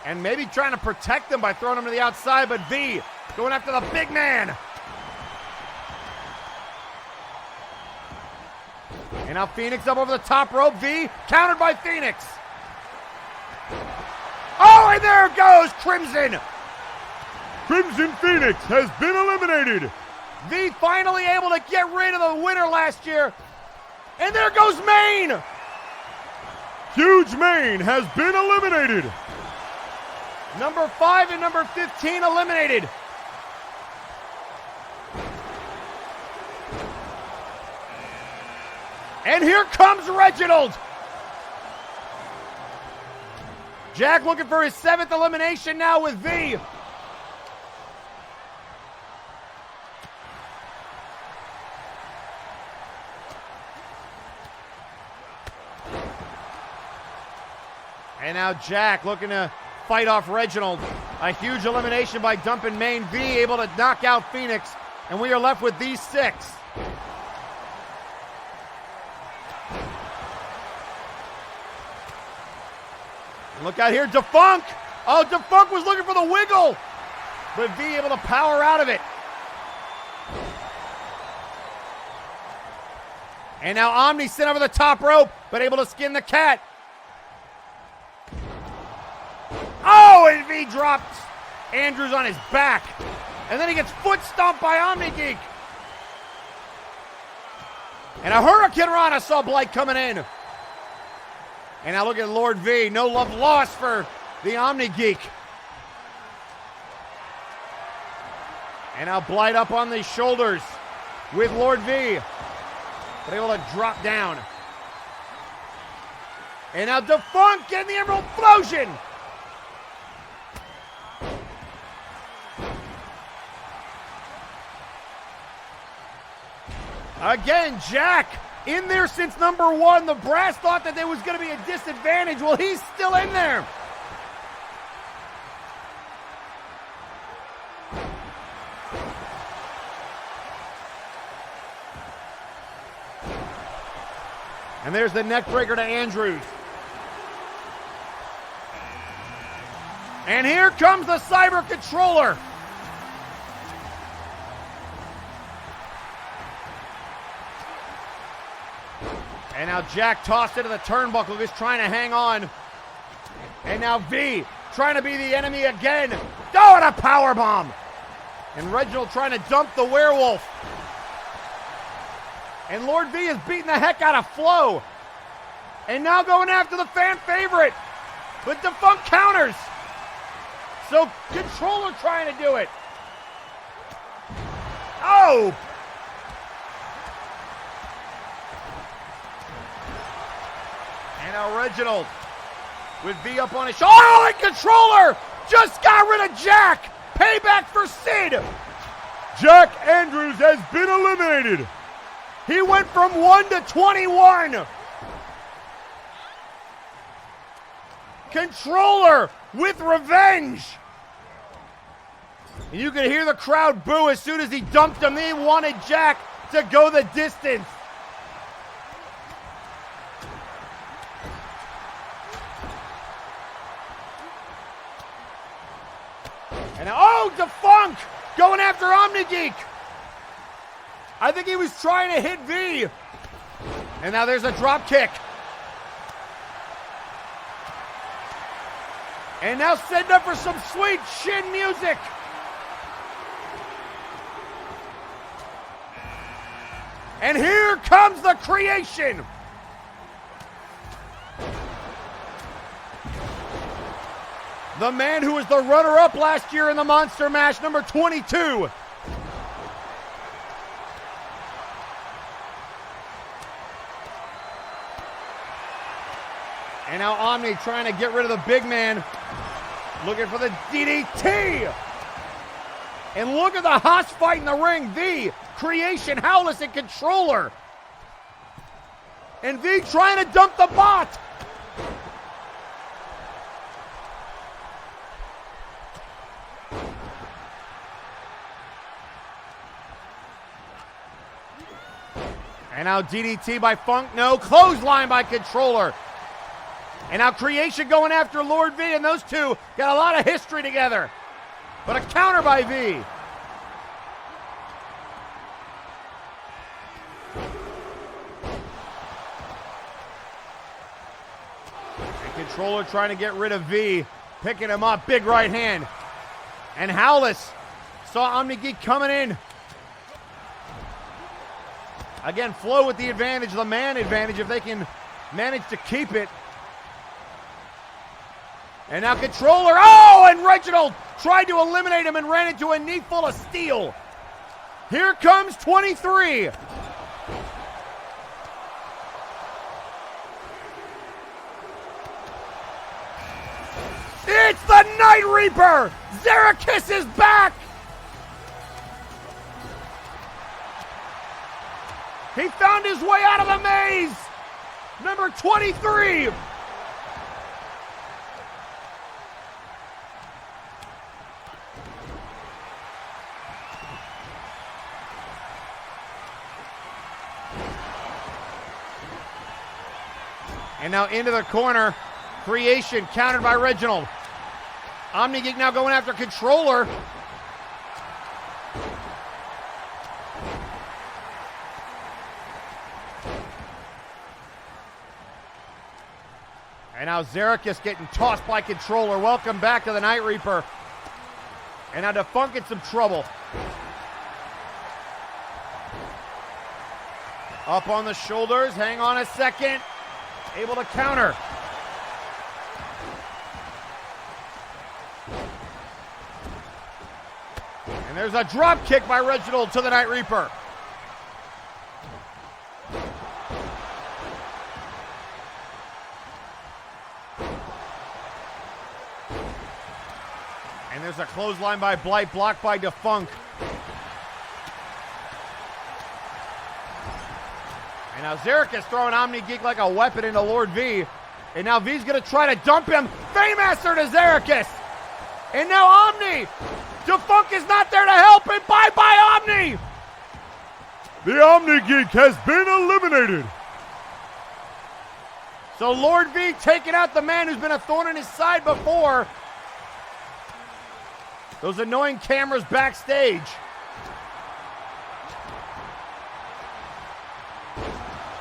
Speaker 2: And maybe trying to protect them by throwing him to the outside, but V going after the big man. And now Phoenix up over the top rope. V countered by Phoenix. Oh, and there goes Crimson.
Speaker 15: Crimson Phoenix has been eliminated.
Speaker 2: V finally able to get rid of the winner last year. And there goes Mane.
Speaker 15: Huge Mane has been eliminated.
Speaker 2: Number 5 and number 15 eliminated. And here comes Reginald. Jack looking for his 7th elimination now with V. And now Jack looking to fight off Reginald. A huge elimination by dumping Mane. V able to knock out Phoenix. And we are left with these 6. Look out here, Defunct. Oh, Defunct was looking for the wiggle. But V able to power out of it. And now Omni sent over the top rope, but able to skin the cat. Oh, and V drops Andrews on his back. And then he gets foot stomped by Omni Geek. And a Hurricane Rana saw Blight coming in. And now look at Lord V. No love lost for the Omni Geek. And now Blight up on the shoulders. with Lord V. But able to drop down. And now Defunct getting the Emerald Explosion. Again, Jack in there since number 1. The brass thought that there was going to be a disadvantage. Well, he's still in there. And there's the neck breaker to Andrews. And here comes the Cyber Controller. And now Jack tossed into the turnbuckle, just trying to hang on. And now V trying to be the enemy again. Oh, and a powerbomb. And Reginald trying to dump the werewolf. And Lord V is beating the heck out of Flo. And now going after the fan favorite. But Defunct counters. So Controller trying to do it. Oh! And now Reginald with V up on his shoulder. Oh, and Controller just got rid of Jack. Payback for Sid.
Speaker 15: Jack Andrews has been eliminated.
Speaker 2: He went from 1 to 21. Controller with revenge. And you could hear the crowd boo as soon as he dumped him. They wanted Jack to go the distance. And oh, Defunct going after OmniGeek. I think he was trying to hit V. And now there's a drop kick. And now setting up for some sweet shin music. And here comes the creation. The man who was the runner-up last year in the Monster Mash, number 22. And now Omni trying to get rid of the big man. Looking for the DDT. And look at the Haas fight in the ring. V, Creation, Howless, and Controller. And V trying to dump the bot. And now DDT by Funk. No. Clothesline by Controller. And now Creation going after Lord V. And those two got a lot of history together. But a counter by V. And Controller trying to get rid of V. Picking him up. Big right hand. And Howless saw OmniGeek coming in. Again, Flo with the advantage, the man advantage, if they can manage to keep it. And now Controller, oh, and Reginald tried to eliminate him and ran into a knee full of steel. Here comes 23. It's the Night Reaper! Zerachis is back! He found his way out of the maze! Number 23! And now into the corner. Creation countered by Reginald. OmniGeek now going after Controller. And now Zerachis getting tossed by Controller. Welcome back to the Night Reaper. And now Defunct in some trouble. Up on the shoulders. Hang on a second. Able to counter. And there's a drop kick by Reginald to the Night Reaper. And there's a clothesline by Blight, blocked by Defunk. And now Zarek is throwing Omni Geek like a weapon into Lord V. And now V's going to try to dump him. Faymaster to Zarek. And now Omni. Defunk is not there to help. And bye-bye Omni.
Speaker 15: The Omni Geek has been eliminated.
Speaker 2: So Lord V taking out the man who's been a thorn in his side before. Those annoying cameras backstage.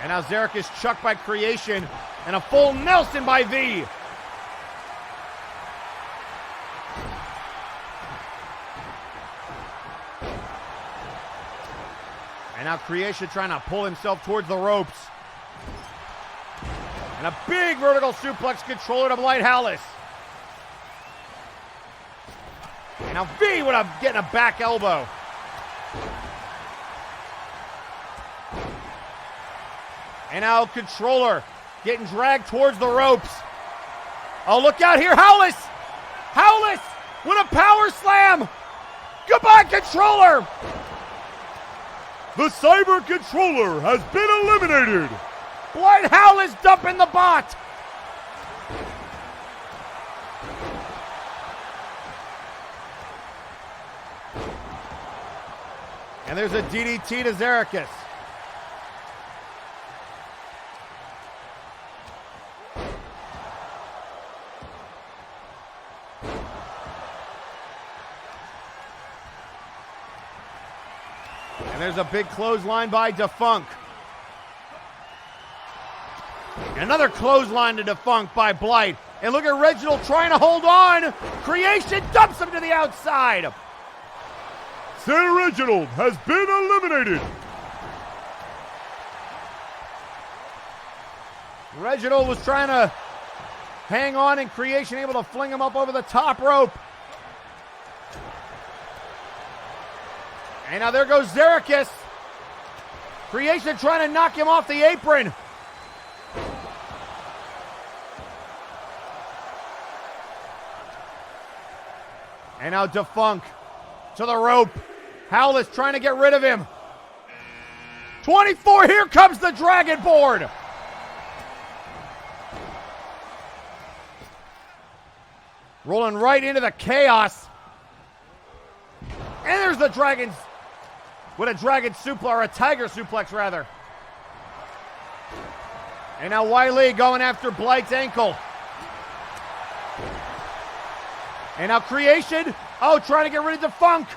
Speaker 2: And now Zarek is chucked by Creation. And a full Nelson by V. And now Creation trying to pull himself towards the ropes. And a big vertical suplex controller to Blight Howlis. And now V with getting a back elbow. And now controller getting dragged towards the ropes. Oh, look out here, Howlis! Howlis with a power slam! Goodbye, controller!
Speaker 15: The Cyber Controller has been eliminated.
Speaker 2: Blight Howlis dumping the bot! And there's a DDT to Zarek. And there's a big clothesline by Defunk. Another clothesline to Defunk by Blight. And look at Reginald trying to hold on. Creation dumps him to the outside.
Speaker 15: Sir Reginald has been eliminated.
Speaker 2: Reginald was trying to hang on, and Creation able to fling him up over the top rope. And now there goes Zarek. Creation trying to knock him off the apron. And now Defunk to the rope. Howlis trying to get rid of him. 24, here comes the Dragon Board. Rolling right into the chaos. And there's the Dragons with a Dragon suplex, or a Tiger suplex rather. And now Wiley going after Blight's ankle. And now Creation, trying to get rid of Defunk.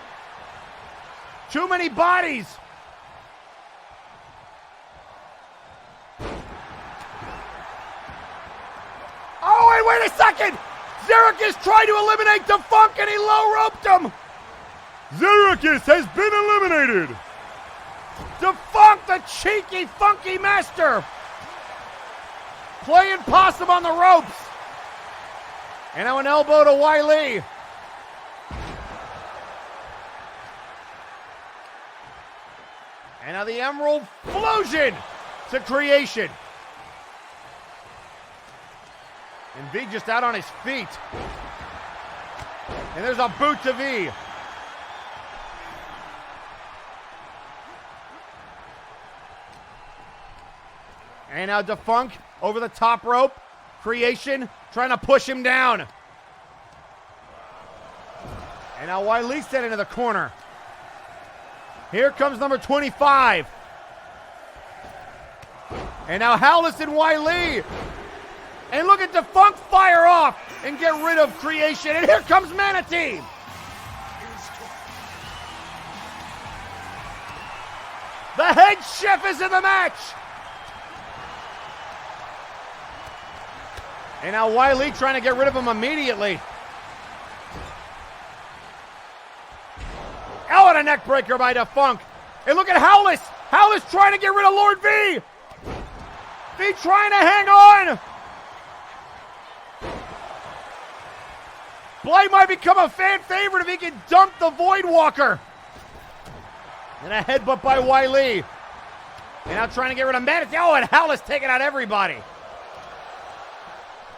Speaker 2: Too many bodies. Oh, and wait a second. Zarek is trying to eliminate Defunk, and he low-roped him.
Speaker 15: Zarek has been eliminated.
Speaker 2: Defunk, the cheeky, funky master. Playing possum on the ropes. And now an elbow to Wiley. And now the Emerald Explosion to Creation. And V just out on his feet. And there's a boot to V. And now Defunk over the top rope. Creation trying to push him down. And now Wiley sent into the corner. Here comes number 25. And now Howlis and Wiley. And look at Defunk fire off and get rid of Creation. And here comes Manatee. The head chef is in the match. And now Wiley trying to get rid of him immediately. Oh, and a neck breaker by Defunk. And look at Howlis. Howlis trying to get rid of Lord V. V trying to hang on. Blight might become a fan favorite if he can dump the Void Walker. And a headbutt by Wiley. And now trying to get rid of Manatee. Oh, and Howlis taking out everybody.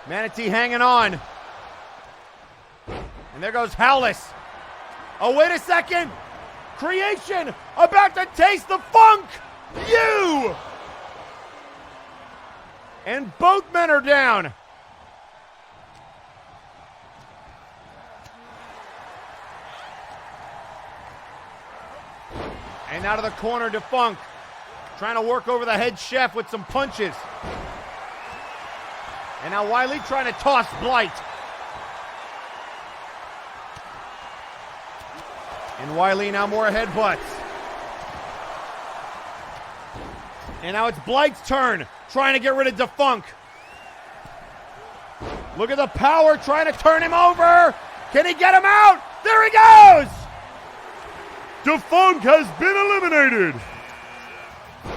Speaker 2: Manatee hanging on. And there goes Howless. Oh, wait a second. Creation about to taste the funk. You! And both men are down. And out of the corner, Defunk. Trying to work over the head chef with some punches. And now Wiley trying to toss Blight. And Wiley now more headbutts. And now it's Blight's turn, trying to get rid of Defunk. Look at the power, trying to turn him over. Can he get him out? There he goes!
Speaker 15: Defunk has been eliminated.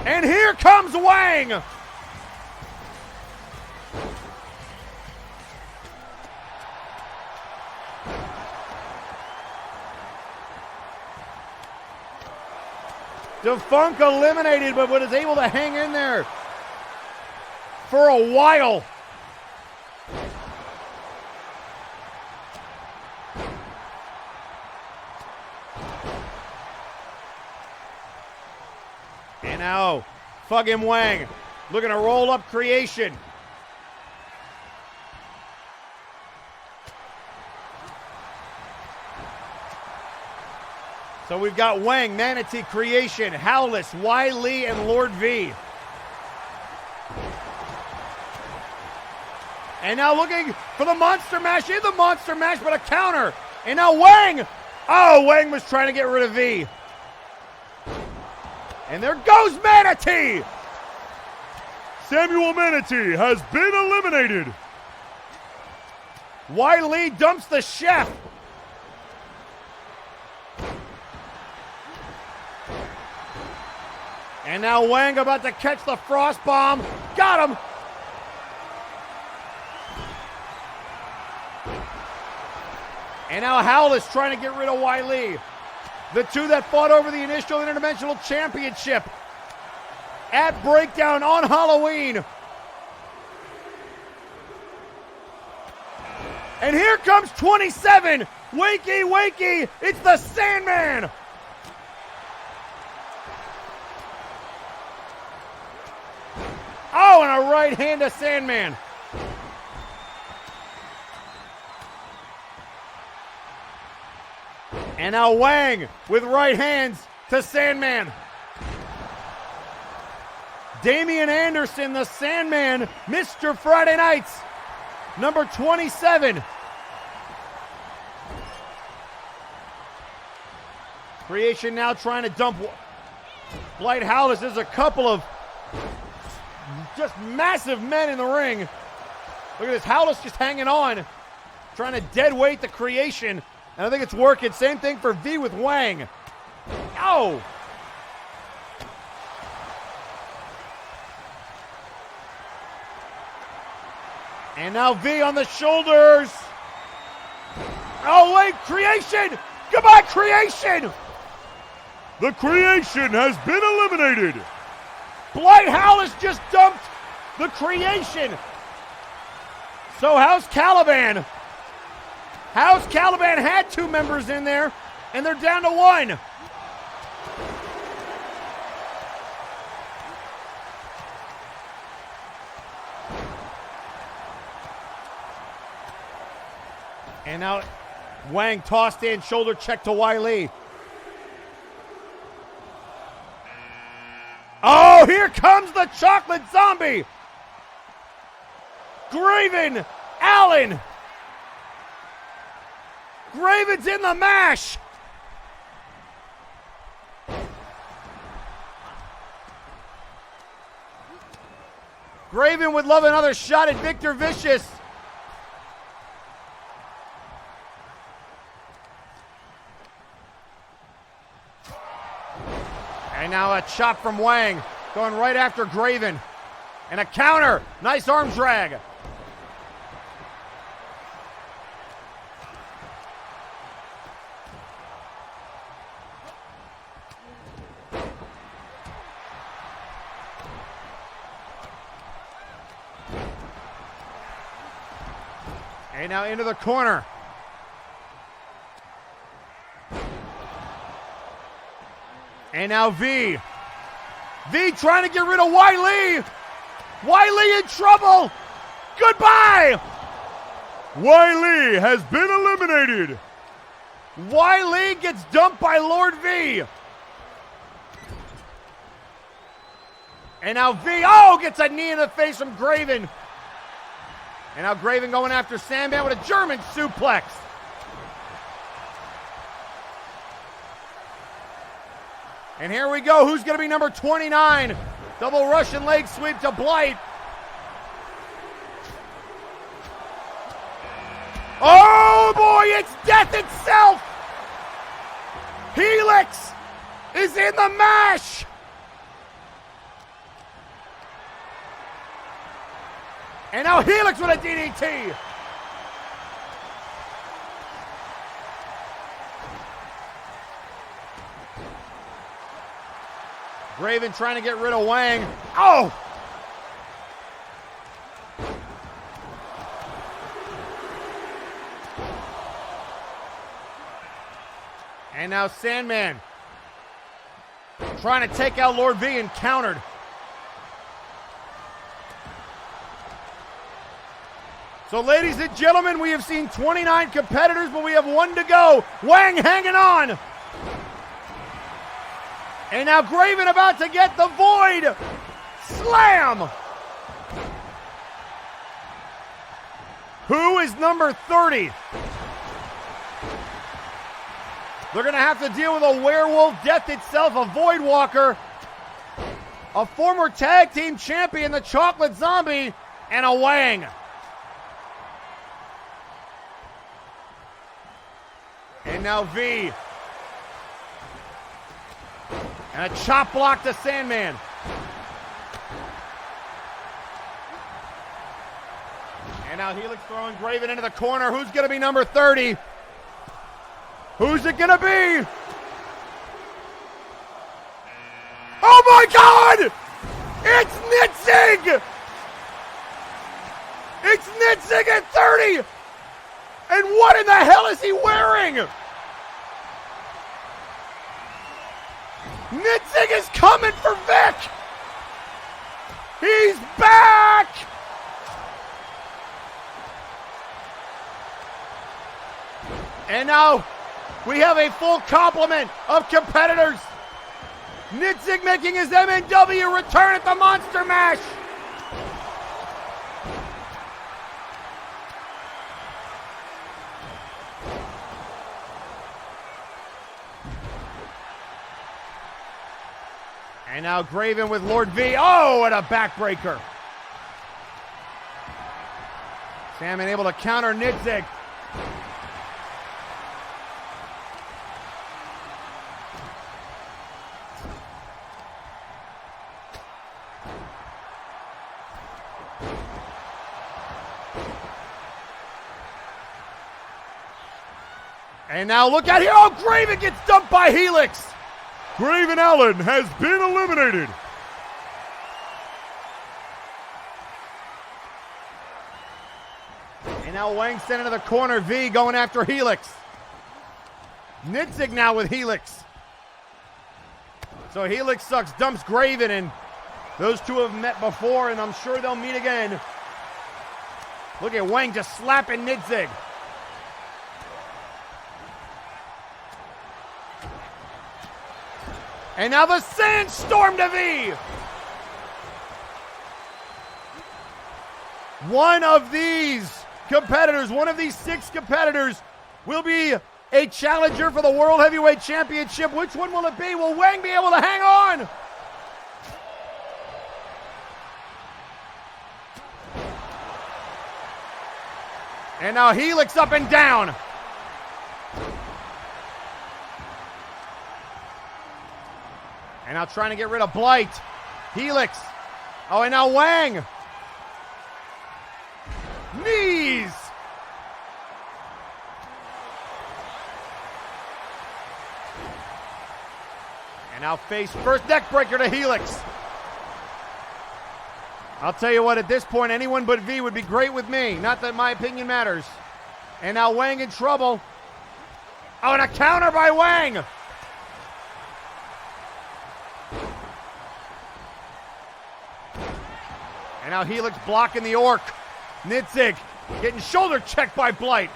Speaker 2: And here comes Wang. Defunk eliminated, but was able to hang in there for a while. And now, fucking Wang looking to roll up Creation. So we've got Wang, Manatee, Creation, Howless, Wiley, and Lord V. And now looking for the Monster Mash in the Monster Mash, but a counter. And now Wang. Oh, Wang was trying to get rid of V. And there goes Manatee.
Speaker 15: Samuel Manatee has been eliminated.
Speaker 2: Wiley dumps the chef. And now Wang about to catch the frost bomb. Got him. And now Howless trying to get rid of Wiley. The two that fought over the initial Interdimensional Championship at Breakdown on Halloween. And here comes 27. Wakey, wakey. It's the Sandman. Oh, and a right hand to Sandman. And now Wang with right hands to Sandman. Damian Anderson, the Sandman, Mr. Friday Nights, number 27. Creation now trying to dump Blight Howless. There's a couple of just massive men in the ring. Look at this, Howless just hanging on, trying to dead weight the Creation. And I think it's working. Same thing for V with Wang. Oh! And now V on the shoulders. Oh, wait, Creation! Goodbye, Creation!
Speaker 15: The Creation has been eliminated.
Speaker 2: Blight Howless just dumped the Creation. So how's Caliban? How's Caliban had two members in there, and they're down to one. And now Wang tossed in, shoulder check to Wiley. Oh, here comes the chocolate zombie. Graven Allen. Graven's in the mash. Graven would love another shot at Victor Vicious. And now a chop from Wang, going right after Graven. And a counter. Nice arm drag. And now into the corner. And now V. V trying to get rid of Wiley. Wiley in trouble. Goodbye.
Speaker 15: Wiley has been eliminated.
Speaker 2: Wiley gets dumped by Lord V. And now V, gets a knee in the face from Graven. And now Graven going after Sandman with a German suplex. And here we go. Who's going to be number 29? Double Russian leg sweep to Blight. Oh boy, it's death itself. Helix is in the mash. And now Helix with a DDT. Graven trying to get rid of Wang. Oh! And now Sandman trying to take out Lord V and countered. So ladies and gentlemen, we have seen 29 competitors, but we have one to go. Wang hanging on. And now Graven about to get the Void. Slam! Who is number 30? They're going to have to deal with a werewolf, death itself, a Void Walker, a former tag team champion, the Chocolate Zombie, and a Wang. And now V. And a chop block to Sandman. And now Helix throwing Graven into the corner. Who's going to be number 30? Who's it going to be? Oh my God! It's Nitzig! It's Nitzig at 30! And what in the hell is he wearing? Nitzig is coming for Vic! He's back! And now we have a full complement of competitors. Nitzig making his MNW return at the Monster Mash. And now Graven with Lord V. Oh, and a backbreaker. Salmon able to counter Nitzig. And now look out here. Oh, Graven gets dumped by Helix.
Speaker 15: Graven Allen has been eliminated.
Speaker 2: And now Wang sent into the corner. V going after Helix. Nitzig now with Helix. So Helix sucks, dumps Graven, and those two have met before, and I'm sure they'll meet again. Look at Wang just slapping Nitzig. And now the Sandstorm to V. One of these competitors, one of these 6 competitors will be a challenger for the World Heavyweight Championship. Which one will it be? Will Wang be able to hang on? And now Helix up and down. And now trying to get rid of Blight. Helix. Oh, and now Wang. Knees. And now face first neck breaker to Helix. I'll tell you what, at this point, anyone but V would be great with me. Not that my opinion matters. And now Wang in trouble. Oh, and a counter by Wang. And now Helix blocking the Orc. Nitzig getting shoulder checked by Blight.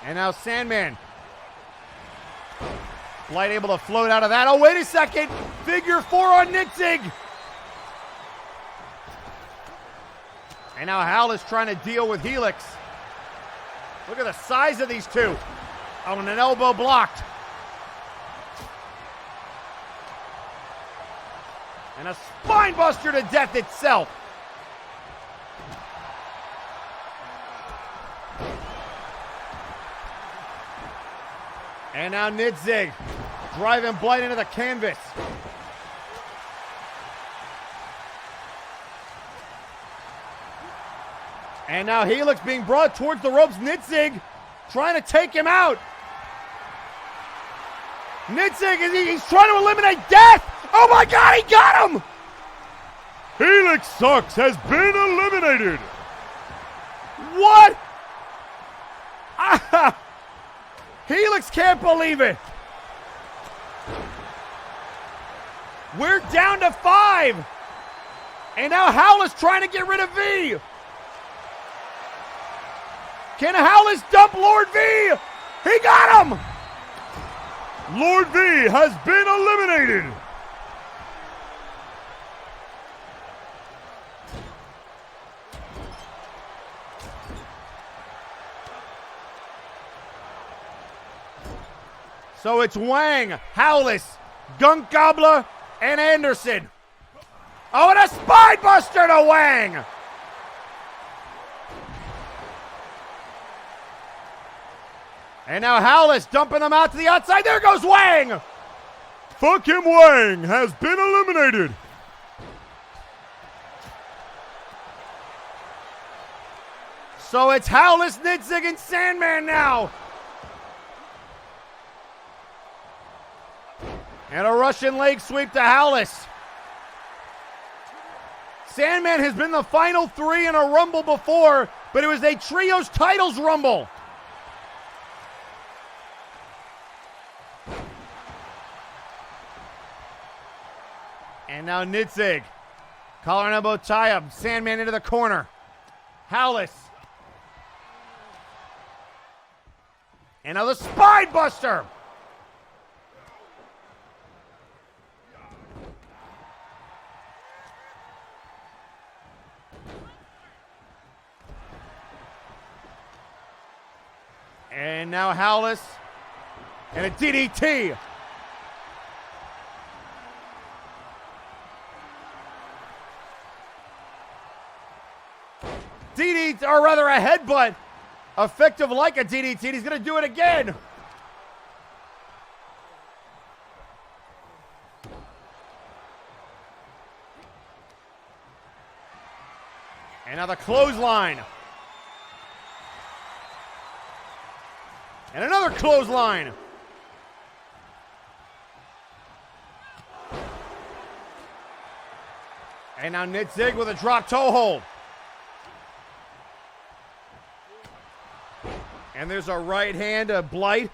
Speaker 2: And now Sandman. Blight able to float out of that. Oh, wait a second. Figure 4 on Nitzig. And now Hal is trying to deal with Helix. Look at the size of these two. Oh, and an elbow blocked. And a spine buster to death itself. And now Nitzig driving Blight into the canvas. And now Helix being brought towards the ropes. Nitzig trying to take him out. Nitzig, he's trying to eliminate Death. Oh my God, he got him.
Speaker 15: Helix Sucks has been eliminated.
Speaker 2: What? Ah, Helix can't believe it. We're down to 5. And now Howlis trying to get rid of V. Can Howlis dump Lord V? He got him.
Speaker 15: Lord V has been eliminated.
Speaker 2: So it's Wang, Howlis, Gunk Gobbler, and Anderson. Oh, and a spine buster to Wang. And now Howlis dumping them out to the outside. There goes Wang.
Speaker 15: Fuck him, Wang has been eliminated.
Speaker 2: So it's Howlis, Nitzig, and Sandman now. And a Russian leg sweep to Howlis. Sandman has been the final 3 in a Rumble before, but it was a Trios Titles Rumble. And now Nitzig. Collar and elbow tie-up. Sandman into the corner. Howlis. And now the Spine Buster. And now Howlis. And a DDT. DDT, or rather a headbutt, effective like a DDT. He's going to do it again. And now the clothesline. And another clothesline. And now Nitzig with a drop toe hold. And there's a right hand to Blight.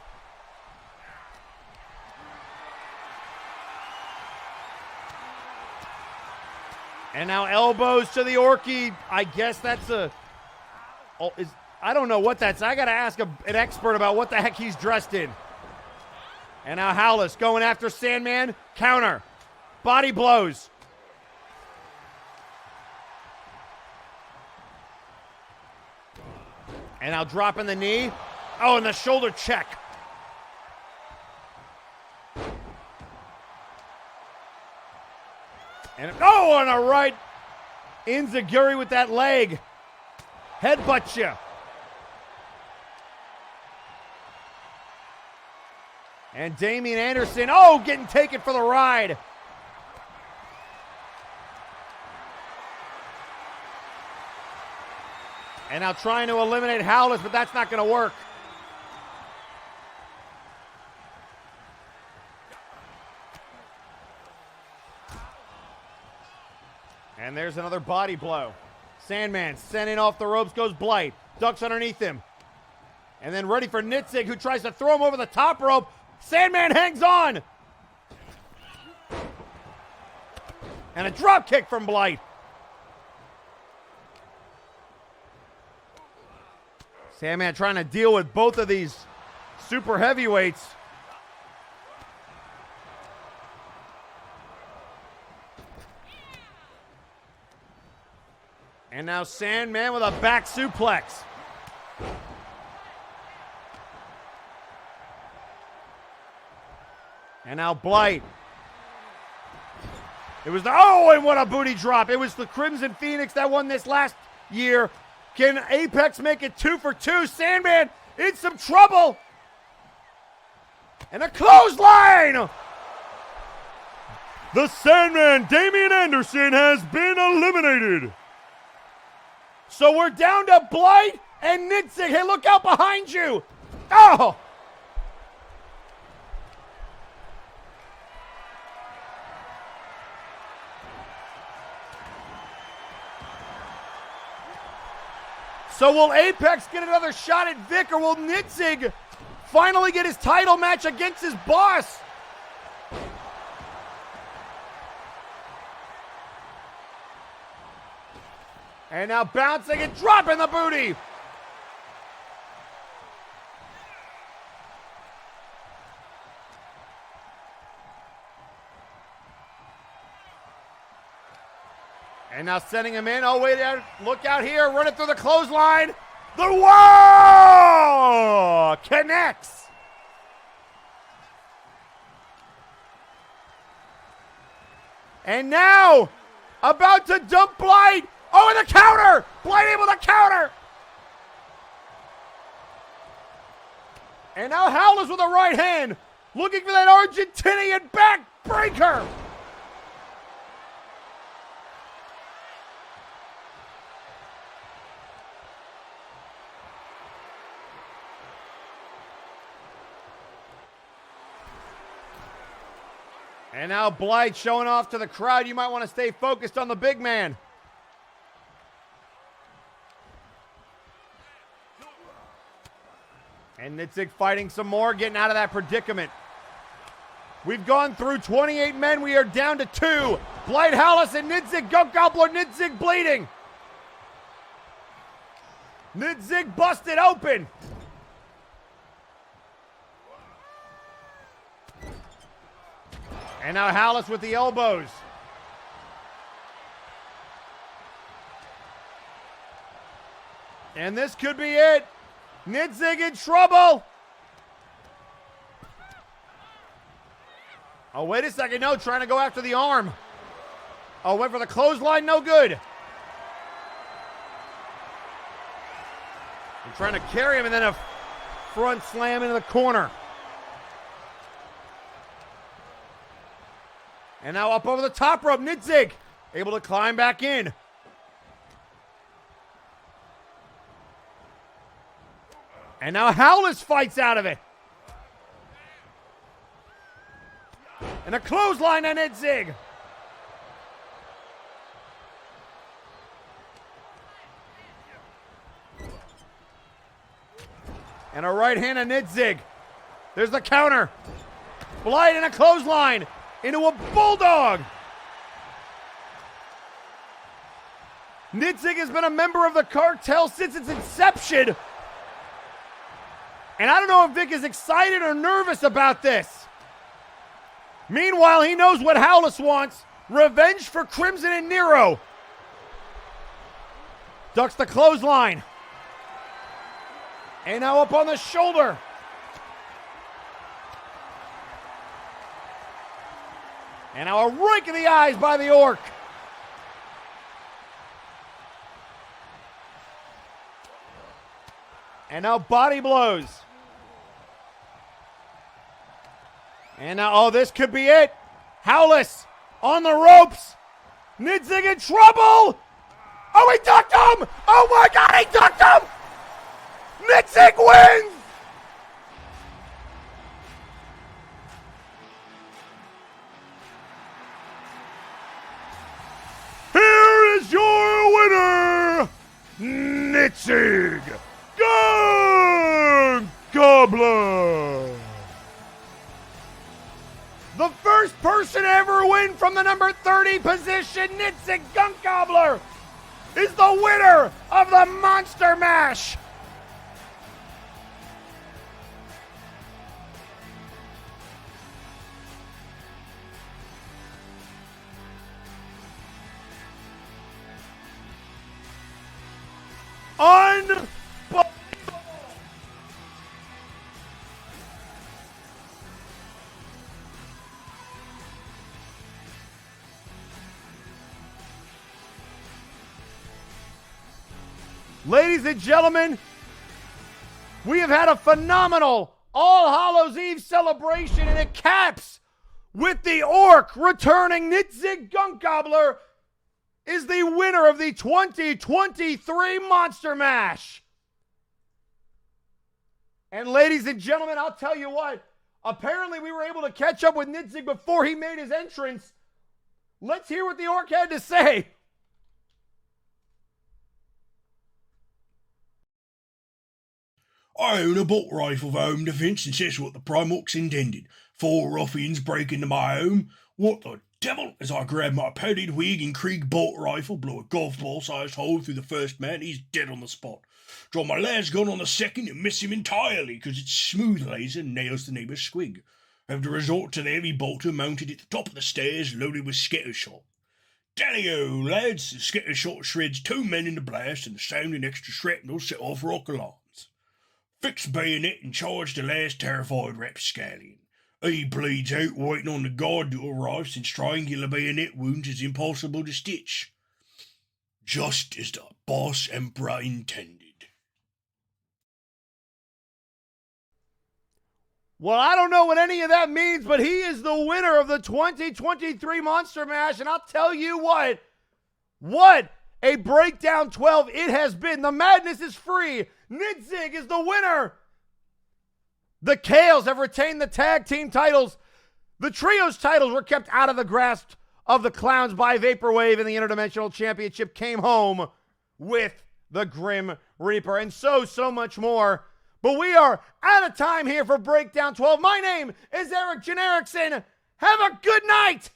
Speaker 2: And now elbows to the Orky. I guess that's a... Oh, I don't know what that's... I got to ask an expert about what the heck he's dressed in. And now Howlis going after Sandman. Counter. Body blows. And now dropping the knee. Oh, and the shoulder check. And oh, on a right. Inzaguri with that leg. Headbutt you. And Damian Anderson, oh, getting taken for the ride. And now trying to eliminate Howlis, but that's not going to work. And there's another body blow. Sandman sending off the ropes goes Blight. Ducks underneath him. And then ready for Nitzig, who tries to throw him over the top rope. Sandman hangs on. And a drop kick from Blight. Sandman trying to deal with both of these super heavyweights. And now Sandman with a back suplex. And now Blight. It was the, oh, and what a booty drop. It was the Crimson Phoenix that won this last year. Can Apex make it 2 for 2? Sandman in some trouble. And a clothesline.
Speaker 15: The Sandman, Damian Anderson, has been eliminated.
Speaker 2: So we're down to Blight and Nitzig. Hey, look out behind you. Oh. So will Apex get another shot at Vic, or will Nitzig finally get his title match against his boss? And now bouncing and dropping the booty. And now sending him in. Oh, wait, look out here. Running through the clothesline. The wall connects. And now, about to dump Blight. Oh, and the counter. Blight able to counter. And now Howlers with a right hand. Looking for that Argentinian backbreaker. And now Blight showing off to the crowd. You might want to stay focused on the big man. And Nitzig fighting some more, getting out of that predicament. We've gone through 28 men. We are down to 2. Blight, Howlers, and Nitzig. Gunk Gobbler, Nitzig bleeding. Nitzig busted open. And now Howlers with the elbows. And this could be it. Nitzig in trouble. Oh, wait a second. No, trying to go after the arm. Oh, went for the clothesline. No good. I'm trying to carry him and then a front slam into the corner. And now up over the top rope, Nitzig able to climb back in. And now Howlers fights out of it. And a clothesline on Nitzig. And a right hand on Nitzig. There's the counter. Blight and a clothesline into a bulldog. Nitzig has been a member of the cartel since its inception. And I don't know if Vic is excited or nervous about this. Meanwhile, he knows what Howlers wants. Revenge for Crimson and Nero. Ducks the clothesline. And now up on the shoulder. And now a rake in the eyes by the Orc. And now body blows. And now, oh, this could be it. Howlers on the ropes. Nitzig in trouble. Oh, he ducked him. Oh, my God, he ducked him. Nitzig wins.
Speaker 15: Here Nitzig Gun Gobbler.
Speaker 2: The first person to ever win from the number 30 position, Nitzig Gun Gobbler, is the winner of the Monster Mash. Ladies and gentlemen, we have had a phenomenal All Hallows Eve celebration, and it caps with the Orc returning. Nitzig Gun Gobbler is the winner of the 2023 Monster Mash. And ladies and gentlemen, I'll tell you what, apparently we were able to catch up with Nitzig before he made his entrance. Let's hear what the Orc had to say.
Speaker 16: I own a bolt rifle for home defence, and that's what the Primarch's intended. 4 ruffians break into my home. What the devil? As I grab my padded wig and Krieg bolt rifle, blow a golf ball-sized hole through the first man, he's dead on the spot. Draw my las gun on the second and miss him entirely, 'cause it's smooth laser and nails the neighbour's squig. Have to resort to the heavy bolter mounted at the top of the stairs, loaded with scatter shot. Dally-o, lads! The scatter shot shreds 2 men in the blast, and the sound and extra shrapnel set off rock alarms. Fix bayonet and charge the last terrified rapscallion. He bleeds out waiting on the guard to arrive, since triangular bayonet wounds is impossible to stitch. Just as the boss emperor intended.
Speaker 2: Well, I don't know what any of that means, but he is the winner of the 2023 Monster Mash, and I'll tell you what a Breakdown 12 it has been. The madness is free. Nitzig is the winner. The Kales have retained the tag team titles. The trios titles were kept out of the grasp of the clowns by Vaporwave, and the Interdimensional Championship came home with the Grim Reaper, and so much more. But we are out of time here for Breakdown 12. My name is Eric Jenerickson. Have a good night.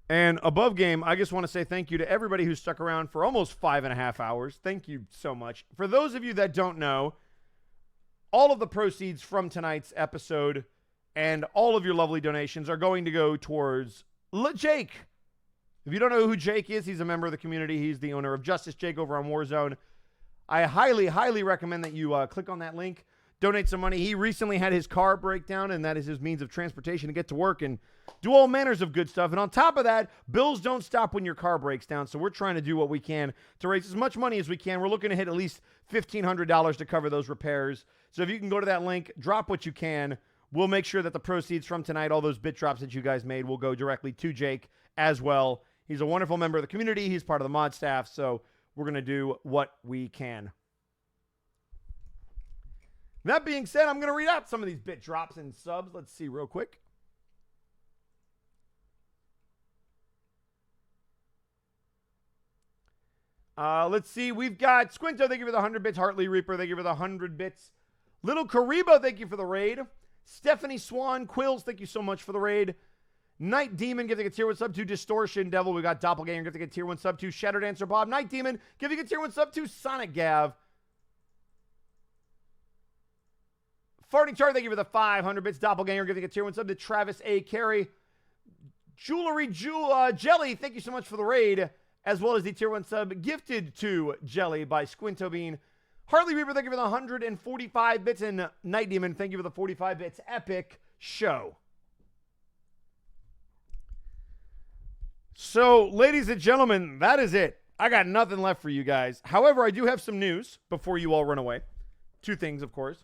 Speaker 2: And above game, I just want to say thank you to everybody who stuck around for almost 5.5 hours. Thank you so much. For those of you that don't know, all of the proceeds from tonight's episode and all of your lovely donations are going to go towards Jake. If you don't know who Jake is, he's a member of the community. He's the owner of Justice Jake over on Warzone. I highly recommend that you click on that link, donate some money. He recently had his car break down, and that is his means of transportation to get to work and do all manners of good stuff. And on top of that, bills don't stop when your car breaks down, so we're trying to do what we can to raise as much money as we can. We're looking to hit at least $1,500 to cover those repairs. So if you can go to that link, drop what you can. We'll make sure that the proceeds from tonight, all those bit drops that you guys made, will go directly to Jake as well. He's a wonderful member of the community. He's part of the mod staff, so we're going to do what we can. That being said, I'm going to read out some of these bit drops and subs. Let's see real quick. Let's see. We've got Squinto, thank you for the 100 bits. Hartley Reaper, thank you for the 100 bits. Little Karibo, thank you for the raid. Stephanie Swan, Quills, thank you so much for the raid. Night Demon, giving a tier 1 sub to Distortion Devil. We got Doppelganger, giving a tier 1 sub to Shadow Dancer Bob. Night Demon, giving a tier 1 sub to Sonic Gav. Farting Chart, thank you for the 500 bits. Doppelganger, giving a tier 1 sub to Travis A. Carey. Jelly, thank you so much for the raid, as well as the tier 1 sub gifted to Jelly by Squinto Bean. Hartley Reaper, thank you for the 145 bits. And Night Demon, thank you for the 45 bits. Epic show. So, ladies and gentlemen, that is it. I got nothing left for you guys. However, I do have some news before you all run away. 2 things, of course.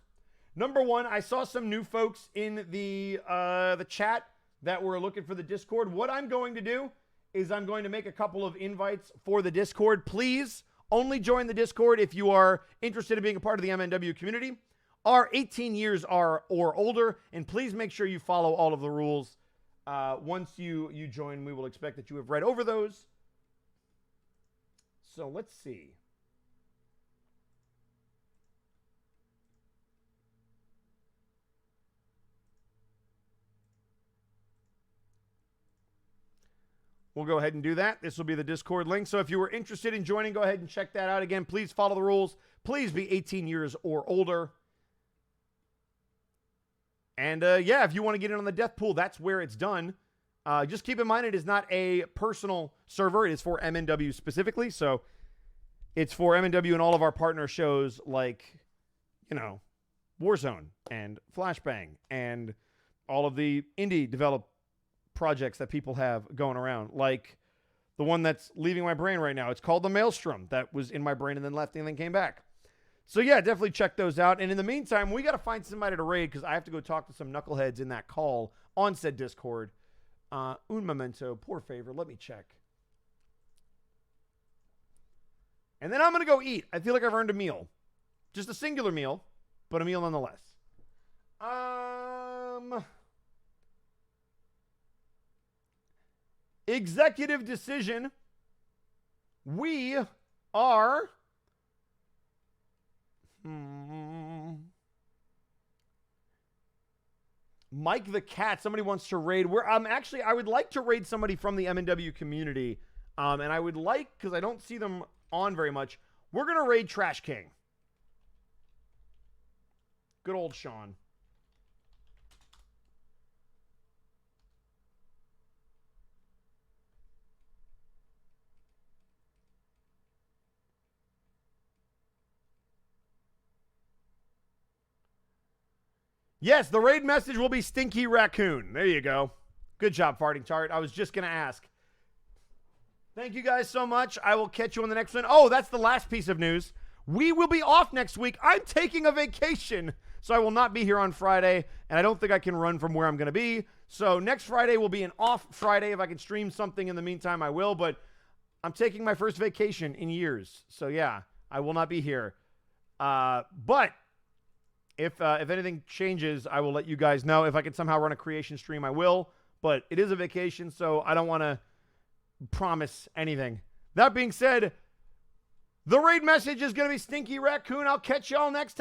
Speaker 2: Number 1, I saw some new folks in the chat that were looking for the Discord. What I'm going to do is I'm going to make a couple of invites for the Discord. Please only join the Discord if you are interested in being a part of the MNW community. are 18 years or older, and please make sure you follow all of the rules. Once you join, we will expect that you have read over those. So let's see. We'll go ahead and do that. This will be the Discord link. So if you were interested in joining, go ahead and check that out. Again, please follow the rules. Please be 18 years or older. And yeah, if you want to get in on the death pool, that's where it's done. Just keep in mind, it is not a personal server. It is for MNW specifically. So it's for MNW and all of our partner shows like, you know, Warzone and Flashbang and all of the indie developed projects that people have going around, like the one that's leaving my brain right now. It's called the Maelstrom. That was in my brain and then left and then came back. So yeah, definitely check those out. And in the meantime, we got to find somebody to raid because I have to go talk to some knuckleheads in that call on said Discord. Un momento, por favor, let me check. And then I'm going to go eat. I feel like I've earned a meal. Just a singular meal, but a meal nonetheless. Executive decision. We are Mike the Cat. Somebody wants to raid. Actually, I would like to raid somebody from the MNW community. And I would like, because I don't see them on very much, we're going to raid Trash King. Good old Sean. Yes, the raid message will be Stinky Raccoon. There you go. Good job, Farting Tart. I was just going to ask. Thank you guys so much. I will catch you on the next one. Oh, that's the last piece of news. We will be off next week. I'm taking a vacation, so I will not be here on Friday, and I don't think I can run from where I'm going to be. So next Friday will be an off Friday. If I can stream something in the meantime, I will, but I'm taking my first vacation in years. So yeah, I will not be here. But if anything changes, I will let you guys know. If I can somehow run a creation stream, I will. But it is a vacation, so I don't want to promise anything. That being said, the raid message is going to be Stinky Raccoon. I'll catch y'all next time.